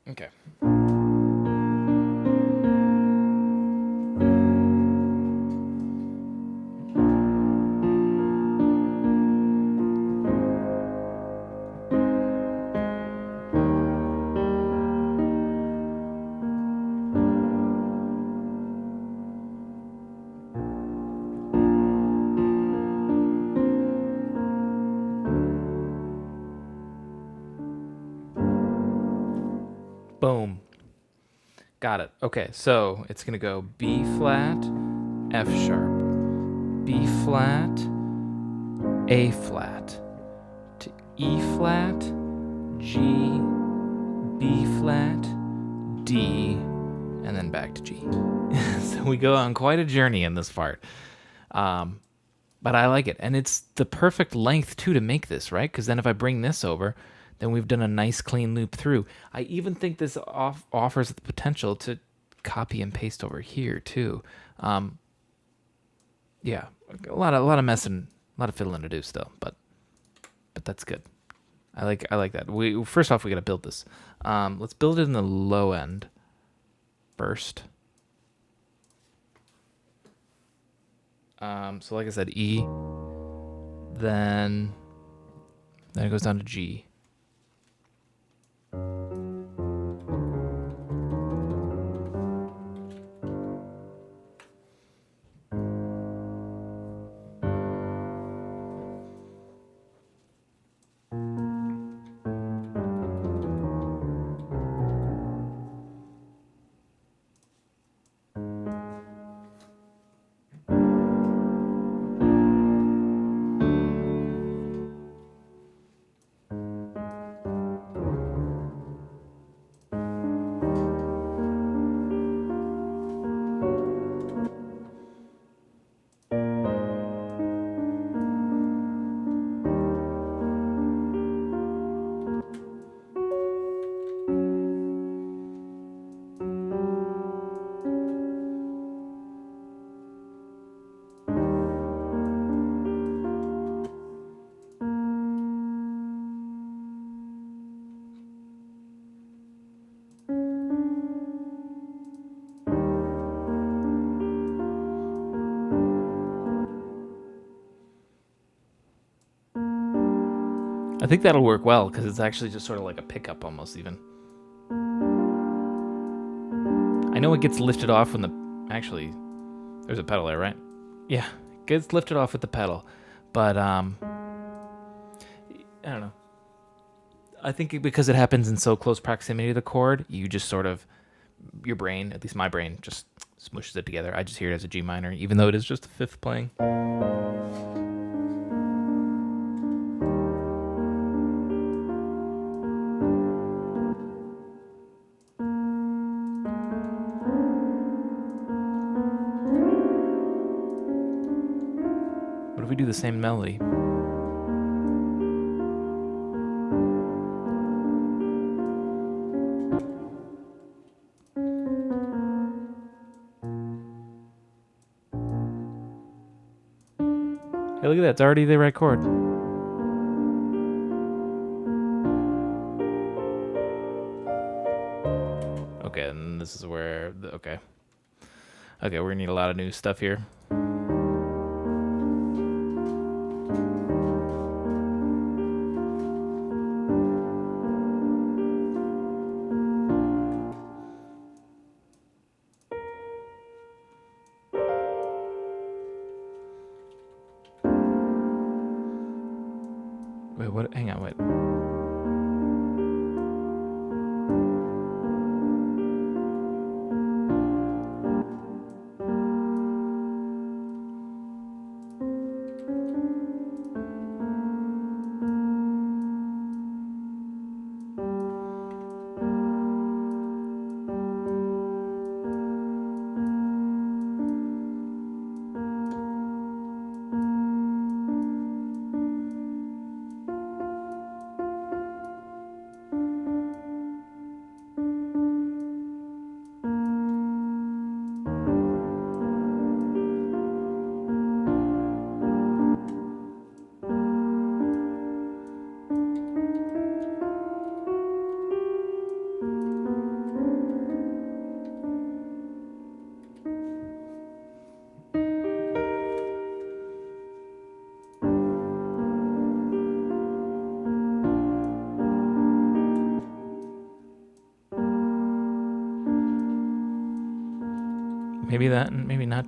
Okay. Boom. Got it. Okay, so it's going to go B flat, F sharp, B flat, A flat, to E flat, G, B flat, D, and then back to G. So we go on quite a journey in this part. But I like it. And it's the perfect length, too, to make this, right? Because then if I bring this over, then we've done a nice clean loop through. I even think this offers the potential to copy and paste over here too. Yeah, a lot of messing, a lot of fiddling to do still, but that's good. I like that. First off, we got to build this. Let's build it in the low end first. So like I said, E, then it goes down to G. I think that'll work well because it's actually just sort of like a pickup almost even. I know it gets lifted off when actually, there's a pedal there, right? Yeah, it gets lifted off with the pedal, but I don't know. I think because it happens in so close proximity to the chord, you just sort of, your brain, at least my brain, just smushes it together. I just hear it as a G minor, even though it is just a fifth playing. What if we do the same melody? Hey, look at that. It's already the right chord. Okay, and this is where... Okay, we're going to need a lot of new stuff here. Wait, what? Hang on, wait. Maybe that, maybe not.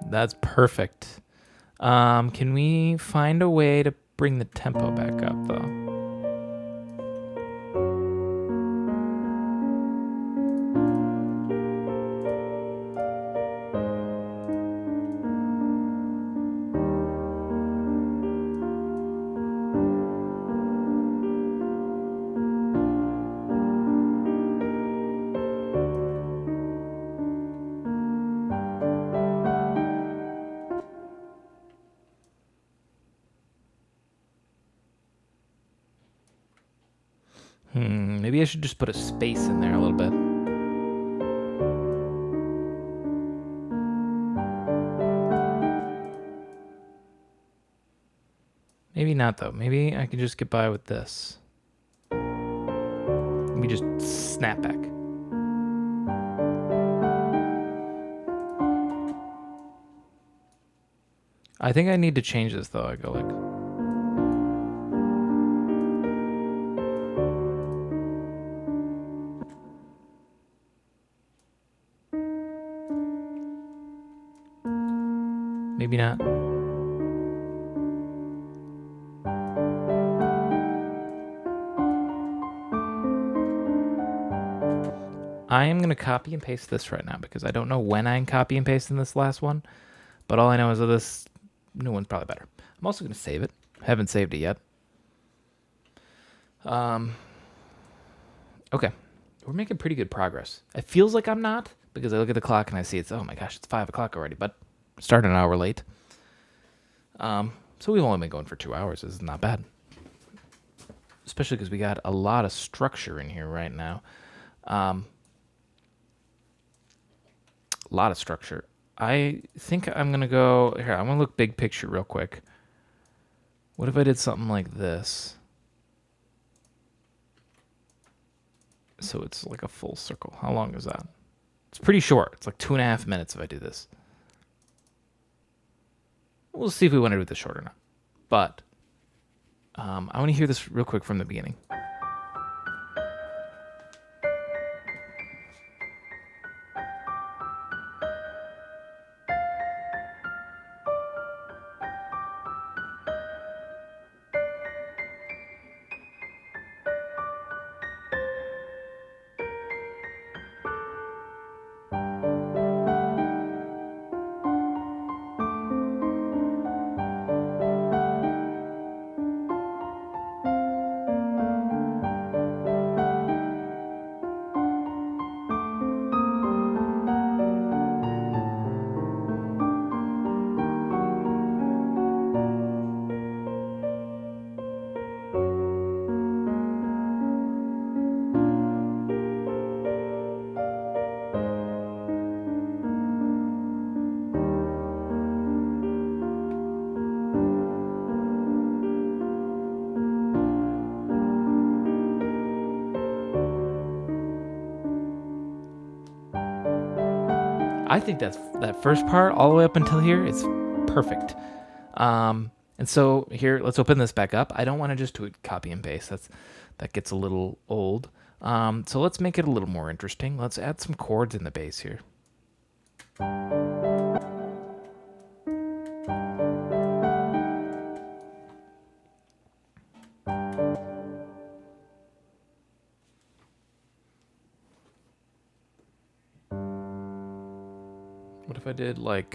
That's perfect. Can we find a way to bring the tempo back up, though? Maybe I should just put a space in there a little bit. Maybe not, though. Maybe I can just get by with this. Let me just snap back. I think I need to change this, though. I go like... Maybe not. I am going to copy and paste this right now because I don't know when I'm copy and pasting this last one, but all I know is that this new one's probably better. I'm also going to save it. I haven't saved it yet. Okay. We're making pretty good progress. It feels like I'm not because I look at the clock and I see it's, oh my gosh, it's 5 o'clock already, but started an hour late. So we've only been going for 2 hours. This is not bad. Especially because we got a lot of structure in here right now. A lot of structure. I think I'm going to go... Here, I'm going to look big picture real quick. What if I did something like this? So it's like a full circle. How long is that? It's pretty short. It's like 2.5 minutes if I do this. We'll see if we want to do this short or not. But I want to hear this real quick from the beginning. I think that first part all the way up until here is perfect. And so here, let's open this back up. I don't want to just do it copy and paste. That gets a little old. So let's make it a little more interesting. Let's add some chords in the bass here. What if I did like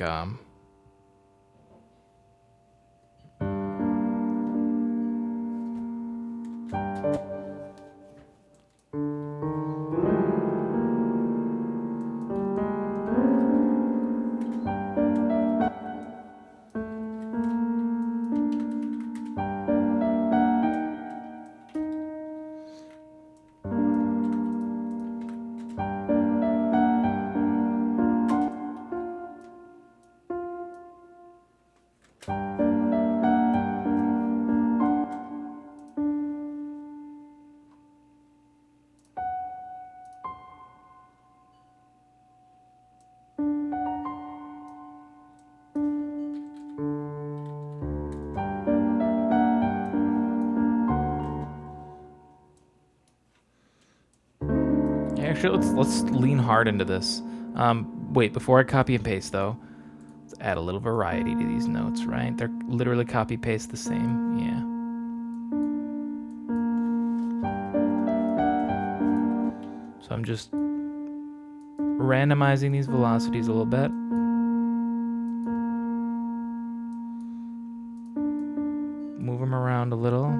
actually let's lean hard into this. Wait, before I copy and paste though, let's add a little variety to these notes, right? They're literally copy paste the same. Yeah. So I'm just randomizing these velocities a little bit. Move them around a little.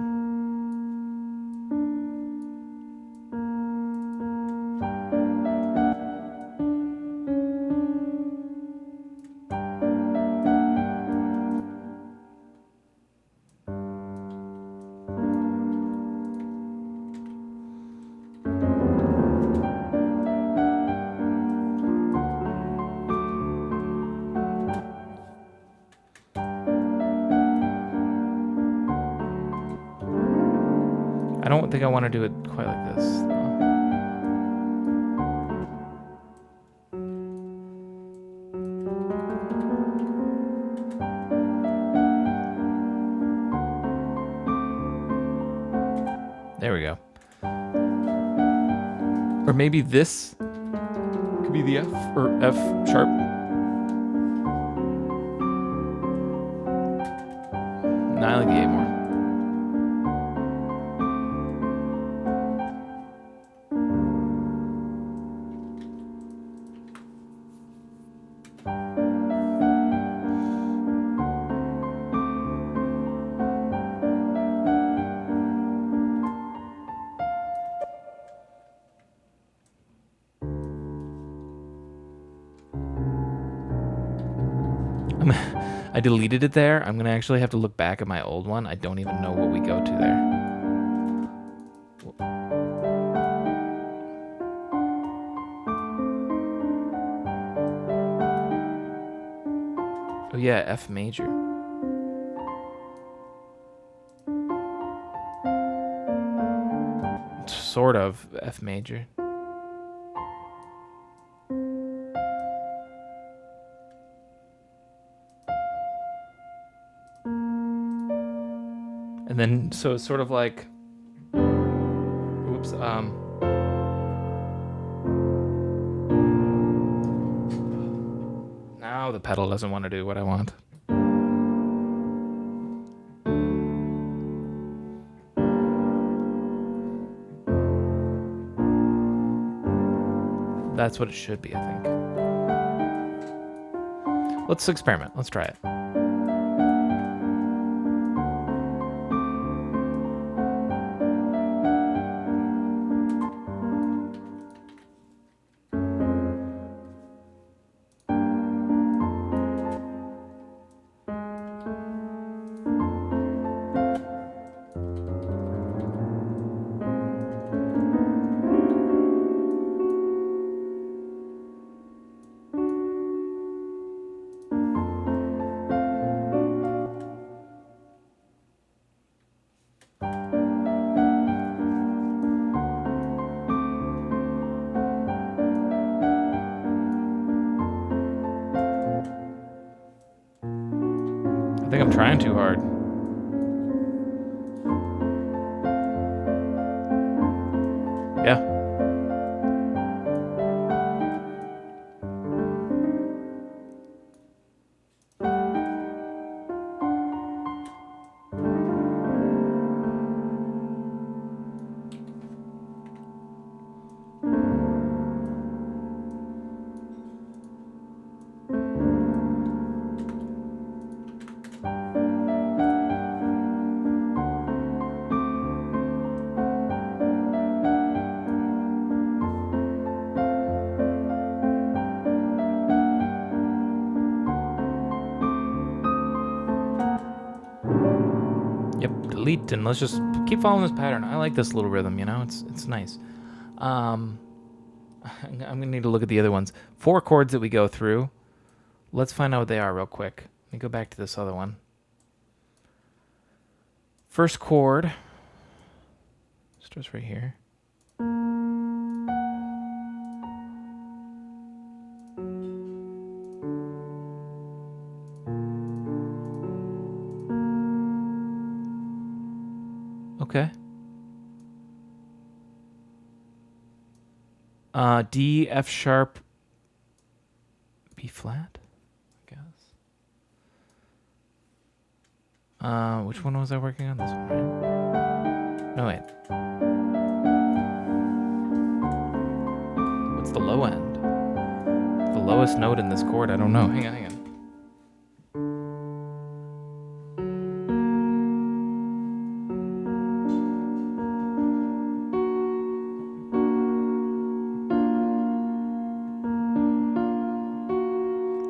I don't think I want to do it quite like this, though. There we go. Or maybe this could be the F or F sharp. No, I like the A more. I deleted it there. I'm gonna actually have to look back at my old one. I don't even know what we go to there. Oh yeah, F major. Sort of F major. And then, so it's sort of like, oops, now the pedal doesn't want to do what I want. That's what it should be, I think. Let's experiment. Let's try it. I think I'm trying too hard. Yeah. Delete, and let's just keep following this pattern. I like this little rhythm, you know, it's nice. I'm gonna need to look at the other ones. 4 chords that we go through. Let's find out what they are real quick. Let me go back to this other one. First chord starts right here. Okay. D, F sharp, B flat, I guess. Which one was I working on? This one, right? No, wait. What's the low end? The lowest note in this chord? I don't know. Hang on.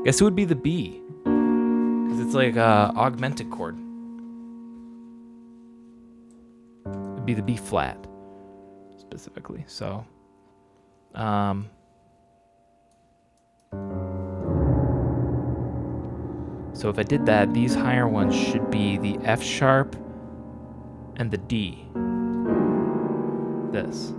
Guess it would be the B, because it's like a augmented chord. It'd be the B flat, specifically. So, so if I did that, these higher ones should be the F sharp and the D. This.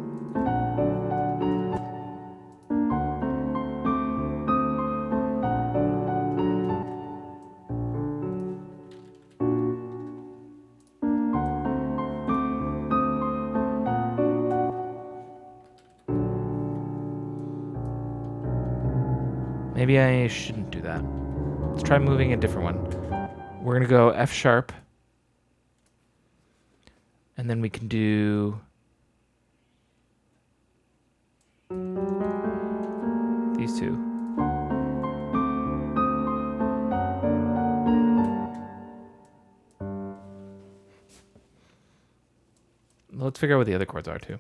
Maybe I shouldn't do that. Let's try moving a different one. We're going to go F sharp. And then we can do these two. Let's figure out what the other chords are too.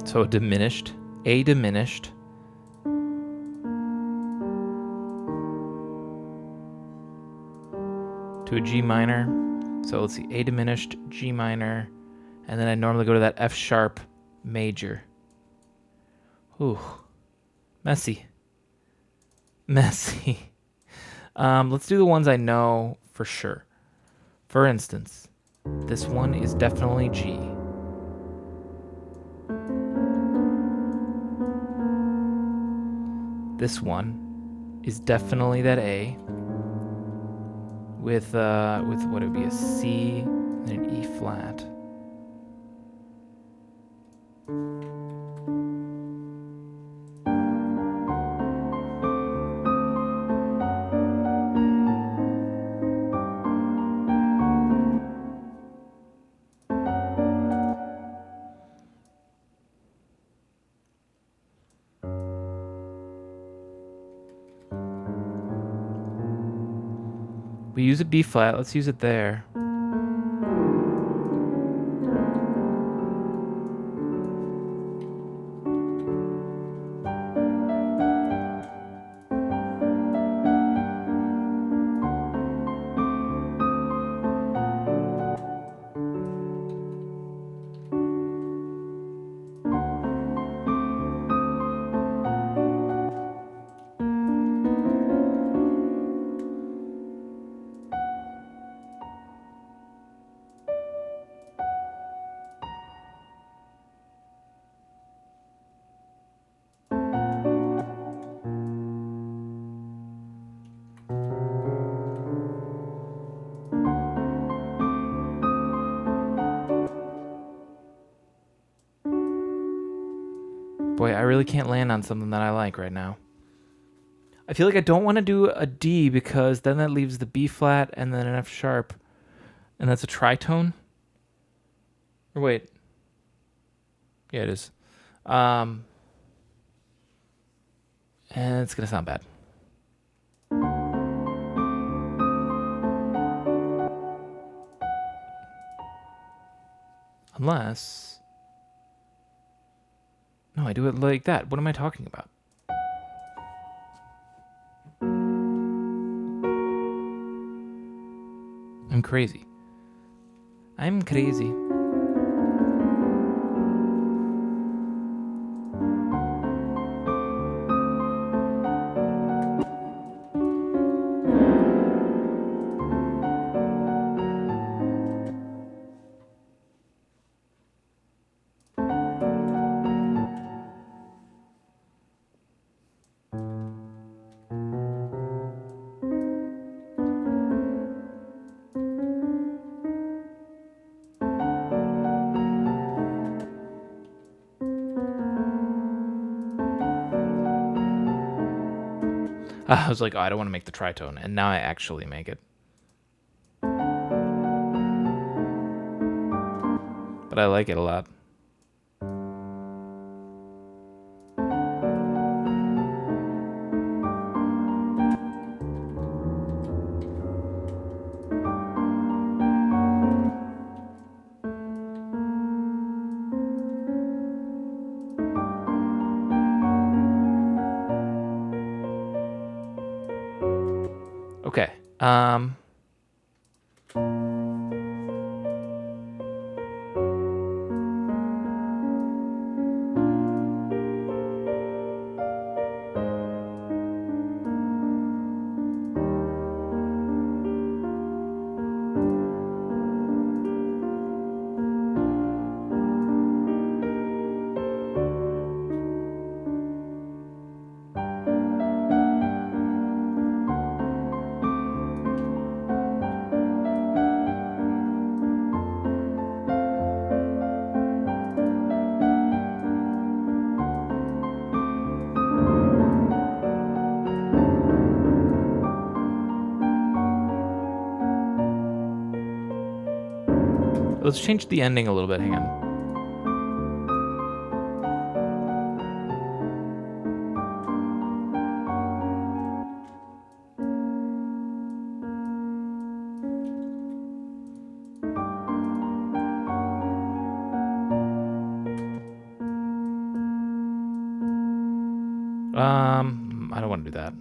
So diminished, A diminished, to a G minor. So let's see, A diminished, G minor, and then I normally go to that F sharp major. Ooh, messy. Let's do the ones I know for sure. For instance, This one is definitely G. This one is definitely that A with what would be a C and an E flat. We use a B flat. Let's use it there. Boy, I really can't land on something that I like right now. I feel like I don't want to do a D because then that leaves the B flat and then an F sharp. And that's a tritone? Or wait. Yeah, it is. And it's going to sound bad. Unless... No, I do it like that. What am I talking about? I'm crazy. I'm crazy. I was like, oh, I don't want to make the tritone. And now I actually make it. But I like it a lot. Okay. Let's change the ending a little bit. Hang on. I don't want to do that.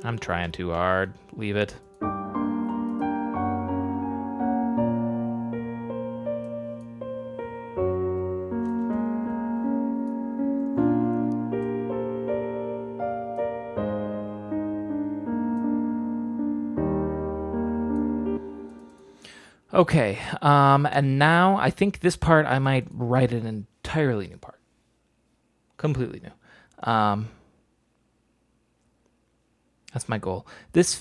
I'm trying too hard. Leave it. Okay, and now I think this part I might write an entirely new part, completely new. That's my goal. This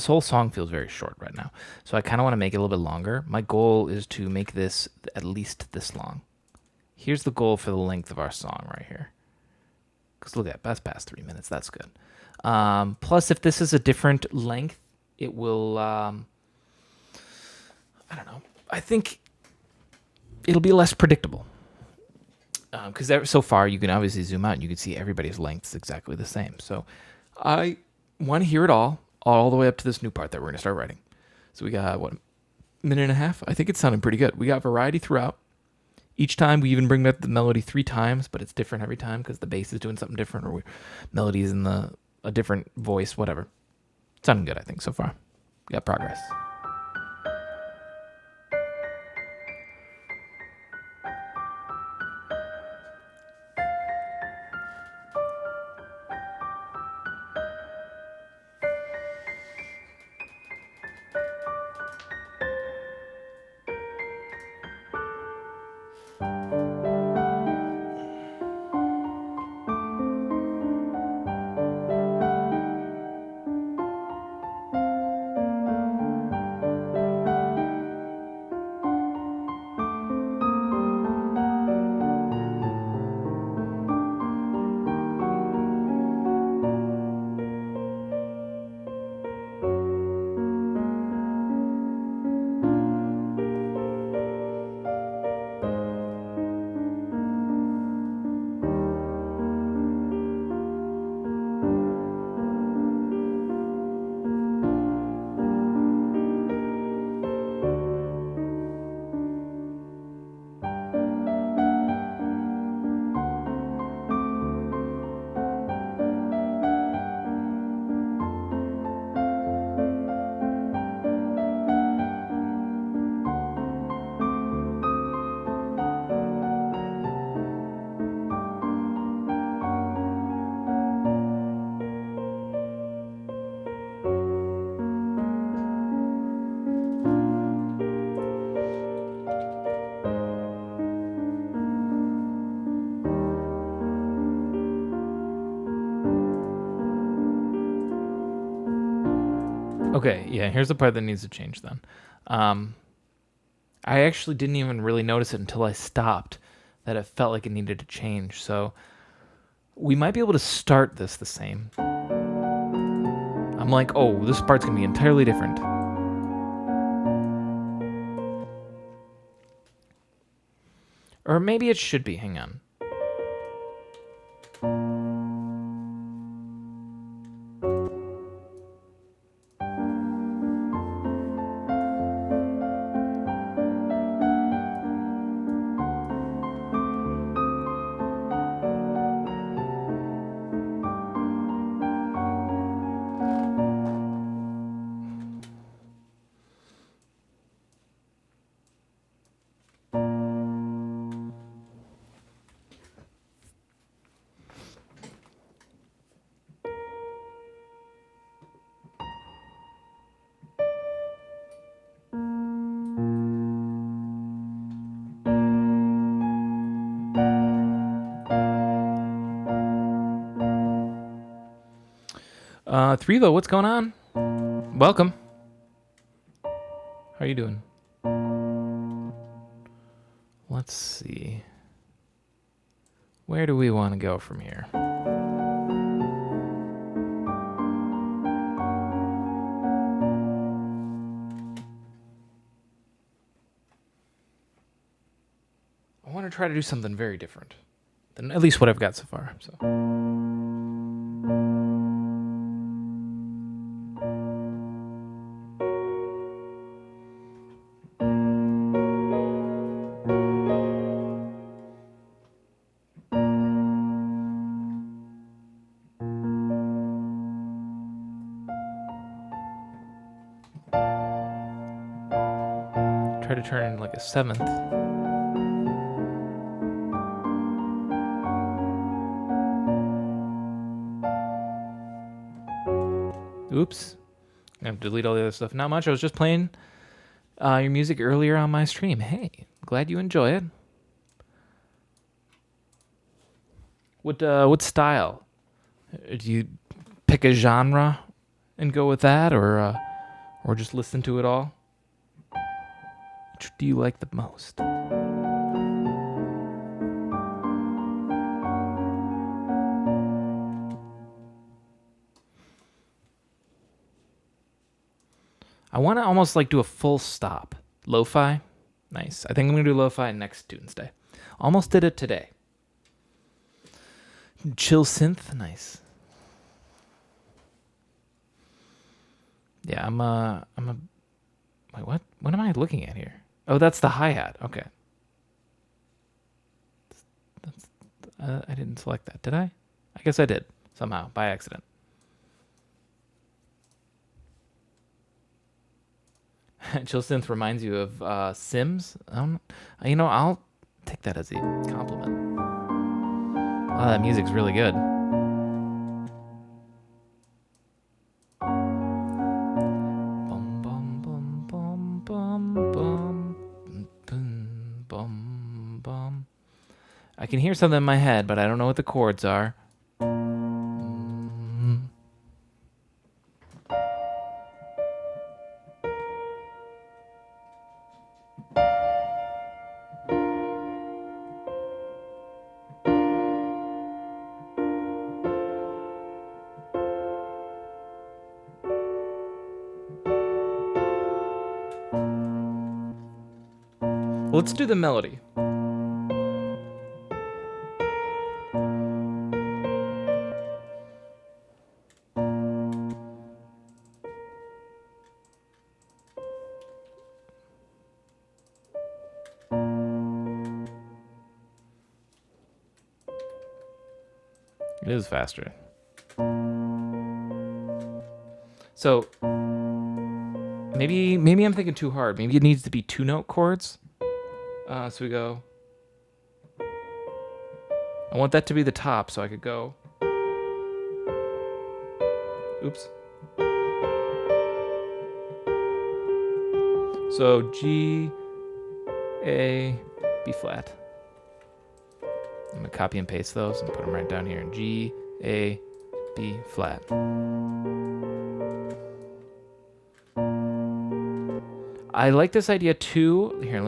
whole song feels very short right now, so I kind of want to make it a little bit longer. My goal is to make this at least this long. Here's the goal for the length of our song right here. Because look at that's past 3 minutes. That's good. Plus, if this is a different length, it will. I don't know. I think it'll be less predictable. Because so far you can obviously zoom out and you can see everybody's length is exactly the same. So I want to hear it all the way up to this new part that we're going to start writing. So we got, what, a minute and a half? I think it's sounding pretty good. We got variety throughout. Each time we even bring back the melody 3 times, but it's different every time because the bass is doing something different or melody is in a different voice, whatever. Sounding good, I think, so far. We got progress. Okay, yeah, here's the part that needs to change then. I actually didn't even really notice it until I stopped that it felt like it needed to change. So we might be able to start this the same. I'm like, oh, this part's going to be entirely different. Or maybe it should be. Hang on. Threvo, what's going on? Welcome. How are you doing? Let's see. Where do we want to go from here? I want to try to do something very different than at least what I've got so far. So. Try to turn in like a 7th. Oops. I'm I'm gonna delete all the other stuff. Not much. I was just playing your music earlier on my stream. Hey, glad you enjoy it. What style? Do you pick a genre and go with that, or just listen to it all? Which do you like the most? I want to almost like do a full stop. Lo-fi? Nice. I think I'm going to do lo-fi next Tunesday. Almost did it today. Chill synth? Nice. Yeah, wait, what? What am I looking at here? Oh, that's the hi-hat. Okay. I didn't select that, did I? I guess I did, somehow, by accident. Chill synth reminds you of Sims. I'll take that as a compliment. Oh, that music's really good. Bum bum bum bum bum bum bum bum bum. I can hear something in my head, but I don't know what the chords are. Let's do the melody. It is faster. So maybe I'm thinking too hard. Maybe it needs to be 2-note chords. So we go. I want that to be the top, so I could go. Oops. So G, A, B flat. I'm gonna copy and paste those and put them right down here. G, A, B flat. I like this idea too. Here,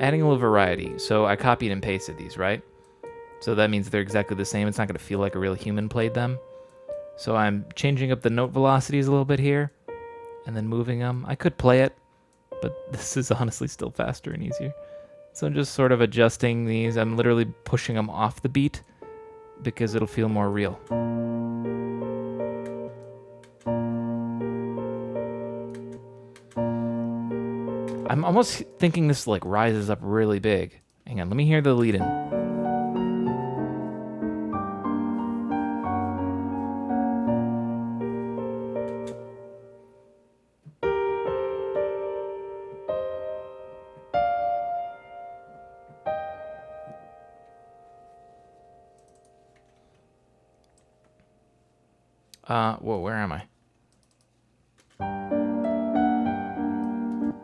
adding a little variety. So I copied and pasted these, right? So that means they're exactly the same. It's not gonna feel like a real human played them. So I'm changing up the note velocities a little bit here and then moving them. I could play it, but this is honestly still faster and easier. So I'm just sort of adjusting these. I'm literally pushing them off the beat because it'll feel more real. I'm almost thinking this like rises up really big. Hang on, let me hear the lead in. Whoa, where am I?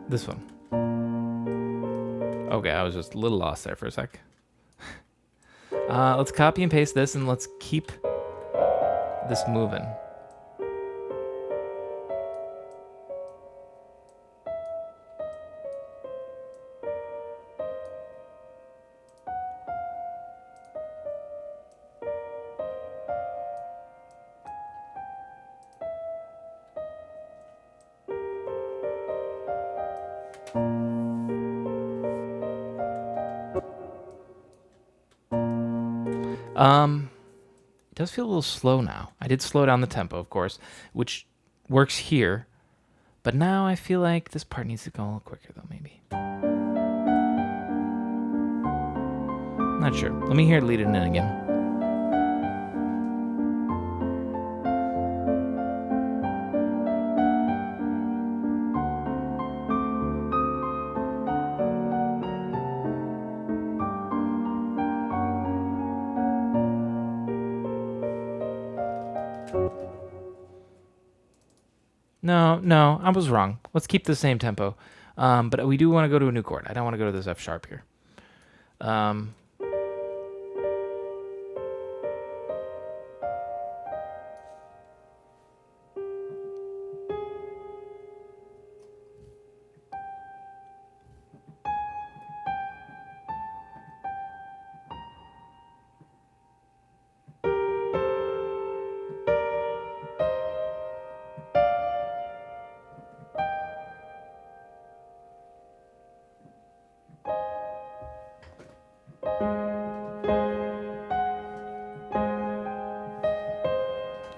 This one. Okay, I was just a little lost there for a sec. Let's copy and paste this and let's keep this moving. It does feel a little slow now. I did slow down the tempo, of course, which works here. But now I feel like this part needs to go a little quicker, though, maybe. Not sure. Let me hear it lead it in again. No, I was wrong. Let's keep the same tempo. But we do want to go to a new chord. I don't want to go to this F sharp here. Um,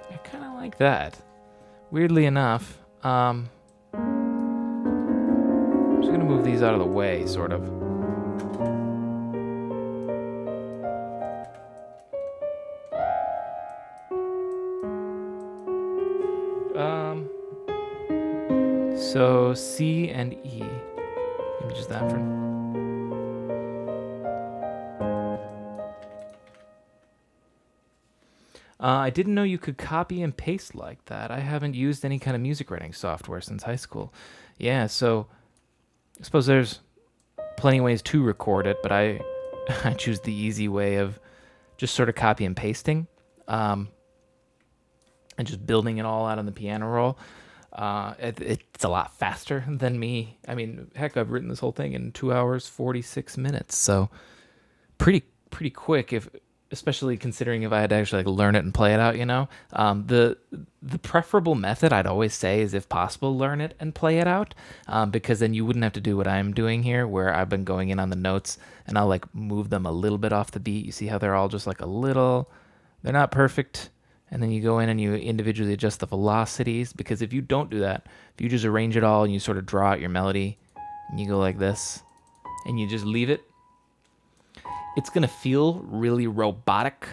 I kind of like that. Weirdly enough, I'm just gonna move these out of the way, sort of. So C and E. Maybe just that for. I didn't know you could copy and paste like that. I haven't used any kind of music writing software since high school. Yeah, so I suppose there's plenty of ways to record it, but I choose the easy way of just sort of copy and pasting, and just building it all out on the piano roll. It's a lot faster than me. I mean, heck, I've written this whole thing in 2 hours 46 minutes, so pretty quick. If especially considering if I had to actually like learn it and play it out, the preferable method I'd always say is, if possible, learn it and play it out, because then you wouldn't have to do what I'm doing here, where I've been going in on the notes and I'll like move them a little bit off the beat. You see how they're all just like a little, they're not perfect. And then you go in and you individually adjust the velocities, because if you don't do that, if you just arrange it all and you sort of draw out your melody and you go like this and you just leave it, it's going to feel really robotic,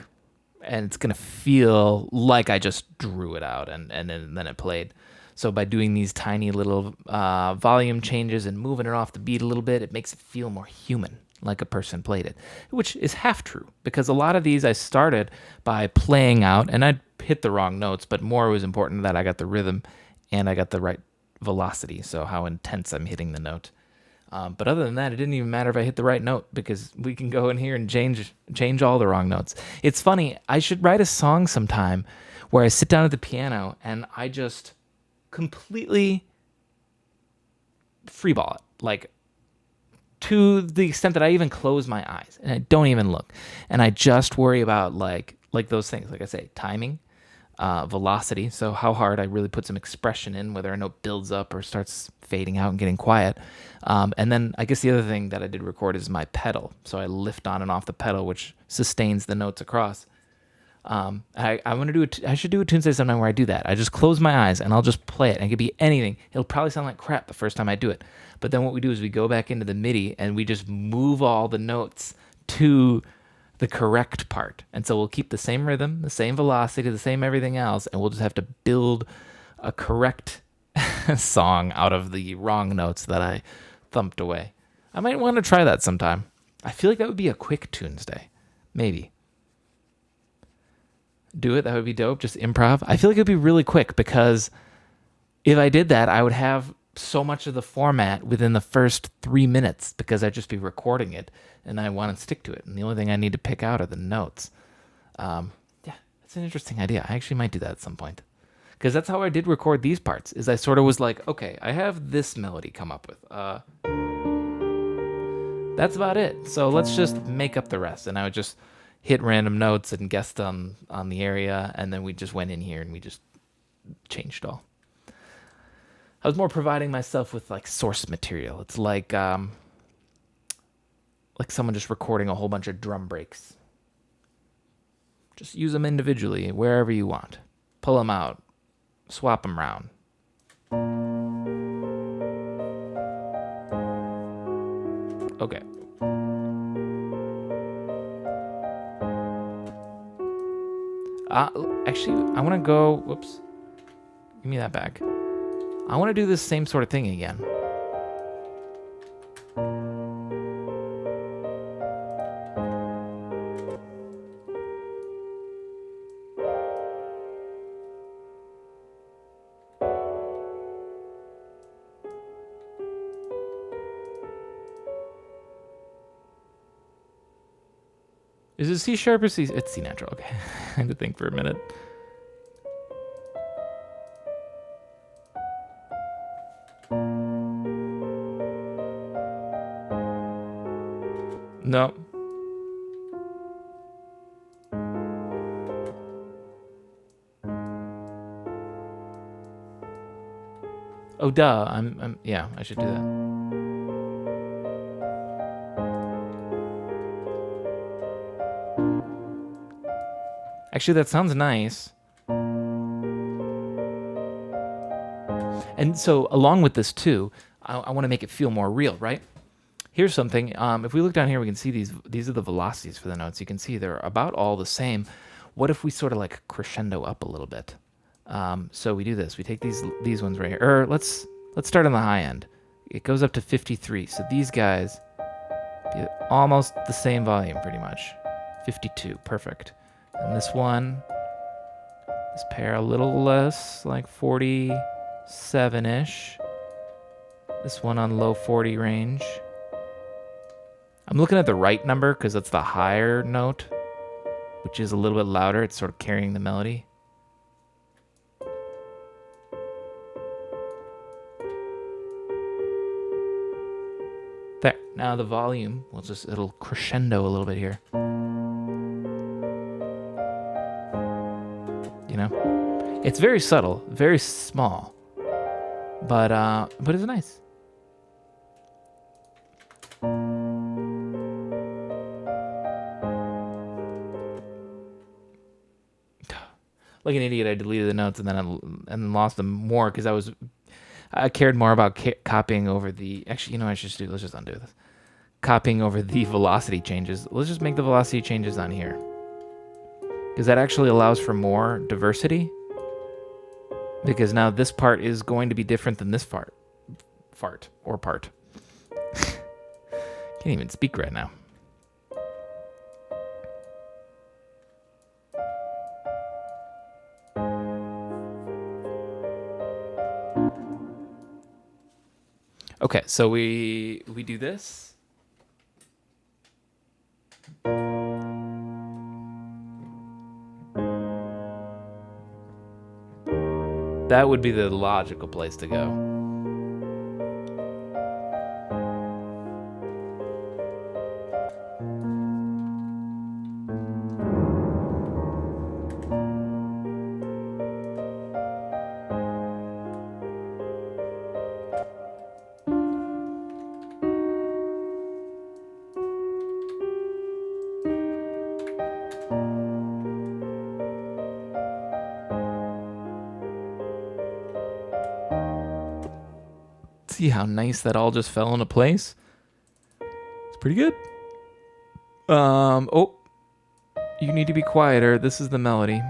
and it's going to feel like I just drew it out and then it played. So by doing these tiny little volume changes and moving it off the beat a little bit, it makes it feel more human, like a person played it, which is half true, because a lot of these I started by playing out and I'd hit the wrong notes, but more was important that I got the rhythm and I got the right velocity, so how intense I'm hitting the note. But other than that, it didn't even matter if I hit the right note, because we can go in here and change all the wrong notes. It's funny, I should write a song sometime where I sit down at the piano and I just completely freeball it, like to the extent that I even close my eyes and I don't even look, and I just worry about like those things, like I say, timing, velocity, so how hard I really put some expression in, whether a note builds up or starts fading out and getting quiet. And then I guess the other thing that I did record is my pedal, so I lift on and off the pedal, which sustains the notes across. I want to do I should do a Tunesday sometime where I do that. I just close my eyes and I'll just play it, and it could be anything. It'll probably sound like crap the first time I do it, but then what we do is we go back into the MIDI and we just move all the notes to the correct part. And so we'll keep the same rhythm, the same velocity, the same everything else, and we'll just have to build a correct song out of the wrong notes that I thumped away. I might want to try that sometime. I feel like that would be a quick Tuesday. Maybe. Do it. That would be dope. Just improv. I feel like it would be really quick, because if I did that, I would have so much of the format within the first 3 minutes, because I'd just be recording it and I want to stick to it. And the only thing I need to pick out are the notes. Yeah, it's an interesting idea. I actually might do that at some point, because that's how I did record these parts. Is I sort of was like, okay, I have this melody come up with. That's about it. So let's just make up the rest. And I would just hit random notes and guessed on the area, and then we just went in here and we just changed it all. I was more providing myself with like source material. It's like someone just recording a whole bunch of drum breaks. Just use them individually wherever you want. Pull them out, swap them around. Okay. Actually, I want to go. Whoops. Give me that back. I want to do this same sort of thing again. Is it C sharp or C? It's C natural. Okay. I had to think for a minute. No. Oh, duh. Yeah, I should do that. Actually, that sounds nice. And so, along with this too, I want to make it feel more real, right? Here's something. If we look down here, we can see these are the velocities for the notes. You can see they're about all the same. What if we sort of like crescendo up a little bit? So we do this. We take these ones right here. Or let's start on the high end. It goes up to 53. So these guys be almost the same volume, pretty much. 52. Perfect. And this one, this pair a little less, like 47-ish. This one on low 40 range. I'm looking at the right number because that's the higher note, which is a little bit louder. It's sort of carrying the melody. There. Now the volume, it'll crescendo a little bit here. You know? It's very subtle, very small. But it's nice. Like an idiot, I deleted the notes and then lost them more because I cared more about copying over the. Actually, you know what I should do? Let's just undo this. Copying over the velocity changes. Let's just make the velocity changes on here because that actually allows for more diversity. Because now this part is going to be different than this part. Part. Can't even speak right now. Okay, so we do this. That would be the logical place to go. See how nice that all just fell into place? It's pretty good. Oh, you need to be quieter. This is the melody.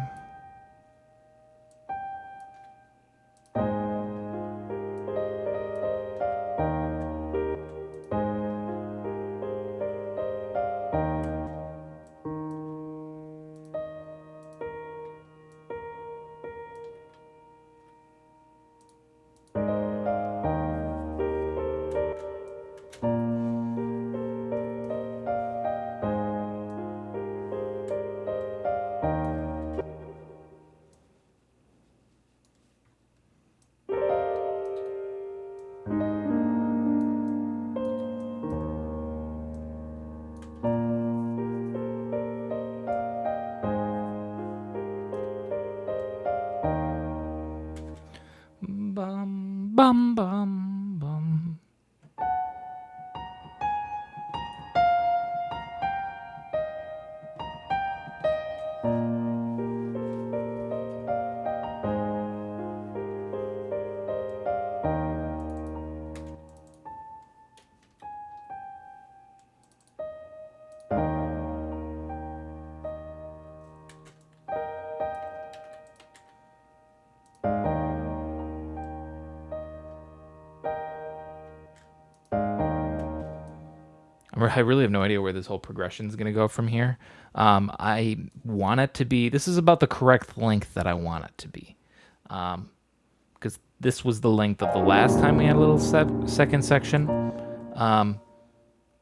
Bum, bum, bum, bum. I really have no idea where this whole progression is going to go from here. I want it to be, this is about the correct length that I want it to be. Because this was the length of the last time we had a little second section.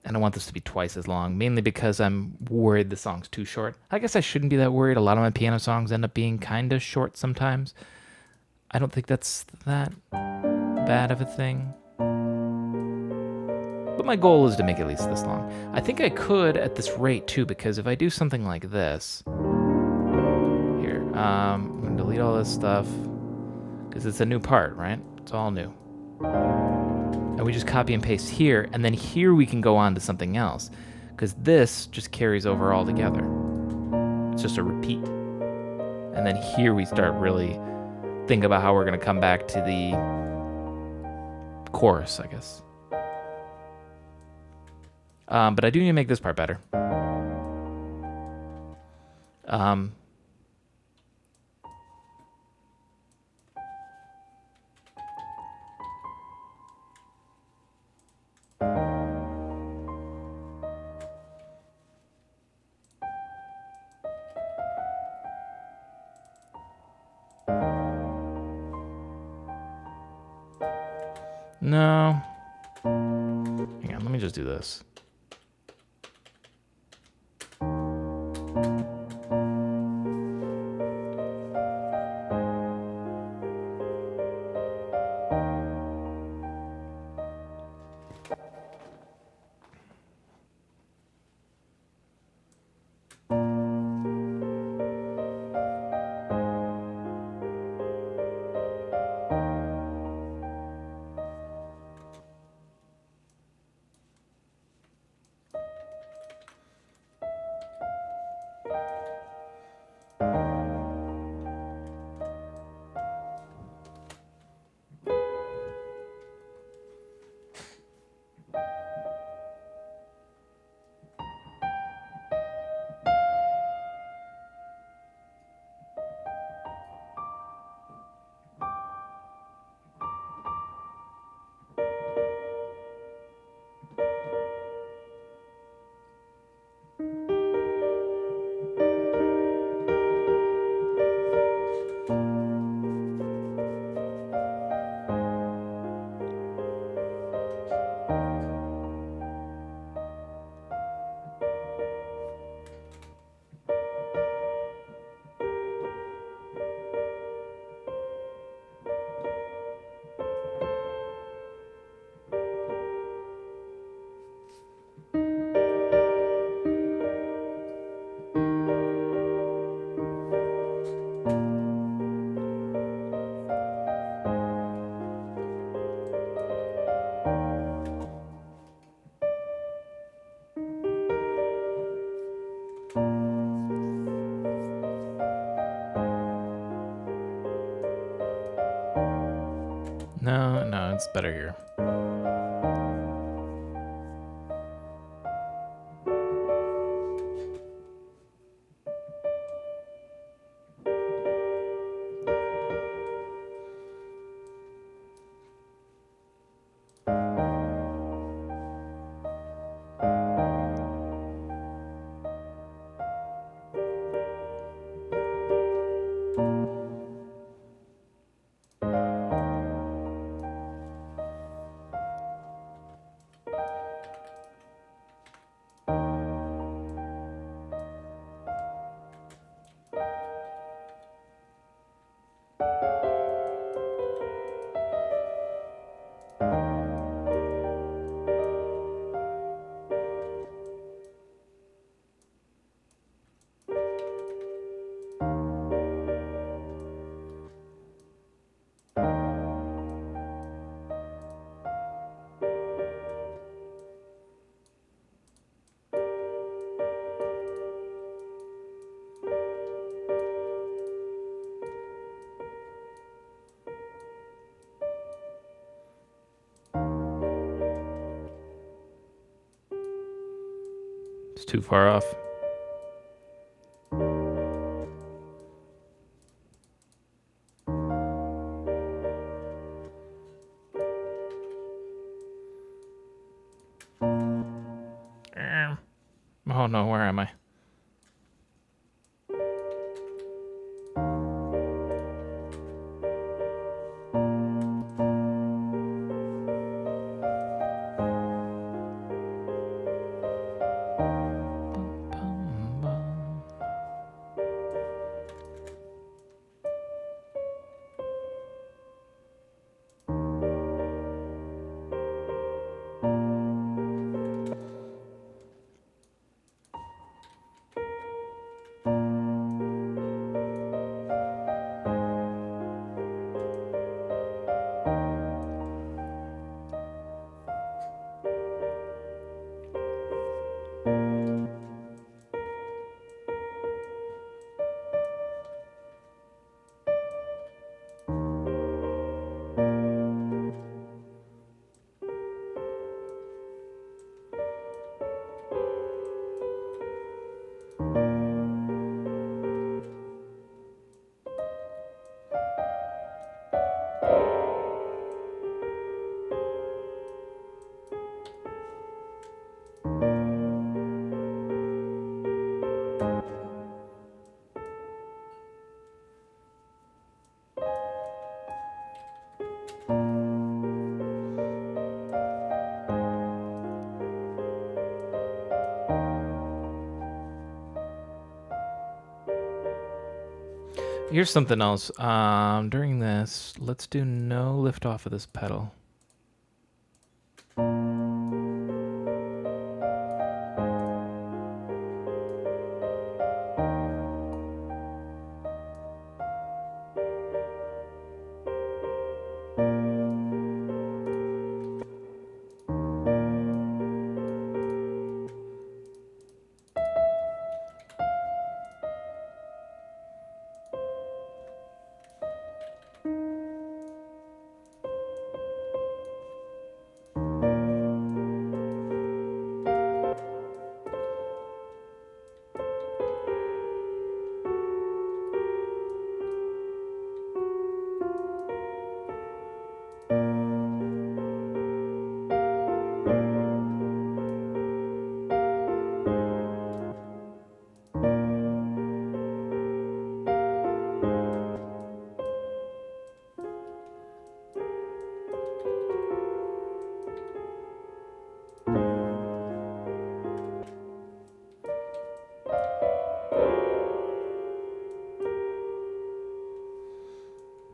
And And I want this to be twice as long, mainly because I'm worried the song's too short. I guess I shouldn't be that worried. A lot of my piano songs end up being kind of short sometimes. I don't think that's that bad of a thing. But my goal is to make at least this long. I think I could at this rate too, because if I do something like this, here, I'm gonna delete all this stuff, because it's a new part, right? It's all new. And we just copy and paste here, and then here we can go on to something else, because this just carries over all together. It's just a repeat. And then here we start really think about how we're gonna come back to the chorus, I guess. But I do need to make this part better. No. Hang on, let me just do this. No, it's better here. It's too far off. Oh no, where am I? Here's something else. During this, let's do no lift off of this pedal.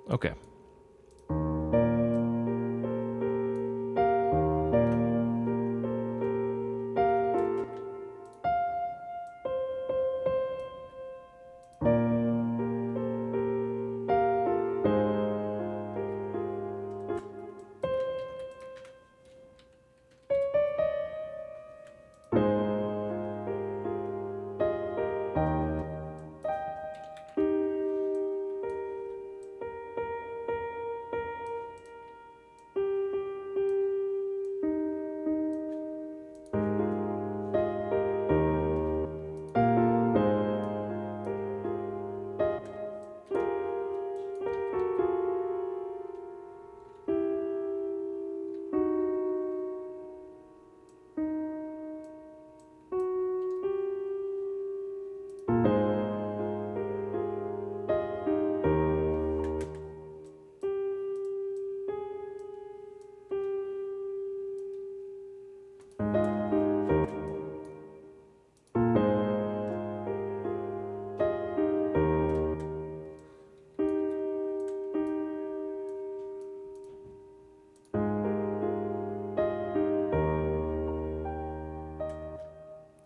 Okay.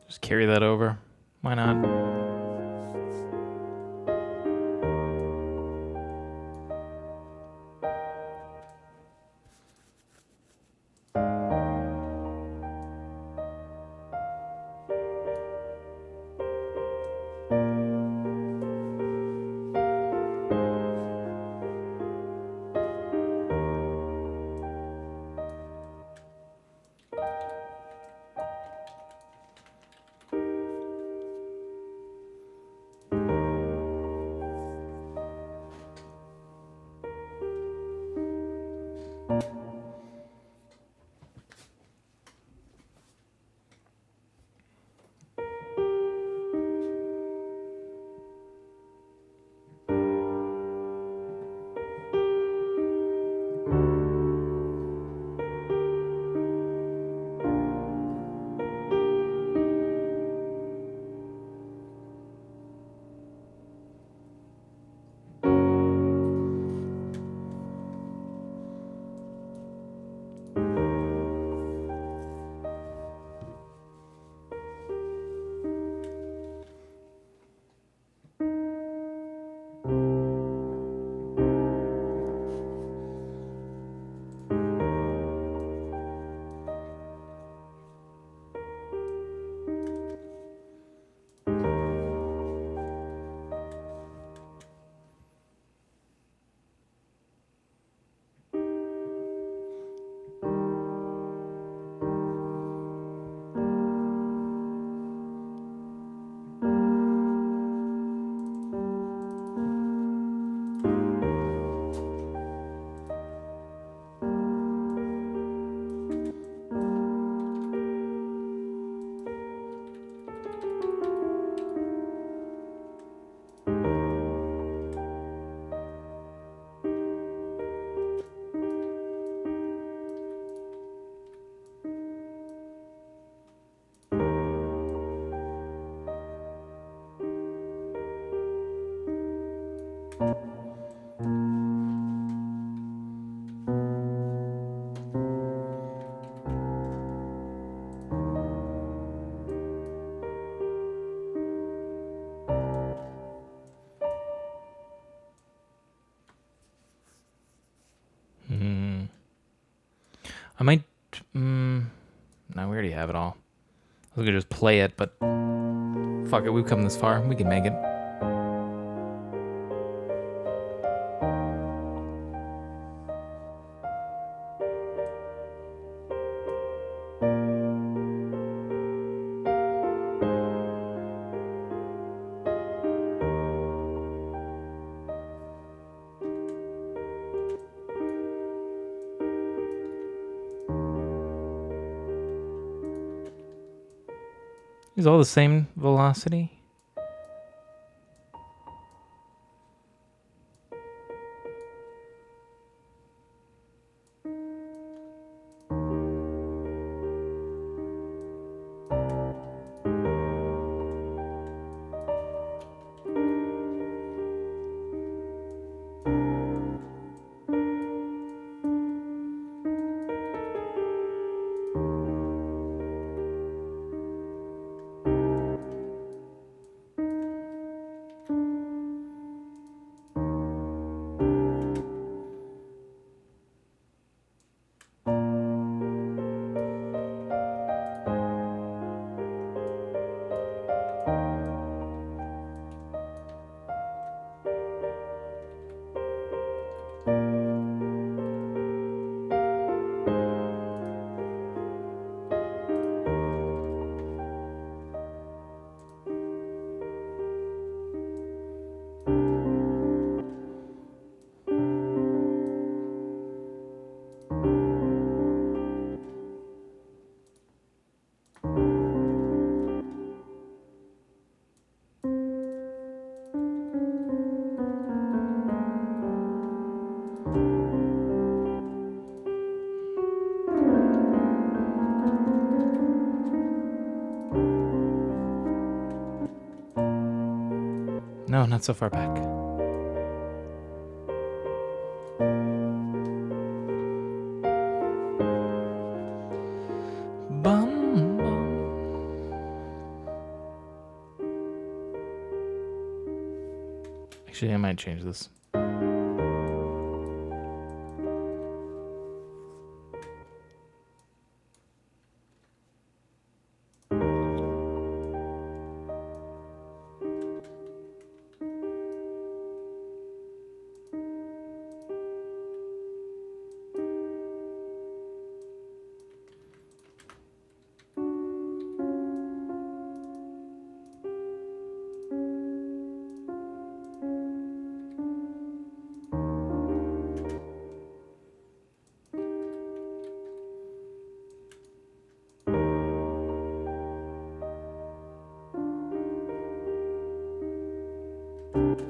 Just carry that over. Why not? I might. No, we already have it all. I was gonna just play it, but fuck it. We've come this far. We can make it. Is all the same velocity? No, not so far back. Bum, bum. Actually, I might change this.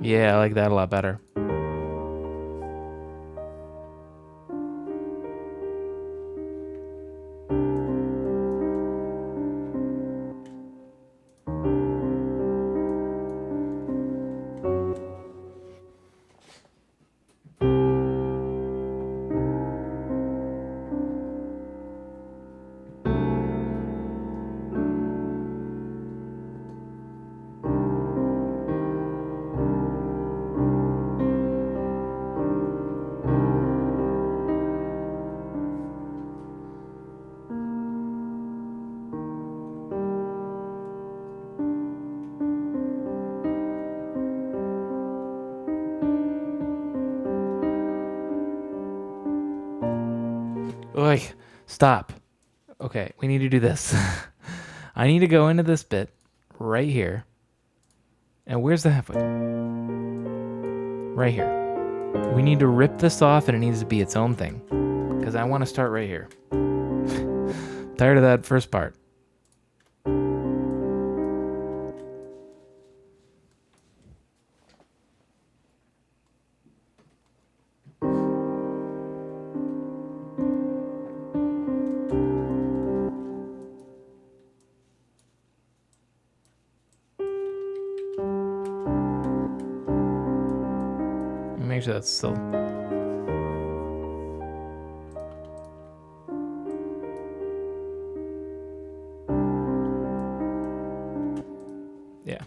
Yeah, I like that a lot better. Oi, stop. Okay, we need to do this. I need to go into this bit right here. And where's the halfway? Right here. We need to rip this off and it needs to be its own thing. Because I want to start right here. Tired of that first part. Actually, that's still... Yeah.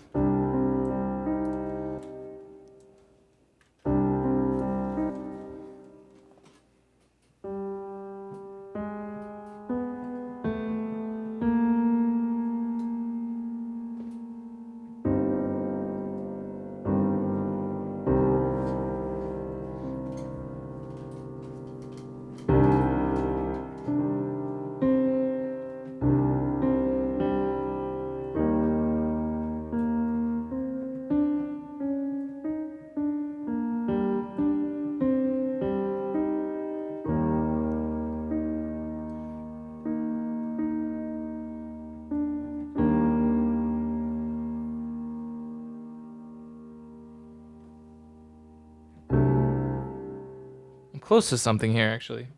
I'm close to something here, actually.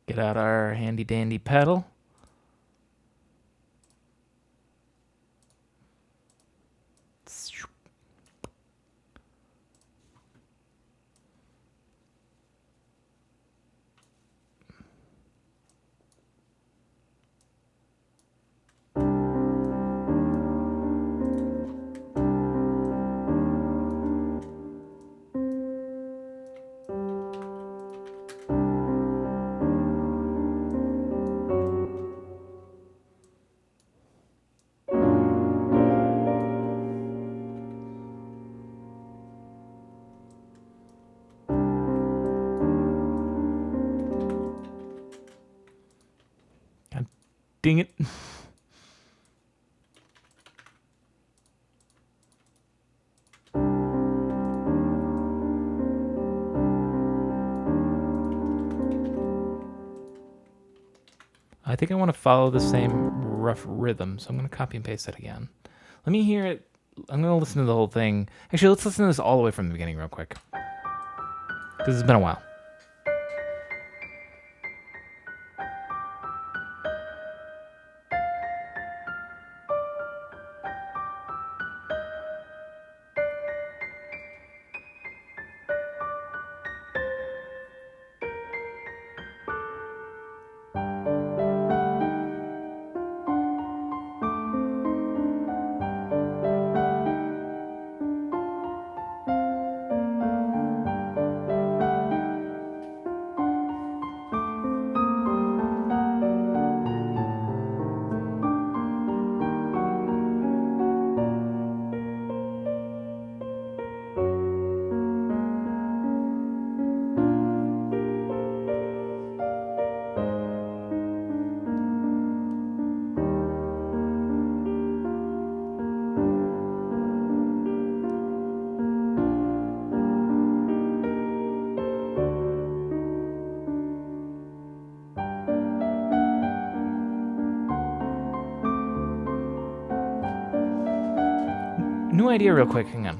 Get out our handy dandy pedal. God dang it. I think I want to follow the same rough rhythm, so I'm going to copy and paste that again. Let me hear it. I'm going to listen to the whole thing. Actually, let's listen to this all the way from the beginning real quick, because it's been a while. New idea real quick, hang on.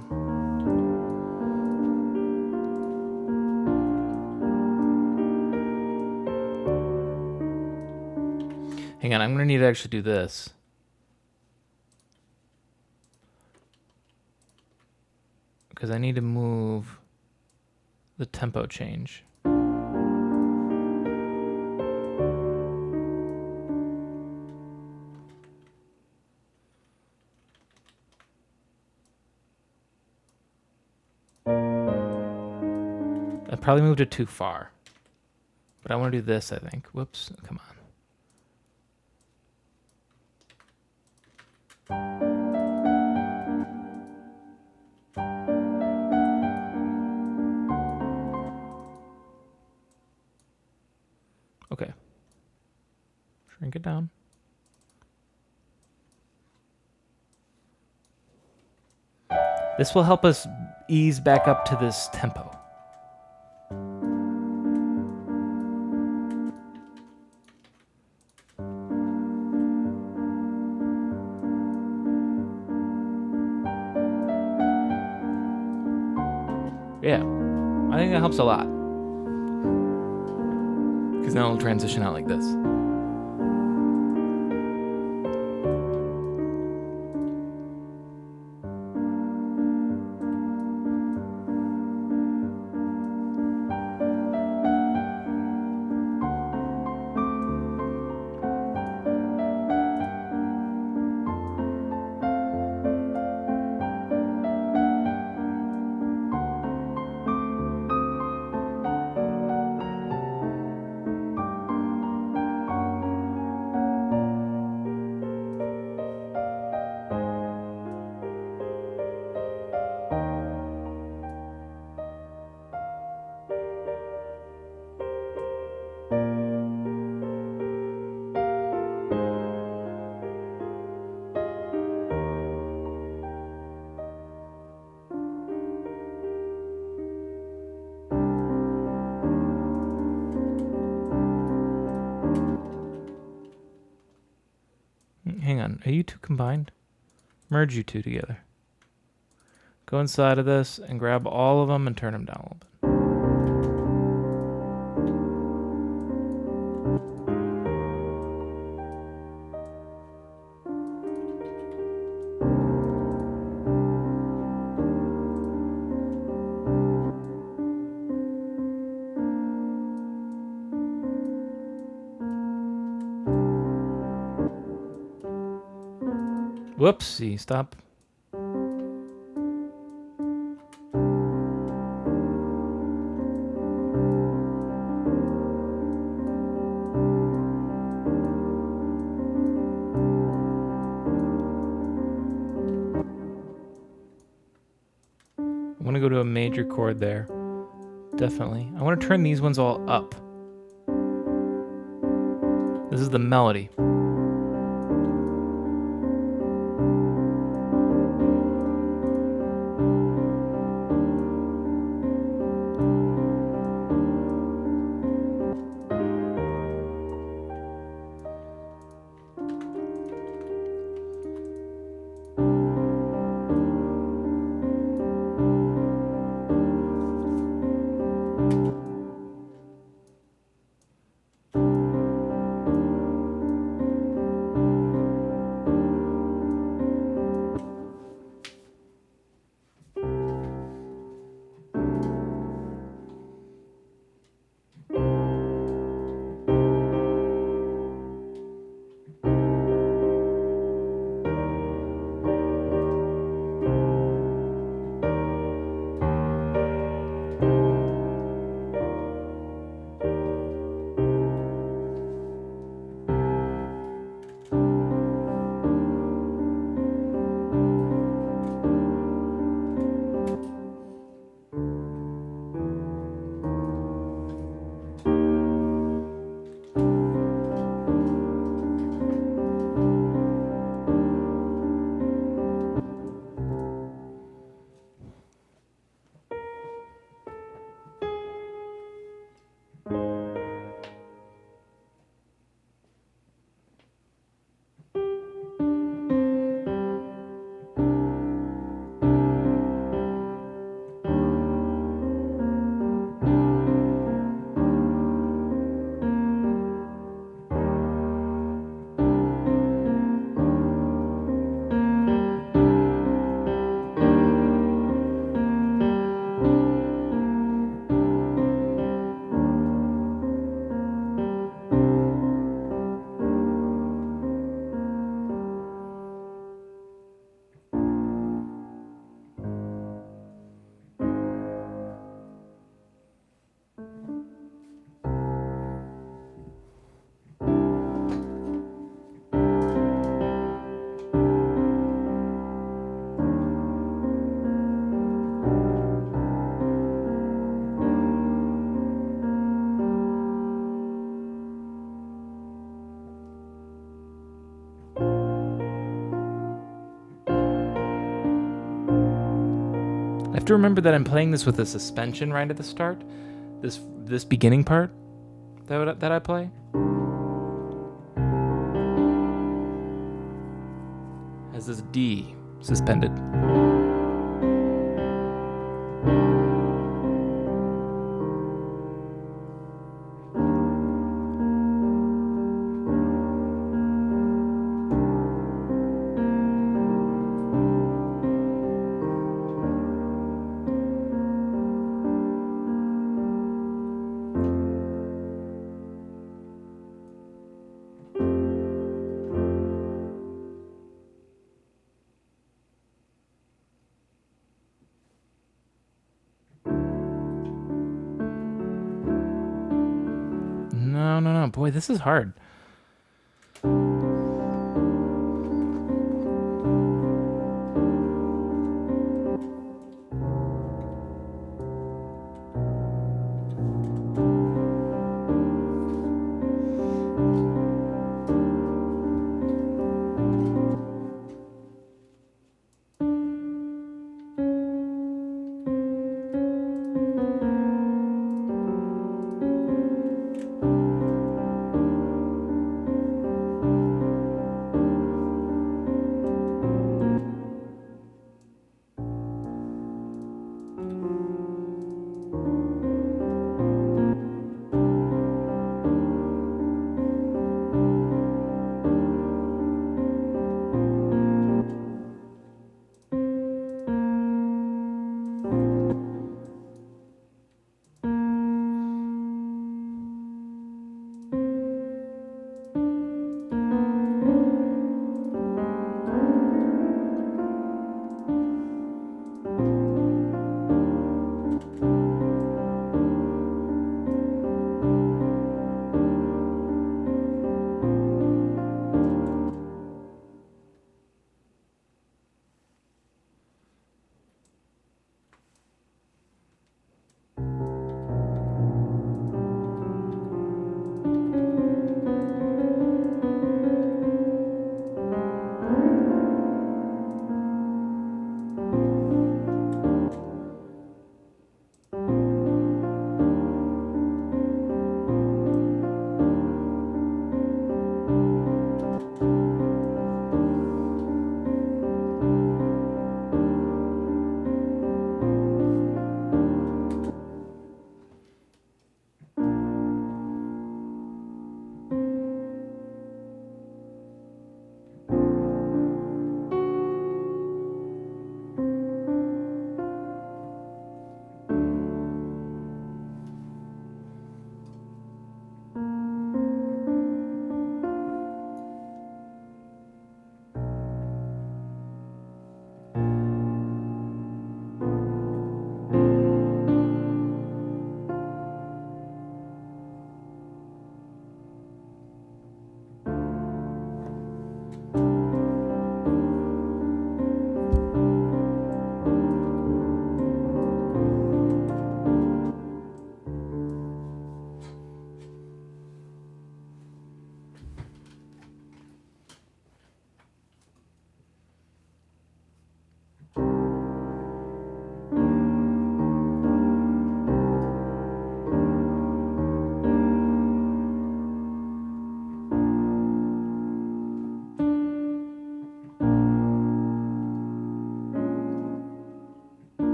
Hang on, I'm gonna need to actually do this. Because I need to move the tempo change. I probably moved it too far. But I want to do this, I think. Whoops. Come on. Okay. Shrink it down. This will help us ease back up to this tempo. Yeah, I think that helps a lot. Because now it'll transition out like this. Hang on, are you two combined? Merge you two together. Go inside of this and grab all of them and turn them down a little bit. Whoopsie, stop. I want to go to a major chord there. Definitely. I want to turn these ones all up. This is the melody. I have to remember that I'm playing this with a suspension right at the start. This beginning part that I play has this D suspended. No. Boy, this is hard.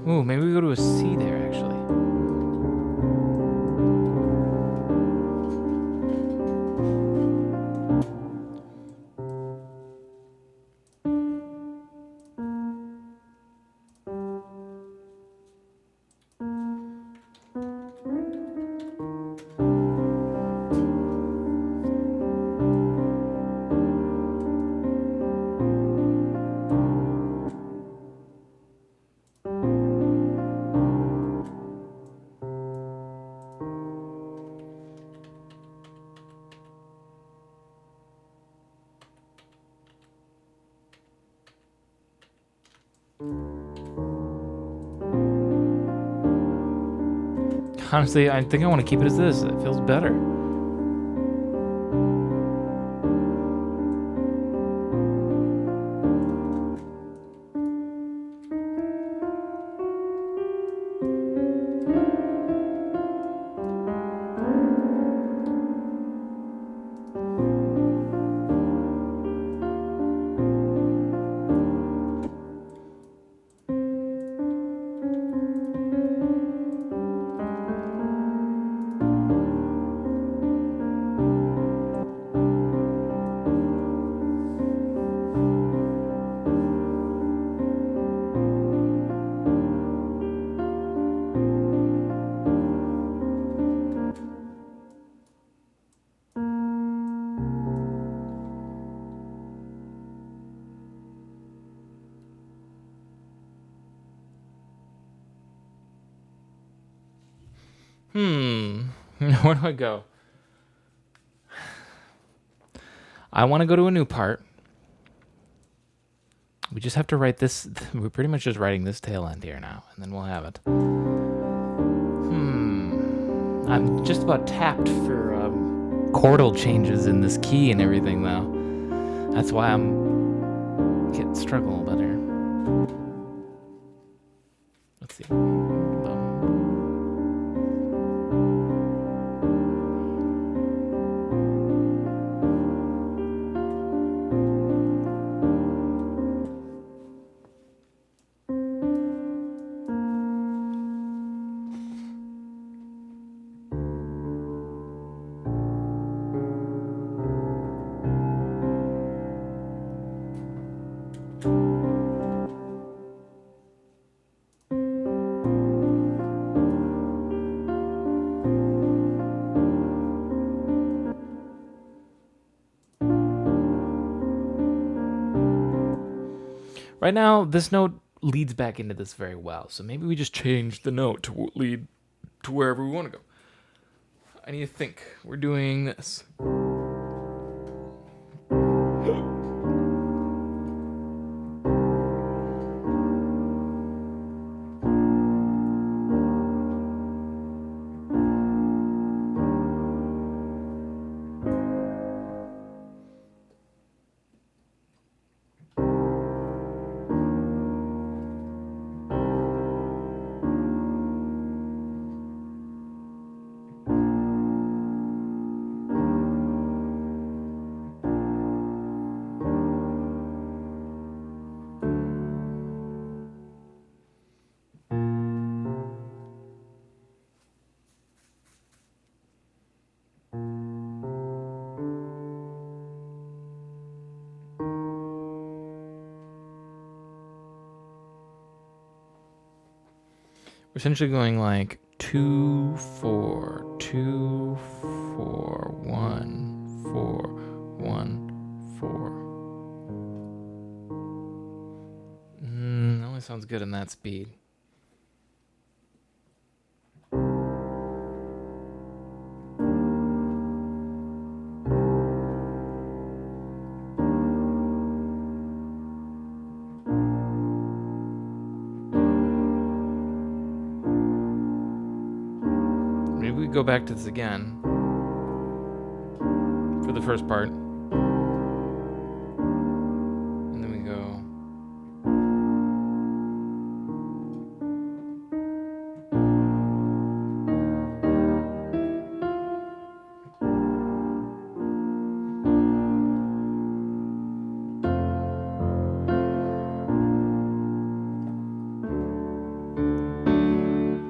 Ooh, maybe we go to a C there, actually. Honestly, I think I want to keep it as this. It feels better. Where do I go? I want to go to a new part. We just have to write this. We're pretty much just writing this tail end here now, and then we'll have it. I'm just about tapped for chordal changes in this key and everything, though. That's why I'm getting struggling a little bit here. Let's see. Right now, this note leads back into this very well, so maybe we just change the note to lead to wherever we want to go. I need to think. We're doing this. We're essentially going like 2 4 2 4 1 4 1 4. That only sounds good in that speed. Maybe we go back to this again for the first part. And then we go.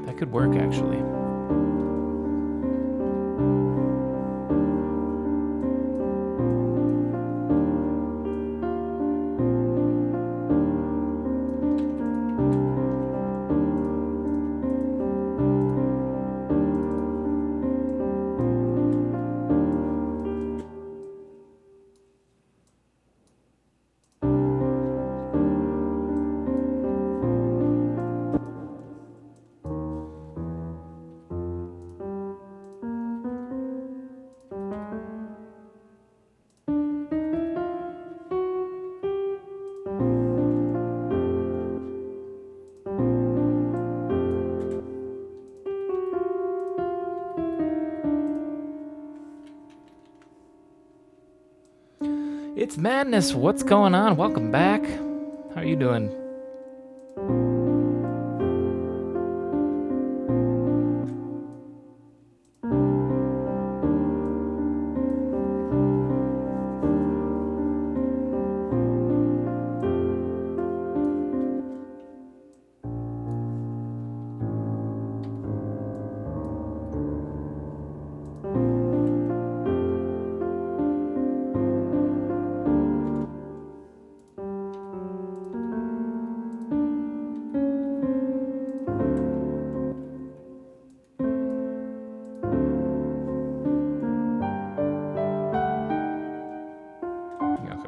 That could work actually. It's madness. What's going on? Welcome back. How are you doing?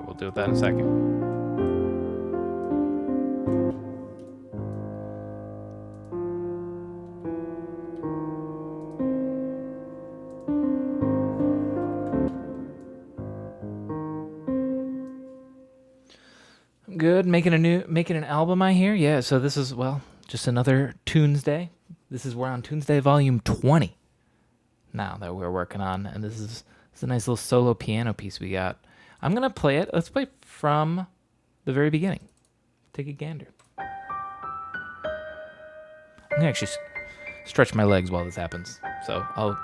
We'll do that in a second. I'm good. Making an album, I hear. Yeah. So this is just another Tunesday. We're on Tunesday volume 20 now that we're working on, and this is a nice little solo piano piece we got. I'm gonna play it. Let's play from the very beginning. Take a gander. I'm gonna actually stretch my legs while this happens. So I'll.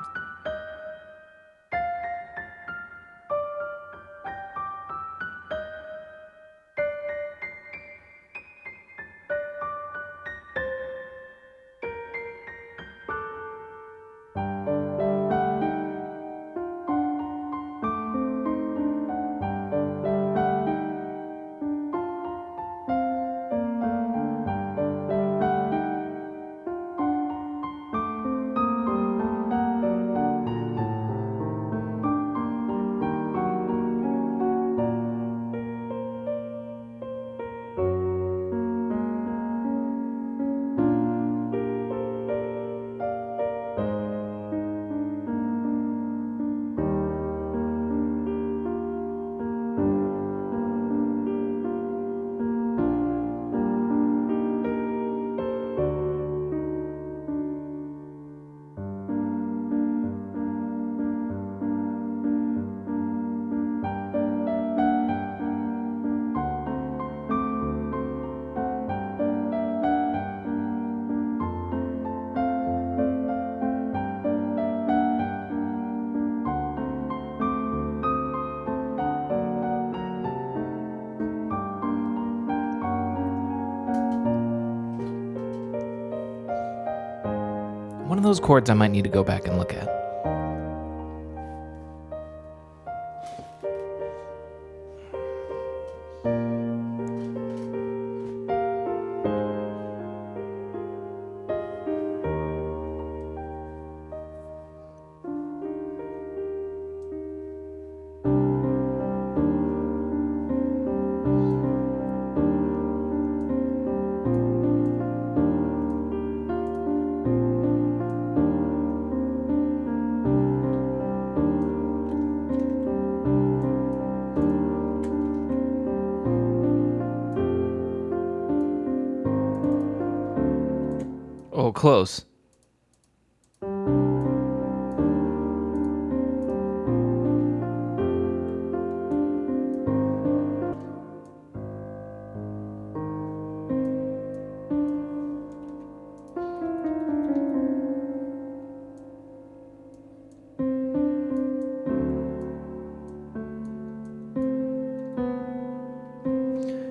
One of those chords I might need to go back and look at. Oh, close.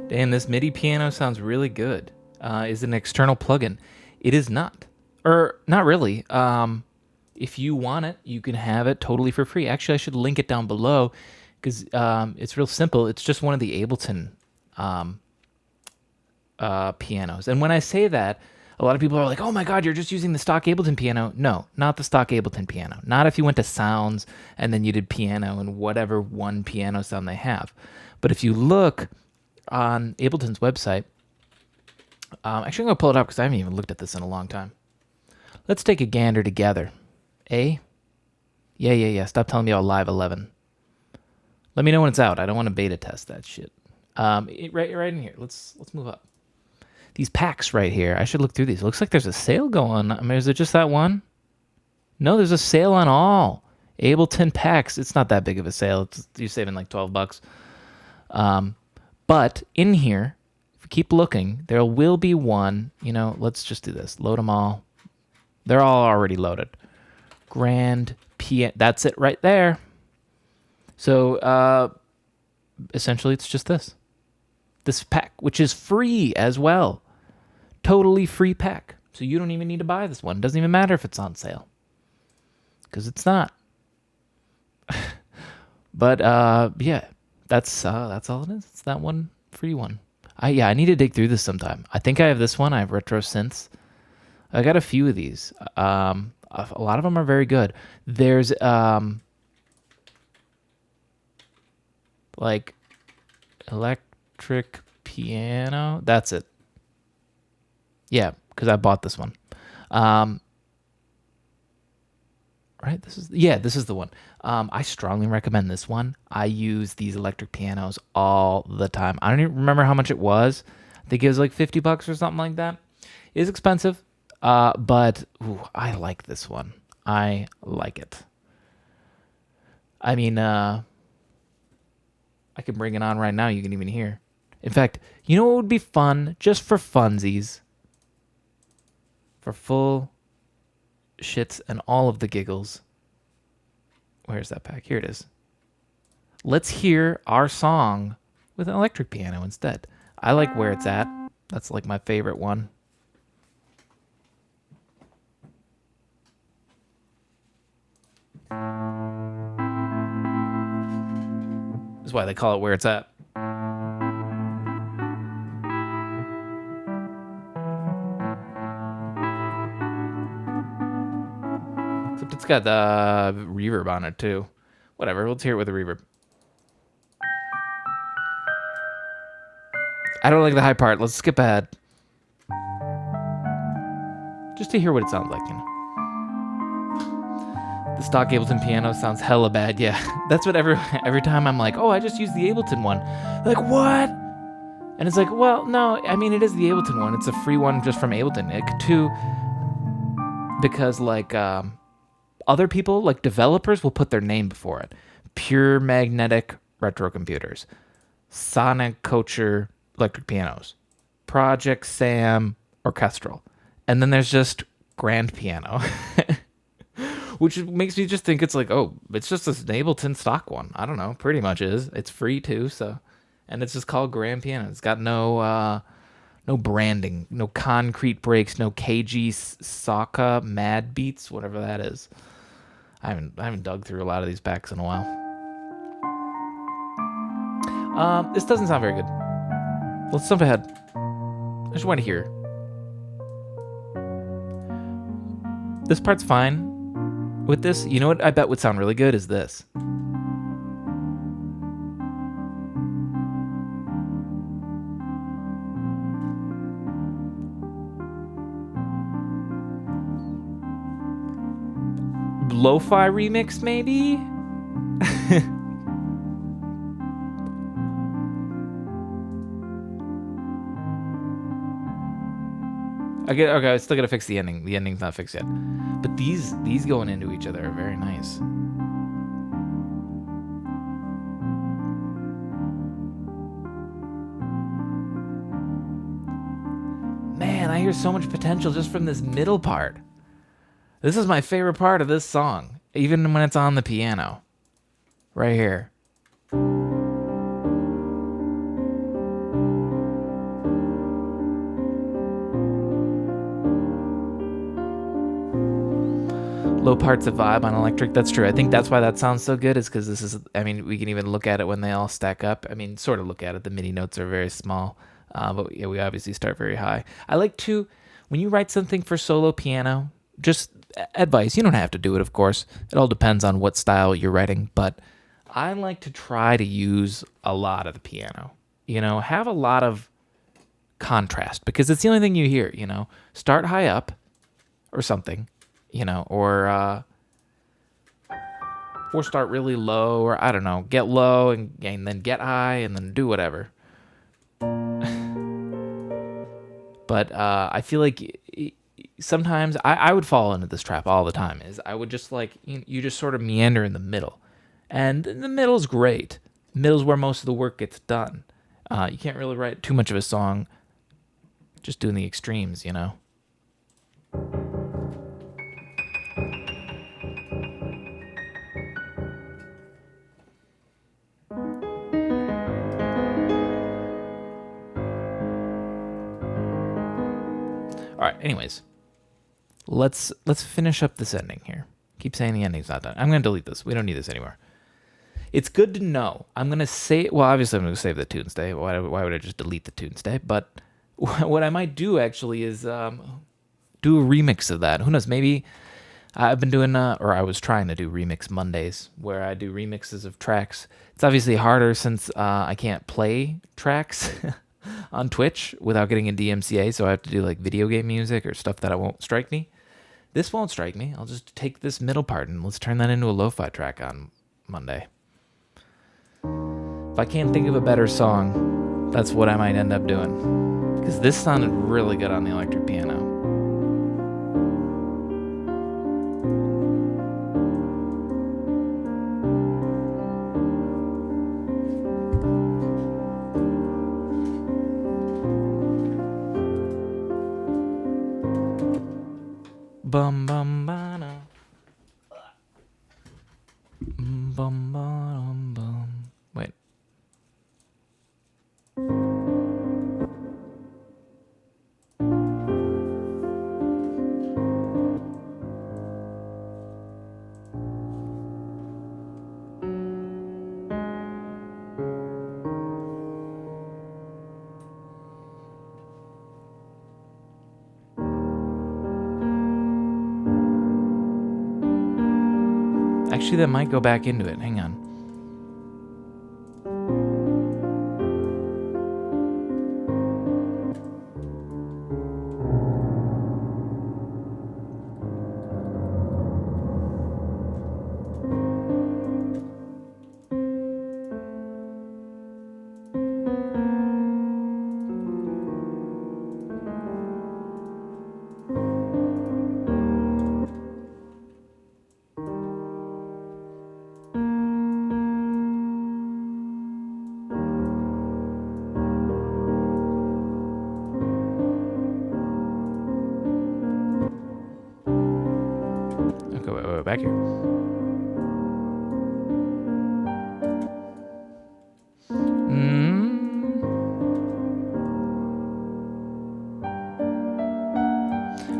Damn, this MIDI piano sounds really good. Is it an external plugin? It is not. Or, not really. If you want it, you can have it totally for free. Actually, I should link it down below because it's real simple. It's just one of the Ableton pianos. And when I say that, a lot of people are like, oh my God, you're just using the stock Ableton piano. No, not the stock Ableton piano. Not if you went to Sounds and then you did piano and whatever one piano sound they have. But if you look on Ableton's website, actually I'm going to pull it up because I haven't even looked at this in a long time. Let's take a gander together. Yeah. Stop telling me about Live 11. Let me know when it's out. I don't want to beta test that shit. Right in here. Let's move up. These packs right here. I should look through these. It looks like there's a sale going on. I mean, is it just that one? No, there's a sale on all Ableton Packs. It's not that big of a sale. You're saving like $12. But in here, if you keep looking, there will be one. Let's just do this. Load them all. They're all already loaded. Grand piano. That's it right there. So essentially, it's just this pack, which is free as well. Totally free pack. So you don't even need to buy this one. It doesn't even matter if it's on sale, because it's not. But yeah, that's all it is. It's that one free one. I need to dig through this sometime. I think I have this one. I have Retro Synths. I got a few of these. A lot of them are very good. There's like electric piano. That's it. Yeah, because I bought this one. Right? This is the one. I strongly recommend this one. I use these electric pianos all the time. I don't even remember how much it was. I think it was like $50 or something like that. It is expensive, but I like this one. I like it. I mean, I can bring it on right now. You can even hear. In fact, you know what would be fun, just for funsies, for full shits and all of the giggles. Where's that pack? Here it is. Let's hear our song with an electric piano instead. I like Where It's At. That's like my favorite one. That's why they call it Where It's At. Except it's got the reverb on it too. Whatever, let's hear it with a reverb. I don't like the high part. Let's skip ahead. Just to hear what it sounds like, The stock Ableton piano sounds hella bad. Yeah, that's what every time I'm like, oh, I just used the Ableton one. They're like, what? And it's like, well, no, I mean, it is the Ableton one. It's a free one just from Ableton. Because like other people, like developers, will put their name before it. Pure Magnetic Retro Computers, Sonic Culture Electric Pianos, Project Sam Orchestral, and then there's just Grand Piano. Which makes me just think it's like, oh, it's just this Ableton stock one. I don't know, pretty much is. It's free too, so, and it's just called Grand Piano. It's got no branding, no concrete breaks, no KG Saka Mad Beats, whatever that is. I haven't dug through a lot of these packs in a while. This doesn't sound very good. Let's jump ahead. I just want to hear. This part's fine. With this, you know what I bet would sound really good is this. Lo-fi remix, maybe? Okay, I still gotta fix the ending. The ending's not fixed yet. But these going into each other are very nice. Man, I hear so much potential just from this middle part. This is my favorite part of this song, even when it's on the piano. Right here. Low parts of vibe on electric. That's true. I think that's why that sounds so good, is because this is, I mean, we can even look at it when they all stack up. I mean, sort of look at it. The MIDI notes are very small, but yeah, we obviously start very high. I like to, when you write something for solo piano, just advice, you don't have to do it, of course. It all depends on what style you're writing, but I like to try to use a lot of the piano. Have a lot of contrast, because it's the only thing you hear, Start high up or something. Or start really low, or I don't know, get low and then get high and then do whatever. But I feel like sometimes I would fall into this trap all the time, is I would just like, you just sort of meander in the middle. And the middle's great. middle's where most of the work gets done. You can't really write too much of a song just doing the extremes, you know? All right, anyways. Let's finish up this ending here. Keep saying the ending's not done. I'm going to delete this. We don't need this anymore. It's good to know. I'm going to say, well, obviously I'm going to save the Tunesday. Why would I just delete the Tunesday? But what I might do actually is do a remix of that. Who knows? Maybe I've been doing, or I was trying to do remix Mondays where I do remixes of tracks. It's obviously harder since I can't play tracks on Twitch without getting a DMCA. So I have to do like video game music or stuff that won't strike me. This won't strike me. I'll just take this middle part and let's turn that into a lo-fi track on Monday. If I can't think of a better song, that's what I might end up doing. Because this sounded really good on the electric piano. Bum bum ba na. Bum bum bum. Wait. Actually, that might go back into it. Hang on. Okay, wait, back here.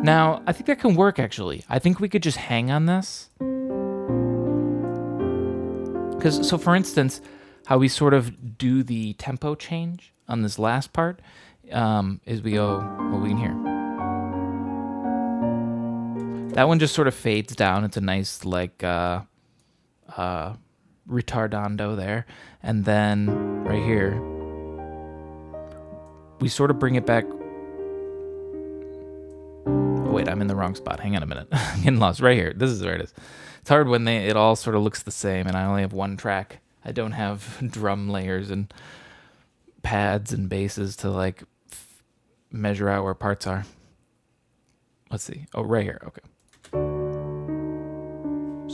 Now, I think that can work, actually. I think we could just hang on this. Because, so for instance, how we sort of do the tempo change on this last part is we go, well, we can hear. That one just sort of fades down. It's a nice, like, retardando there. And then right here, we sort of bring it back. Oh, wait, I'm in the wrong spot. Hang on a minute. I'm getting lost. Right here. This is where it is. It's hard when it all sort of looks the same and I only have one track. I don't have drum layers and pads and basses to like measure out where parts are. Let's see. Oh, right here. Okay.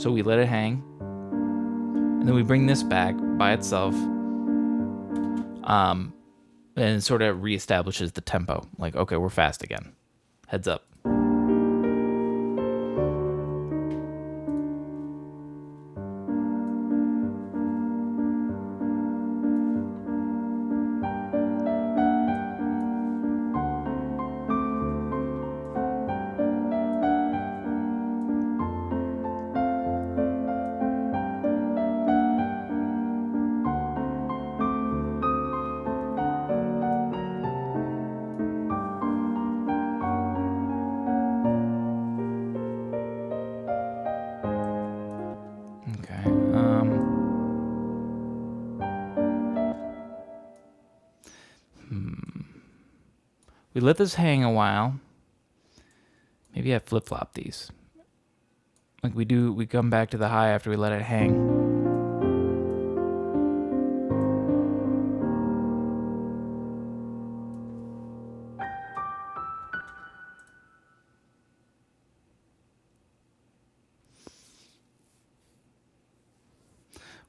So we let it hang. And then we bring this back by itself. And it sort of reestablishes the tempo. Like, okay, we're fast again. Heads up. We let this hang a while. Maybe I flip-flop these. Like we come back to the high after we let it hang.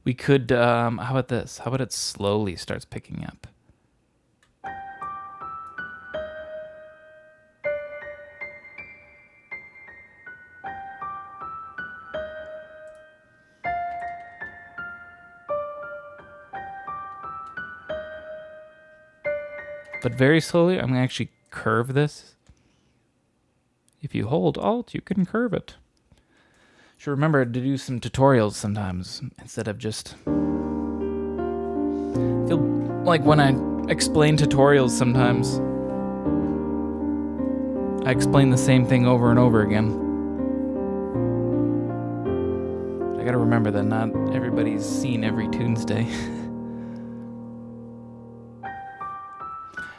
We could, how about this? How about it slowly starts picking up? But very slowly, I'm going to actually curve this. If you hold Alt, you can curve it. Should remember to do some tutorials sometimes instead of just... I feel like when I explain tutorials sometimes, I explain the same thing over and over again. I gotta remember that not everybody's seen every Tunesday.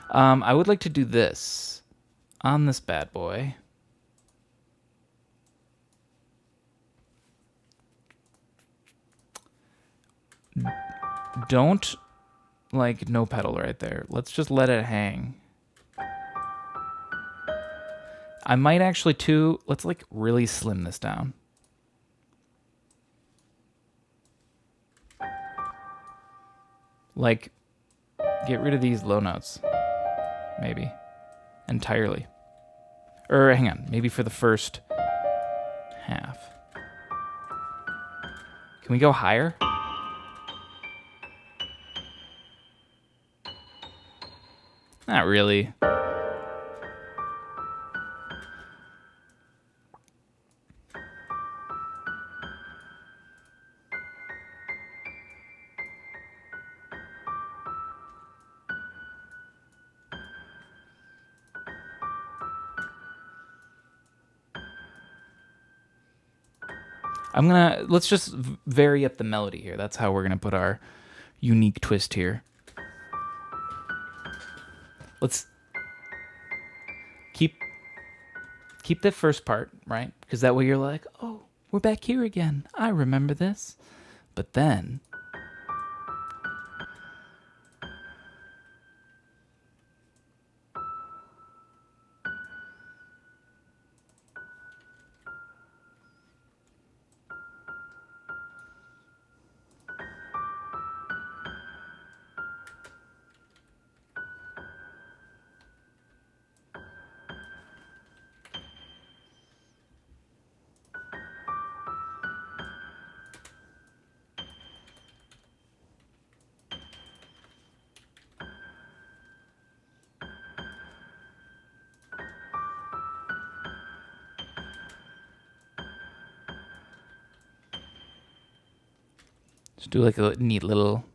I would like to do this on this bad boy. Don't, like, no pedal right there. Let's just let it hang. I might actually, too, let's, like, really slim this down. Like, get rid of these low notes. Maybe. Entirely. Or, hang on, maybe for the first half. Can we go higher? Not really. Let's just vary up the melody here. That's how we're gonna put our unique twist here. Let's keep the first part, right? Because that way you're like, oh, we're back here again. I remember this. But then... just do like a neat little...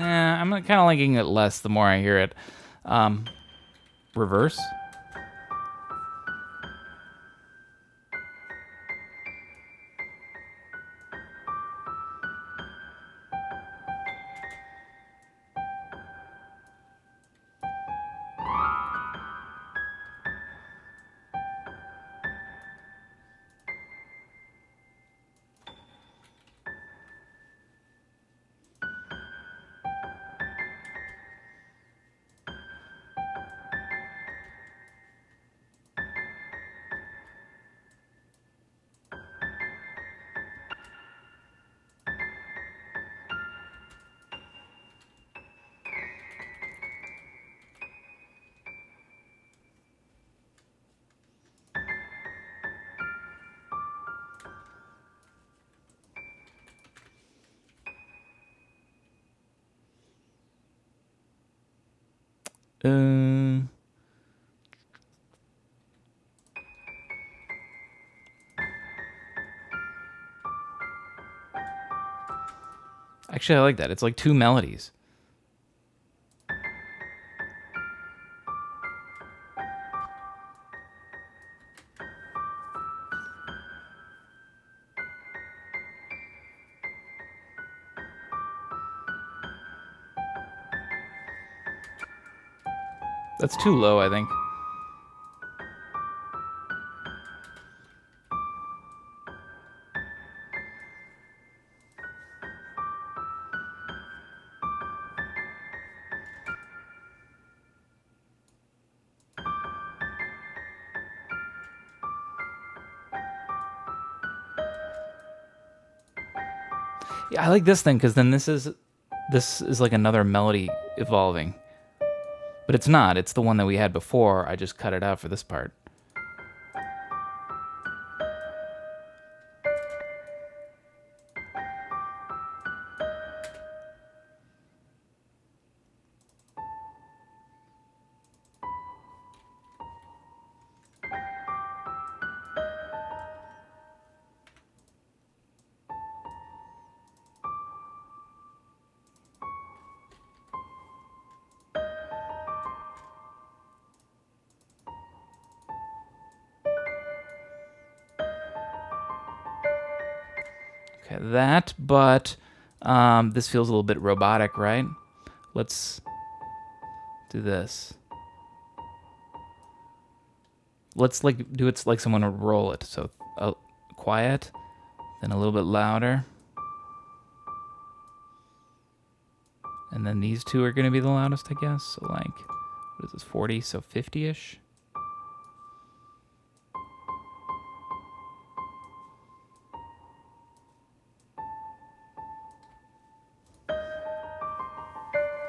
I'm kind of liking it less the more I hear it. Reverse. Actually, I like that. It's like two melodies. That's too low, I think. Yeah, I like this thing because then this is like another melody evolving. But it's not. It's the one that we had before. I just cut it out for this part. Okay, that, but this feels a little bit robotic, right? Let's do this. Let's like do it like someone would roll it. So quiet, then a little bit louder. And then these two are going to be the loudest, I guess. So like, what is this, 40? So 50-ish.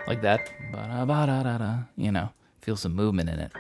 Like that. Ba-da-ba-da-da-da. You know, feel some movement in it.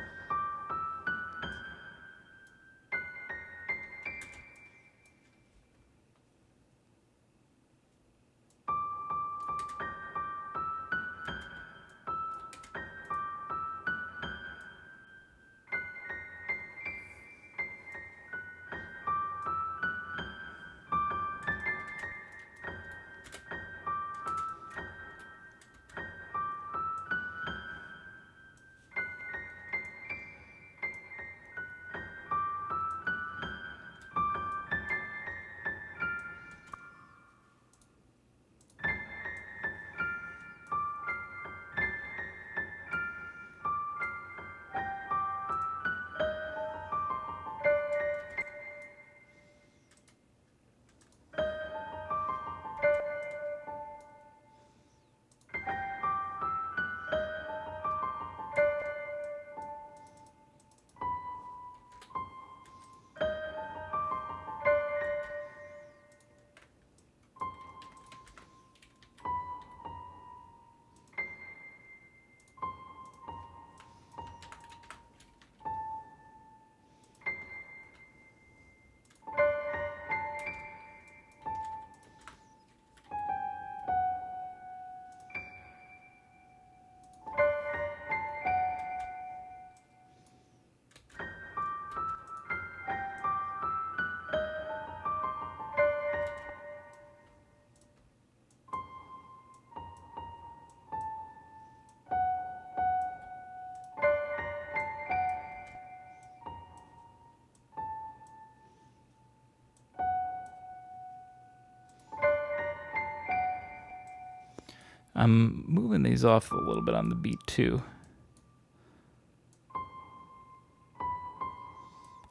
I'm moving these off a little bit on the beat too.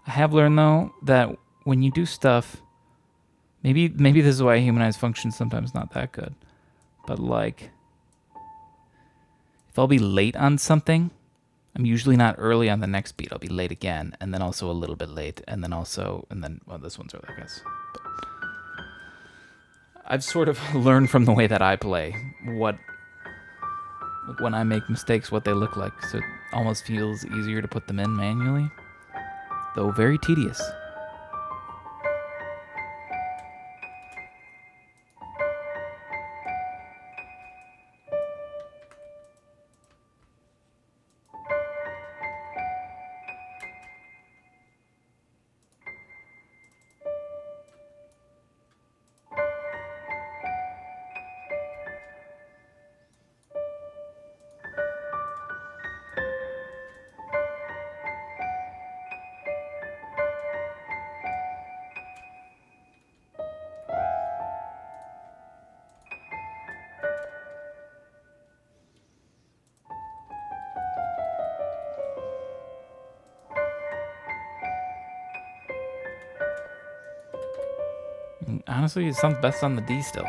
I have learned though that when you do stuff, maybe this is why humanized function's sometimes not that good. But like, if I'll be late on something, I'm usually not early on the next beat. I'll be late again, and then also a little bit late, and then well, this one's early, I guess. But I've sort of learned from the way that I play when I make mistakes, what they look like. So it almost feels easier to put them in manually, though very tedious. Honestly, it sounds best on the D still.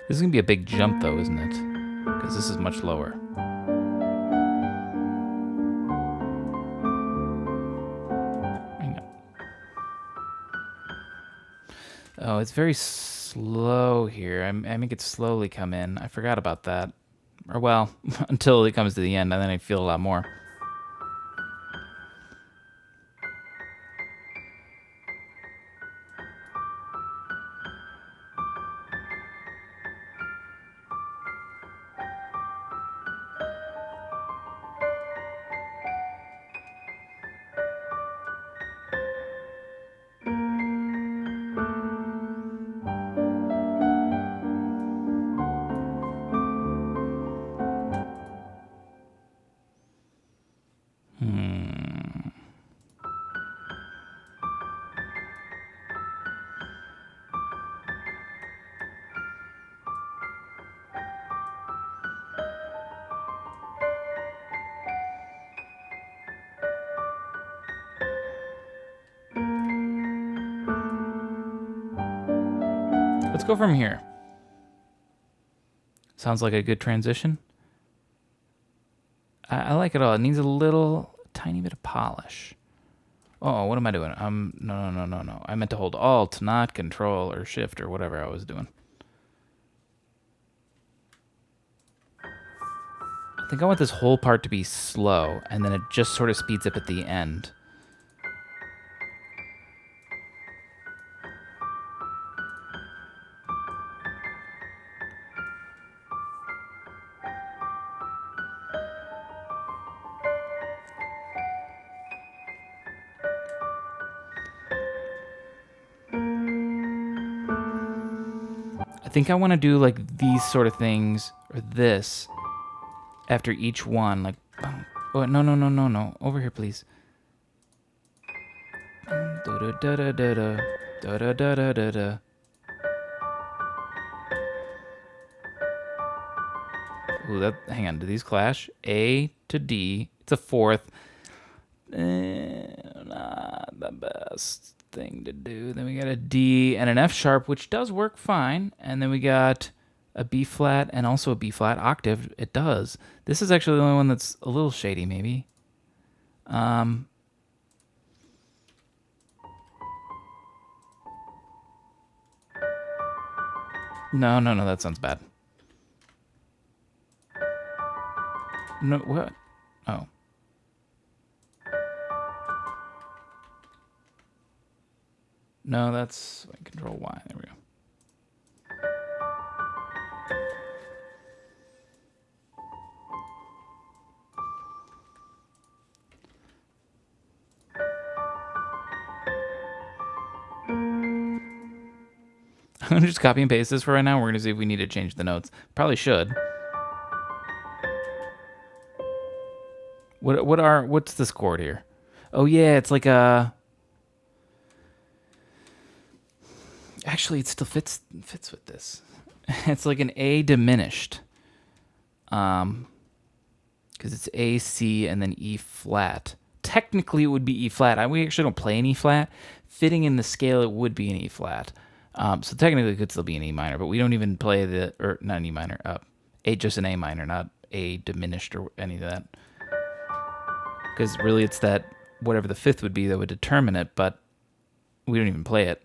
This is going to be a big jump, though, isn't it? Because this is much lower. Hang on. Oh, it's very slow here. I make it slowly come in. I forgot about that. Or, well, until it comes to the end, and then I feel a lot more. Let's go from here. Sounds like a good transition. I like it all. It needs a little, tiny bit of polish. Oh, what am I doing? No. I meant to hold Alt, not Control or Shift or whatever I was doing. I think I want this whole part to be slow, and then it just sort of speeds up at the end. I think I want to do like these sort of things, or this, after each one. Like, oh, no. Over here, please. Da-da-da-da-da-da. Da-da-da-da-da-da. Ooh, that, hang on, do these clash? A to D. It's a fourth. Not the best thing to do. Then we got a D and an F sharp, which does work fine. And then we got a B flat and also a B flat octave. It does. This is actually the only one that's a little shady, maybe. No, that sounds bad. No, what? Oh. No, that's Control Y. There we go. I'm gonna just copy and paste this for right now. We're gonna see if we need to change the notes. Probably should. What's this chord here? Oh yeah, it's like a. Actually, it still fits with this. It's like an A diminished. Because it's A, C, and then E flat. Technically, it would be E flat. We actually don't play an E flat. Fitting in the scale, it would be an E flat. So technically, it could still be an E minor, but we don't even play not an E minor. Just an A minor, not A diminished or any of that. Because really, it's that whatever the fifth would be that would determine it, but we don't even play it.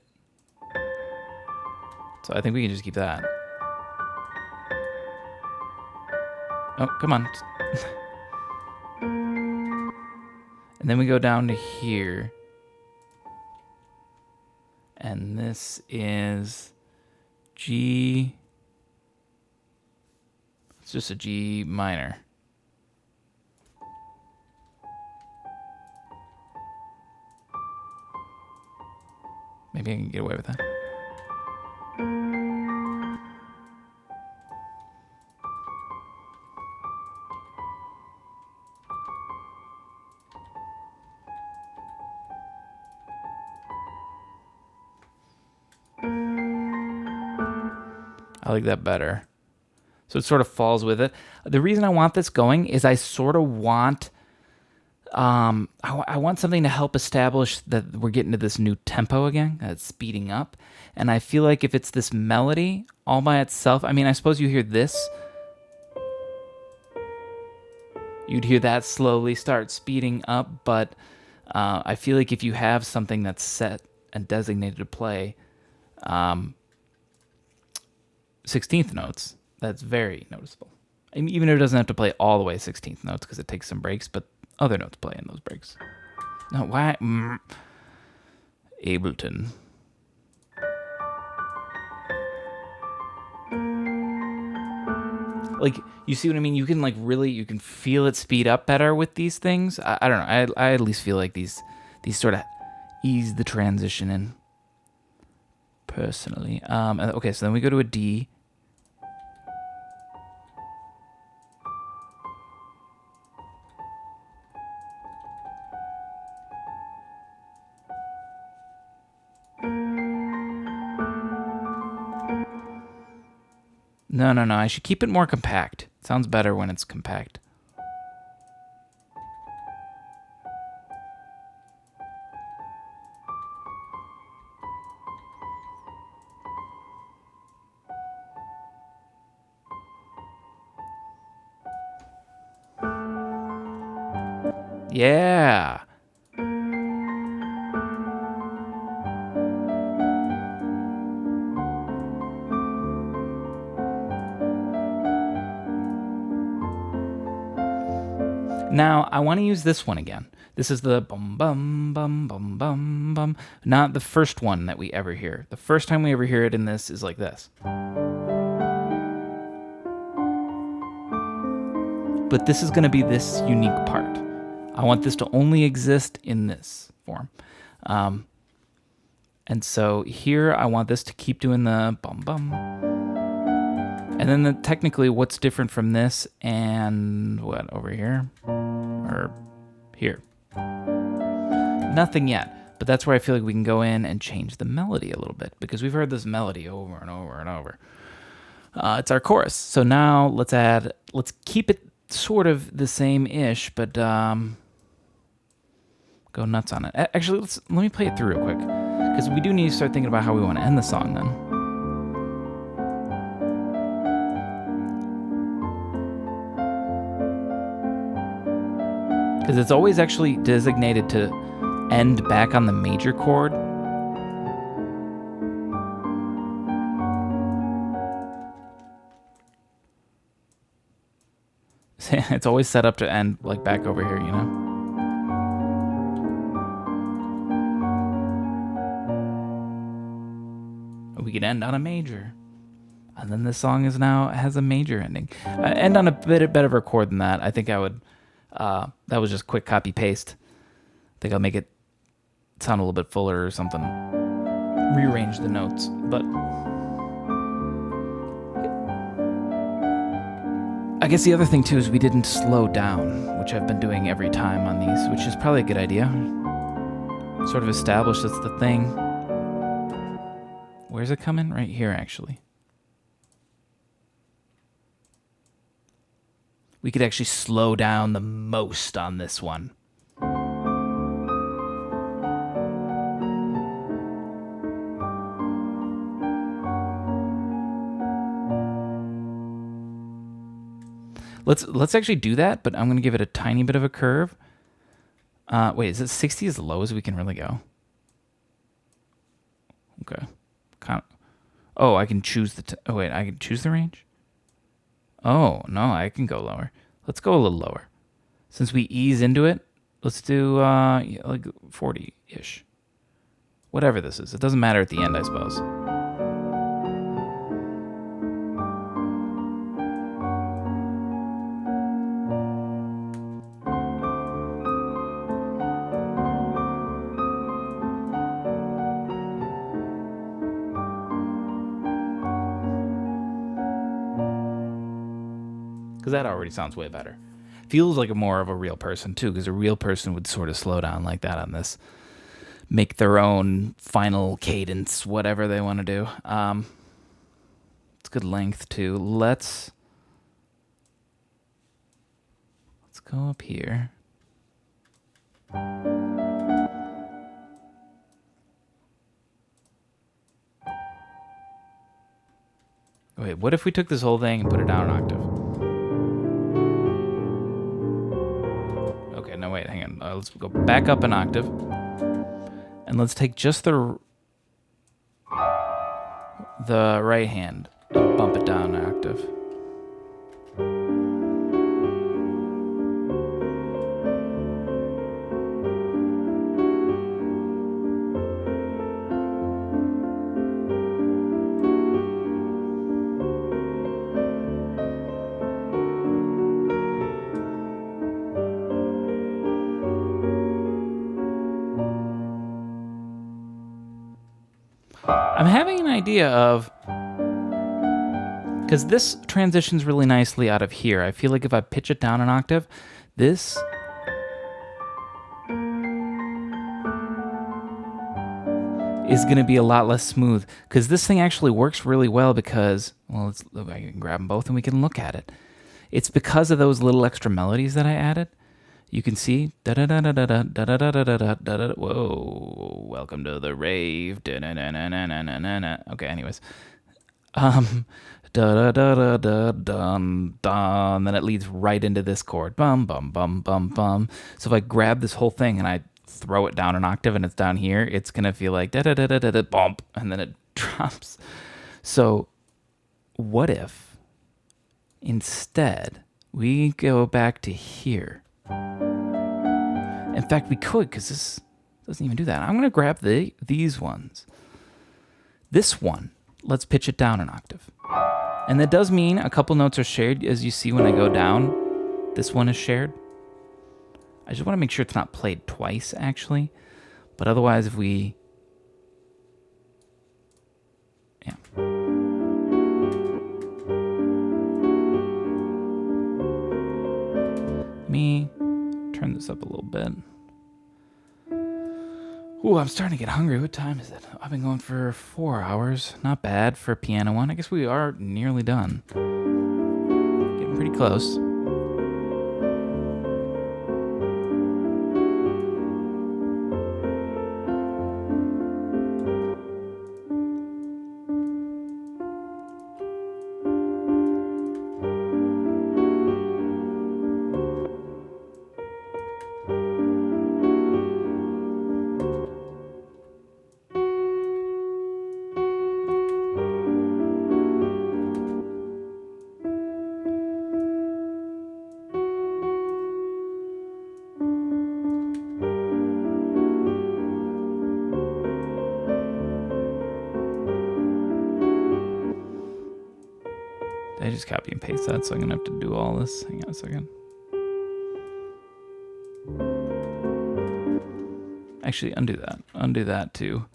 So I think we can just keep that. Oh, come on. And then we go down to here. And this is G. It's just a G minor. Maybe I can get away with that. I like that better. So it sort of falls with it. The reason I want this going is I sort of want, I want something to help establish that we're getting to this new tempo again, that it's speeding up. And I feel like if it's this melody all by itself, I mean, I suppose you hear this. You'd hear that slowly start speeding up, but I feel like if you have something that's set and designated to play 16th notes, that's very noticeable. I mean, even if it doesn't have to play all the way 16th notes because it takes some breaks, but other notes play in those breaks. No, why? Ableton. Like, you see what I mean? You can like really, you can feel it speed up better with these things. I don't know. I at least feel like these sort of ease the transition in. Personally, okay. So then we go to a D. No. I should keep it more compact. It sounds better when it's compact. Yeah. Now, I want to use this one again. This is the bum bum bum bum bum bum, not the first one that we ever hear. The first time we ever hear it in this is like this. But this is going to be this unique part. I want this to only exist in this form. And so here I want this to keep doing the bum bum. And then technically what's different from this and what over here? Or here. Nothing yet, but that's where I feel like we can go in and change the melody a little bit because we've heard this melody over and over and over. It's our chorus. So now let's keep it sort of the same-ish, but go nuts on it. Actually, let me play it through real quick because we do need to start thinking about how we want to end the song then. Because it's always actually designated to end back on the major chord. It's always set up to end like back over here, you know? We could end on a major. And then this song has a major ending. End on a bit better of a chord than that. I think I would... that was just quick copy paste. I think I'll make it sound a little bit fuller or something. Rearrange the notes, but I guess the other thing too is we didn't slow down, which I've been doing every time on these, which is probably a good idea. Sort of establish that's the thing. Where's it coming? Right here, actually. We could actually slow down the most on this one. Let's actually do that, but I'm going to give it a tiny bit of a curve. Wait, is it 60 as low as we can really go? Okay. Oh, I can choose oh, wait, I can choose the range? Oh, no, I can go lower. Let's go a little lower. Since we ease into it, let's do like 40-ish. Whatever this is. It doesn't matter at the end, I suppose. that already sounds way better. Feels like more of a real person too, because a real person would sort of slow down like that on this. Make their own final cadence, whatever they want to do. It's good length too. Let's go up here. Wait, what if we took this whole thing and put it down an octave? Okay, no, wait, hang on. Let's go back up an octave. And let's take just the right hand and bump it down an octave. I'm having an idea of, because this transitions really nicely out of here. I feel like if I pitch it down an octave, this is going to be a lot less smooth. Because this thing actually works really well because, well, I can grab them both and we can look at it. It's because of those little extra melodies that I added. You can see, whoa, welcome to the rave, okay, anyways, dun, then it leads right into this chord, bum, bum, bum, bum, bum. So if I grab this whole thing and I throw it down an octave and it's down here, it's gonna feel like bump, and then it drops. So what if instead we go back to here? In fact, we could, because this doesn't even do that. I'm going to grab these ones. This one, let's pitch it down an octave. And that does mean a couple notes are shared, as you see when I go down. This one is shared. I just want to make sure it's not played twice, actually. But otherwise, if we... Yeah. Let me turn this up a little bit. Ooh, I'm starting to get hungry. What time is it? I've been going for 4 hours. Not bad for piano one. I guess we are nearly done. Getting pretty close. I just copy and paste that, so I'm gonna have to do all this. Hang on a second. Actually, undo that. Undo that too.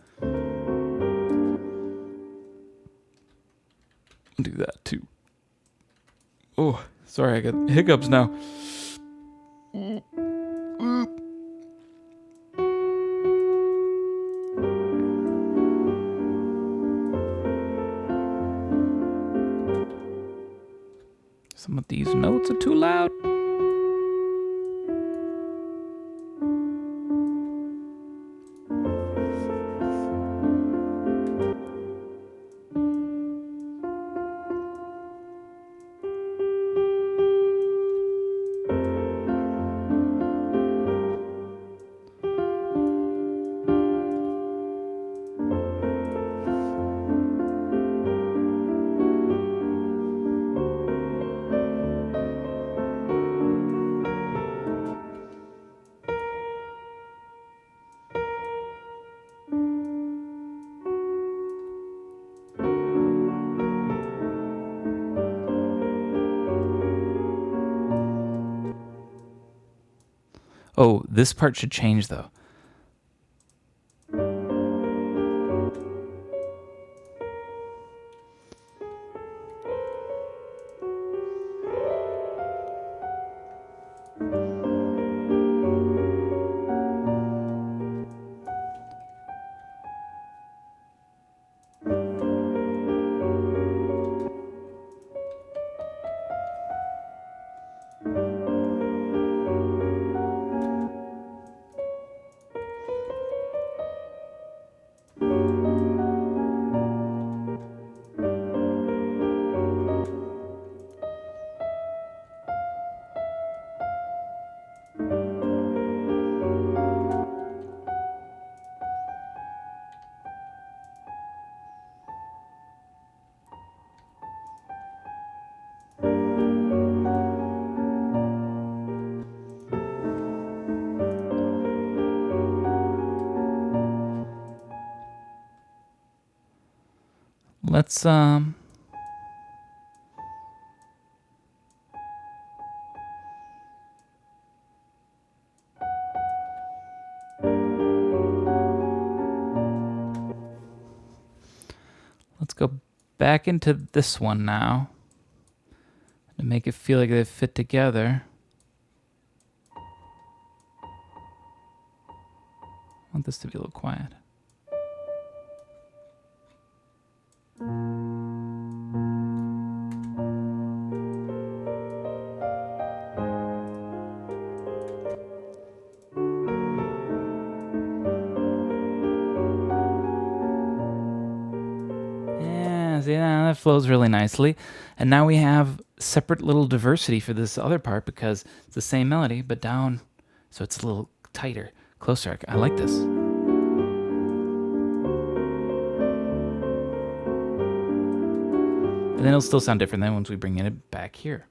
Undo that too. Oh, sorry, I got hiccups now. Some of these notes are too loud. Oh, this part should change though. let's go back into this one now to make it feel like they fit together. I want this to be a little quiet. Yeah, that flows really nicely. And now we have separate little diversity for this other part because it's the same melody, but down, so it's a little tighter, closer. I like this. And then it'll still sound different then once we bring it back here.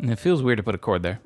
And it feels weird to put a chord there.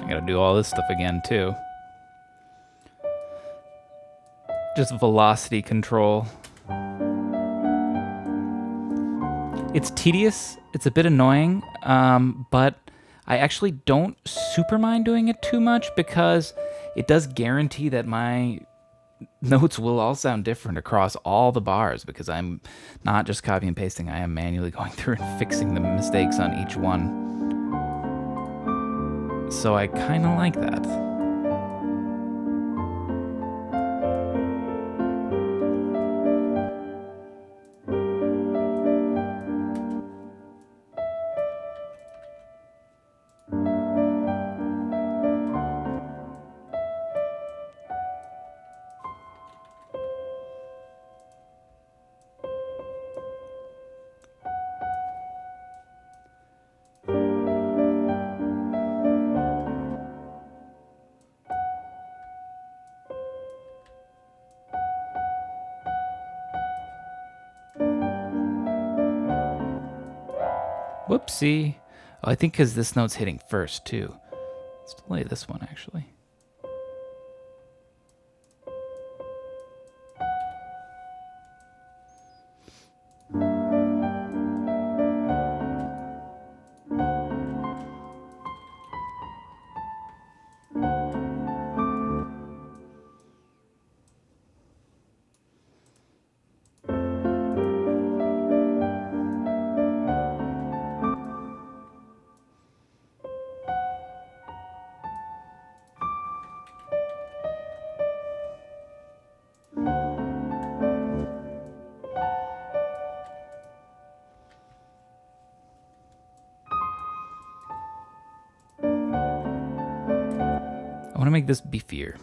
Gotta do all this stuff again too. Just velocity control. It's tedious, it's a bit annoying, but I actually don't super mind doing it too much because it does guarantee that my notes will all sound different across all the bars because I'm not just copy and pasting, I am manually going through and fixing the mistakes on each one. So I kind of like that. Whoopsie. Oh, I think because this note's hitting first, too. Let's play this one, actually. I want to make this beefier.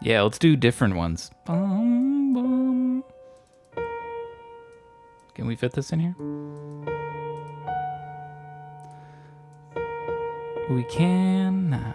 Yeah, let's do different ones. Bum, bum. Can we fit this in here? We can now.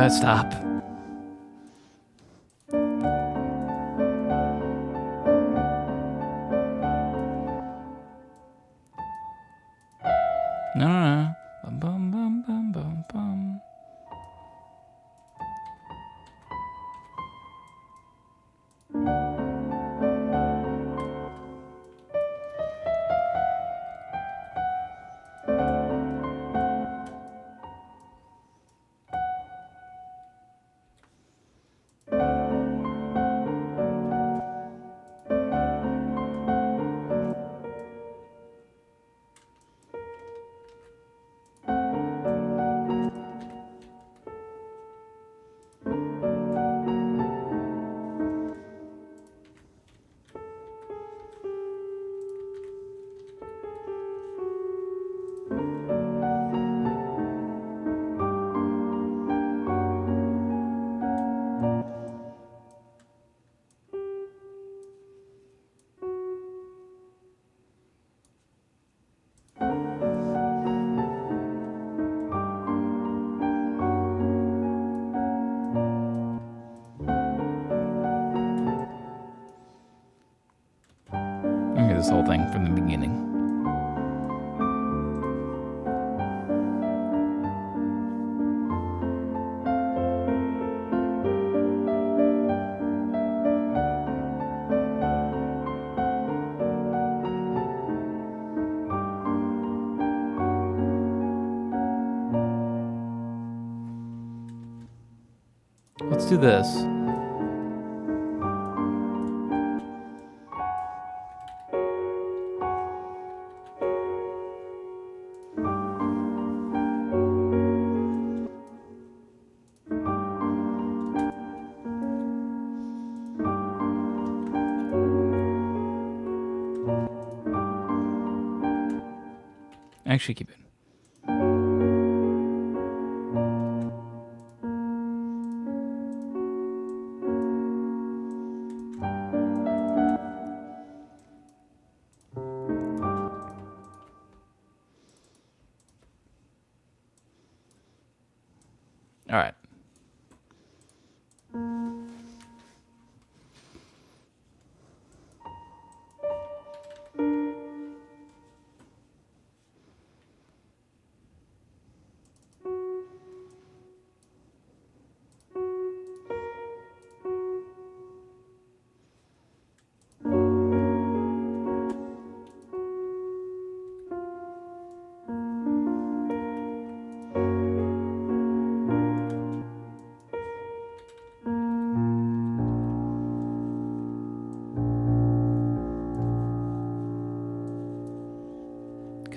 Stop. No. Bum, bum, bum, bum, bum, bum. Look at this whole thing from the beginning. Let's do this. Actually, keep it.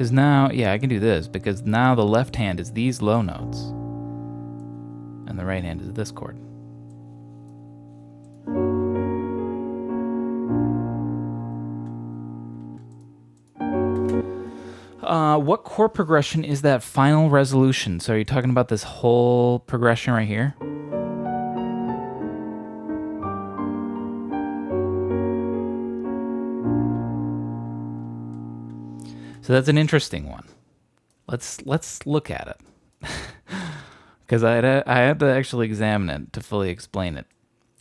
Because now, yeah, I can do this, because now the left hand is these low notes, and the right hand is this chord. What chord progression is that final resolution? So are you talking about this whole progression right here? So that's an interesting one. Let's look at it, because I had to actually examine it to fully explain it.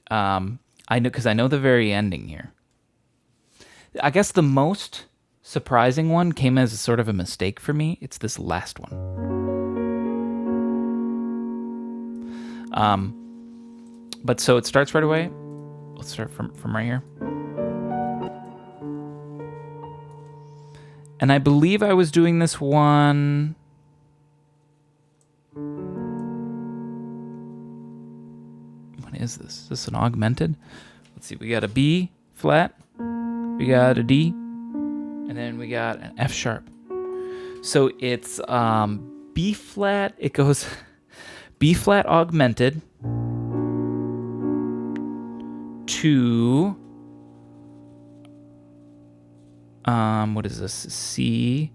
I know, because I know the very ending here. I guess the most surprising one came as sort of a mistake for me. It's this last one. But so it starts right away. Let's start from right here. And I believe I was doing this one. What is this? Is this an augmented? Let's see. We got a B flat. We got a D. And then we got an F sharp. So it's B flat. It goes B flat augmented to what is this? C,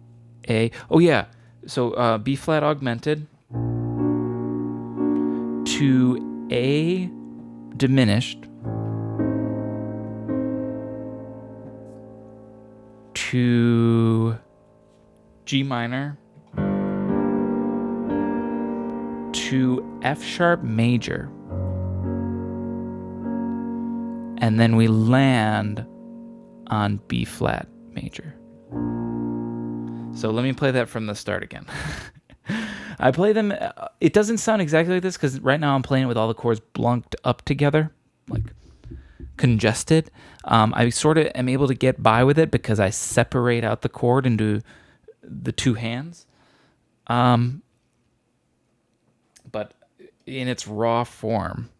A. Oh yeah. So B flat augmented to A diminished to G minor to F sharp major. And then we land on B flat major. So let me play that from the start again. I play them, it doesn't sound exactly like this because right now I'm playing it with all the chords blunked up together, like congested. I sort of am able to get by with it because I separate out the chord into the two hands. But in its raw form,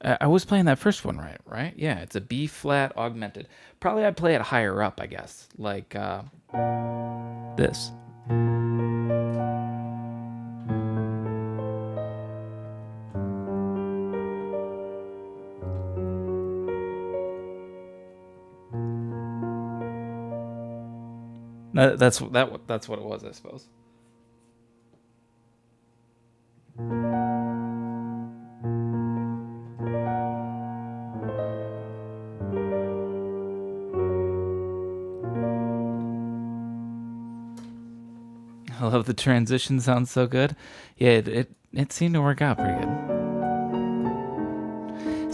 I was playing that first one right? Yeah, it's a B flat augmented. Probably I'd play it higher up, I guess, like this. That's what it was, I suppose. I love the transition, sounds so good. Yeah, it seemed to work out pretty good.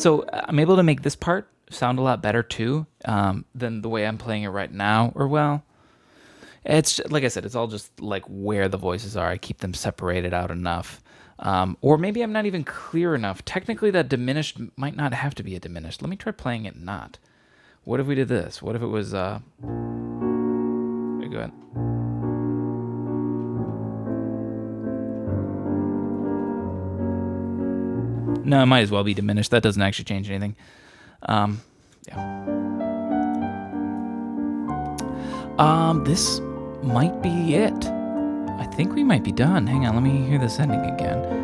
So I'm able to make this part sound a lot better too than the way I'm playing it right now. Or well, it's like I said, it's all just like where the voices are. I keep them separated out enough. Or maybe I'm not even clear enough. Technically, that diminished might not have to be a diminished. Let me try playing it not. What if we did this? What if it was... Go ahead. No, it might as well be diminished. That doesn't actually change anything. Yeah. This might be it. I think we might be done. Hang on, let me hear this ending again.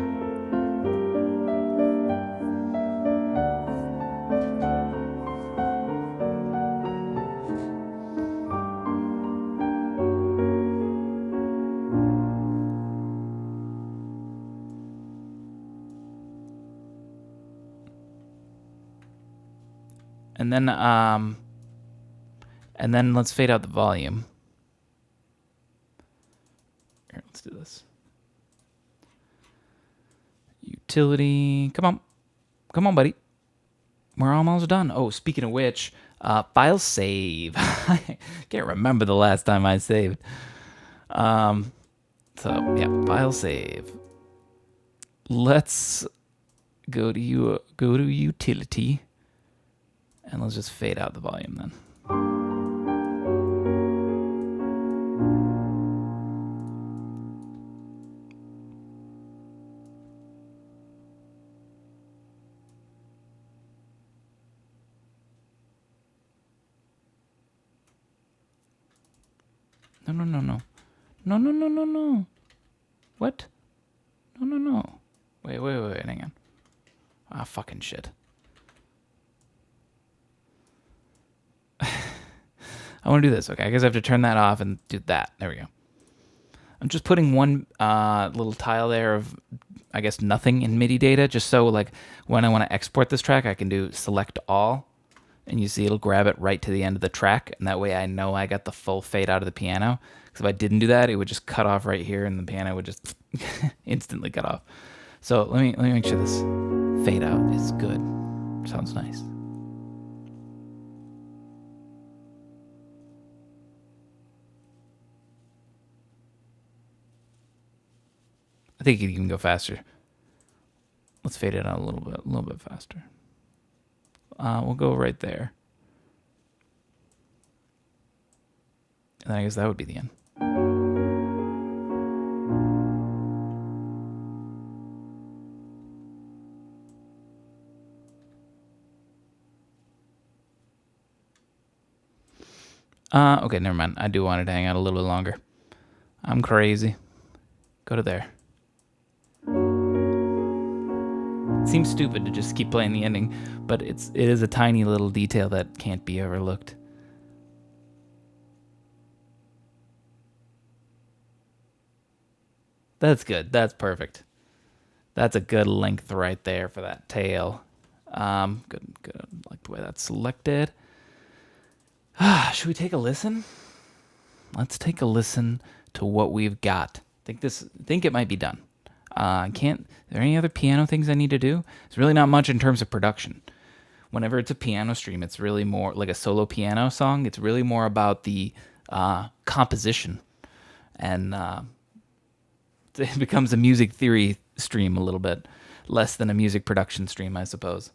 And then let's fade out the volume. Here, let's do this. Utility, come on, buddy. We're almost done. Oh, speaking of which, file save. I can't remember the last time I saved. So yeah, file save. Let's go to utility. And let's just fade out the volume then. No, no, no, no. No, no, no, no, no. What? No, no, no. Wait, hang on. Ah, fucking shit. I want to do this. Okay, I guess I have to turn that off and do that. There we go. I'm just putting one little tile there of, I guess, nothing in MIDI data, just so like when I want to export this track, I can do select all, and you see it'll grab it right to the end of the track, and that way I know I got the full fade out of the piano. Because if I didn't do that, it would just cut off right here, and the piano would just instantly cut off. So let me make sure this fade out is good. Sounds nice. I think you can go faster. Let's fade it out a little bit faster. We'll go right there. And then I guess that would be the end. Okay, never mind. I do want it to hang out a little bit longer. I'm crazy. Go to there. It seems stupid to just keep playing the ending, but it is a tiny little detail that can't be overlooked. That's good. That's perfect. That's a good length right there for that tail. Good. I like the way that's selected. Should we take a listen? Let's take a listen to what we've got. Think it might be done. Are there any other piano things I need to do? It's really not much in terms of production. Whenever it's a piano stream, it's really more like a solo piano song. It's really more about the composition, and it becomes a music theory stream a little bit, less than a music production stream, I suppose.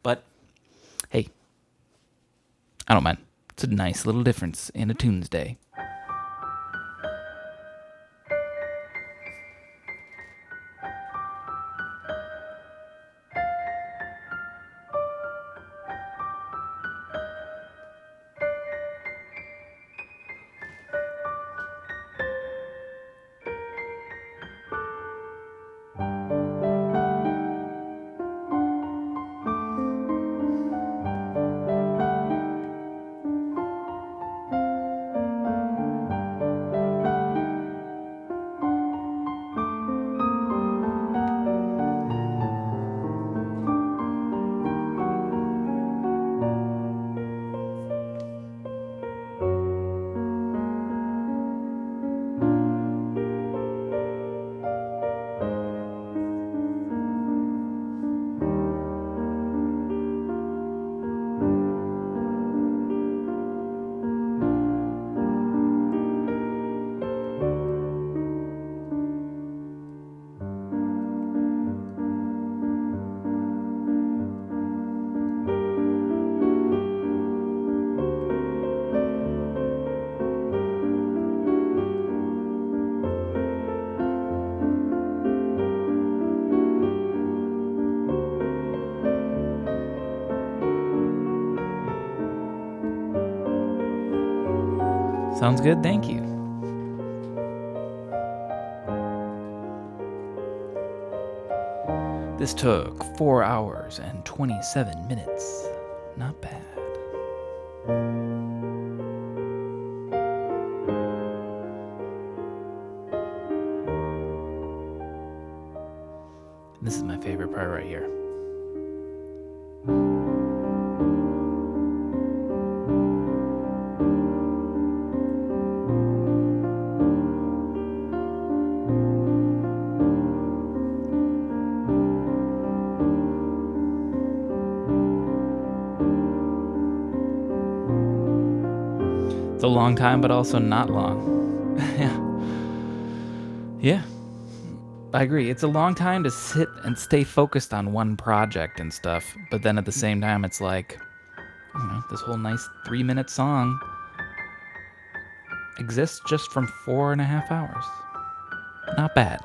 But hey, I don't mind. It's a nice little difference in a Tunesday. Sounds good, thank you. This took 4 hours and 27 minutes. Not bad. This is my favorite part right here. It's a long time, but also not long. Yeah. I agree. It's a long time to sit and stay focused on one project and stuff, but then at the same time, it's like, this whole nice 3-minute song exists just from 4.5 hours. Not bad.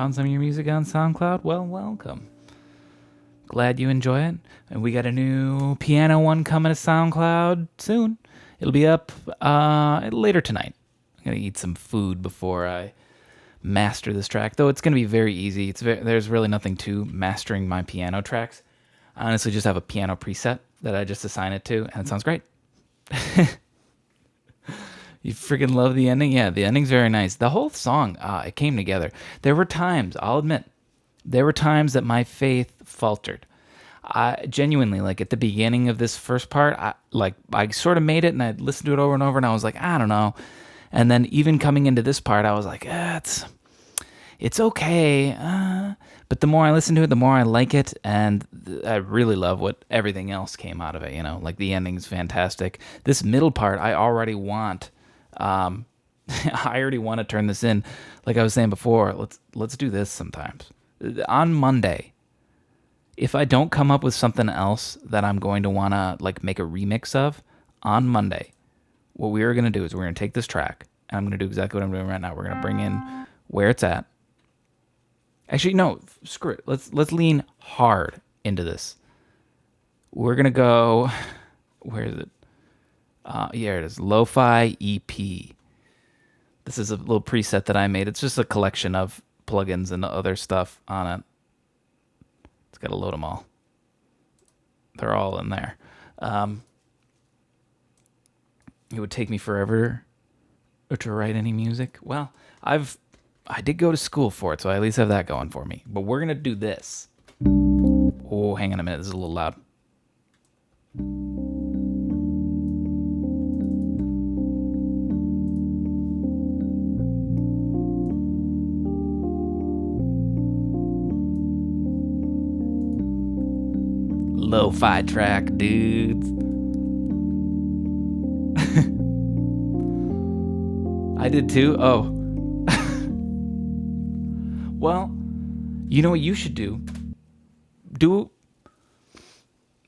found some of your music on SoundCloud? Well, welcome. Glad you enjoy it. And we got a new piano one coming to SoundCloud soon. It'll be up later tonight. I'm going to eat some food before I master this track, though it's going to be very easy. There's really nothing to mastering my piano tracks. I honestly just have a piano preset that I just assign it to, and it sounds great. You freaking love the ending? Yeah, the ending's very nice. The whole song, it came together. There were times, I'll admit, that my faith faltered. I genuinely, like, at the beginning of this first part, I sort of made it, and I listened to it over and over, and I was like, I don't know. And then even coming into this part, I was like, it's okay. But the more I listen to it, the more I like it, and I really love what everything else came out of it. Like the ending's fantastic. This middle part, I already want. I already want to turn this in. Like I was saying before, let's do this sometimes. On Monday, if I don't come up with something else that I'm going to want to like make a remix of, on Monday, what we are going to do is we're going to take this track, and I'm going to do exactly what I'm doing right now. We're going to bring in where it's at. Actually, no, screw it. Let's lean hard into this. We're going to go, where is it? Yeah, it is, Lo-Fi EP. This is a little preset that I made. It's just a collection of plugins and other stuff on it. It's got to load them all. They're all in there. It would take me forever to write any music. Well, I did go to school for it, so I at least have that going for me. But we're going to do this. Oh, hang on a minute. This is a little loud. Lo-fi track, dudes. I did too? Oh. Well, you know what you should do? Do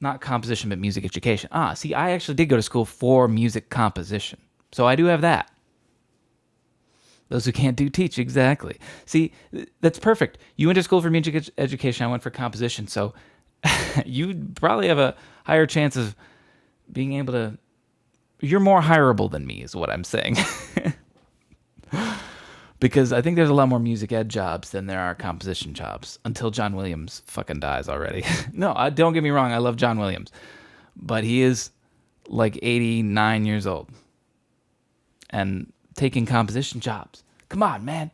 not composition, but music education. See, I actually did go to school for music composition. So I do have that. Those who can't do, teach. Exactly. See, that's perfect. You went to school for music education. I went for composition. So you probably have a higher chance of being able to... You're more hireable than me, is what I'm saying. Because I think there's a lot more music ed jobs than there are composition jobs, until John Williams fucking dies already. No, don't get me wrong, I love John Williams. But he is like 89 years old and taking composition jobs. Come on, man.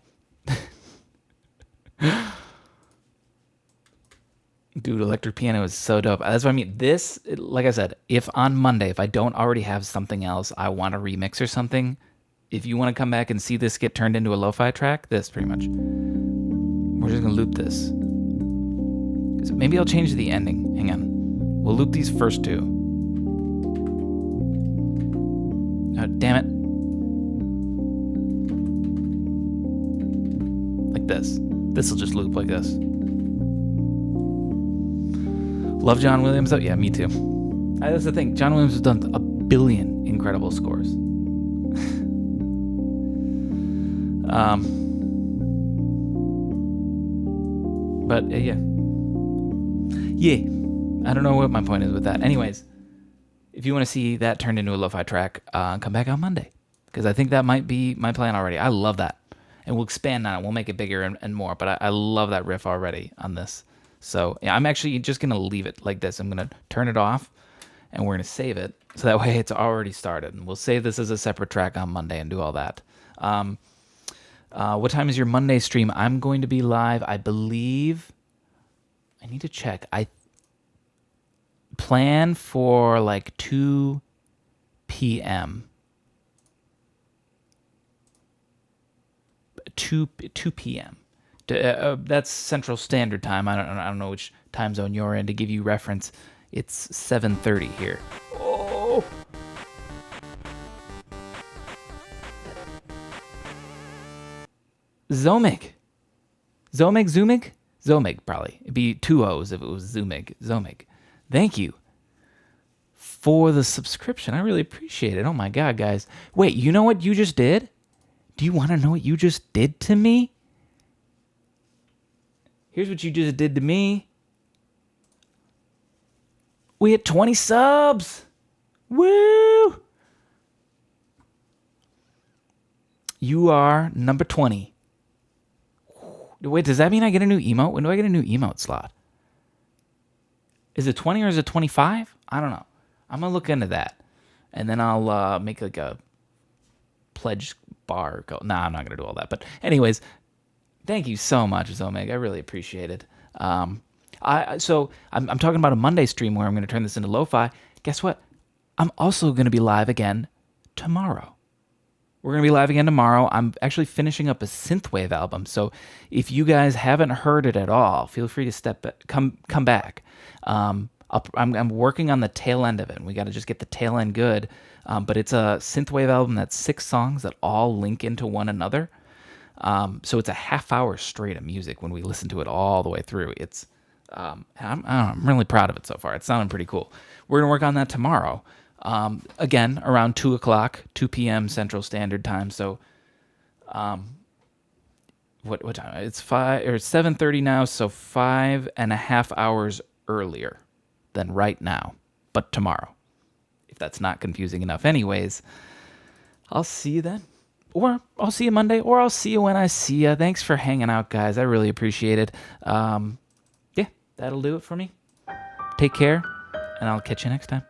Dude, electric piano is so dope. That's what I mean. This, like I said, if on Monday, if I don't already have something else I want to remix or something, if you want to come back and see this get turned into a lo-fi track, this pretty much. We're just going to loop this. Maybe I'll change the ending. Hang on. We'll loop these first two. Oh, damn it. Like this. This will just loop like this. Love John Williams, though? Yeah, me too. That's the thing. John Williams has done 1 billion incredible scores. But yeah. I don't know what my point is with that. Anyways, if you want to see that turned into a lo-fi track, come back on Monday, because I think that might be my plan already. I love that, and we'll expand on it. We'll make it bigger and more. But I love that riff already on this. So yeah, I'm actually just gonna leave it like this. I'm gonna turn it off, and we're gonna save it so that way it's already started. And we'll save this as a separate track on Monday and do all that. What time is your Monday stream? I'm going to be live, I believe. I need to check. I plan for like 2 p.m. 2 p.m. That's Central Standard Time. I don't know which time zone you're in. To give you reference, it's 7:30 here. Oh. Zomig, probably. It'd be 2 O's if it was Zomig. Thank you for the subscription. I really appreciate it. Oh my God, guys. Wait, you know what you just did? Do you want to know what you just did to me? Here's what you just did to me. We hit 20 subs. Woo! You are number 20. Wait, does that mean I get a new emote? When do I get a new emote slot? Is it 20 or is it 25? I don't know. I'm going to look into that. And then I'll make like a pledge bar. Nah, I'm not going to do all that. But anyways, thank you so much, Zomeg. I really appreciate it. So I'm talking about a Monday stream where I'm going to turn this into lo-fi. Guess what? I'm also going to be live again tomorrow. We're going to be live again tomorrow. I'm actually finishing up a synthwave album. So if you guys haven't heard it at all, feel free to come back. I'm working on the tail end of it, and we got to just get the tail end good. But it's a synthwave album that's 6 songs that all link into one another. So it's a half hour straight of music when we listen to it all the way through. It's I'm really proud of it so far. It's sounding pretty cool. We're going to work on that tomorrow. Again, around 2 o'clock, 2 p.m. Central Standard Time. So, what time? It's 7:30 now. So 5.5 hours earlier than right now, but tomorrow. If that's not confusing enough, anyways, I'll see you then, or I'll see you Monday, or I'll see you when I see you. Thanks for hanging out, guys. I really appreciate it. Yeah, that'll do it for me. Take care, and I'll catch you next time.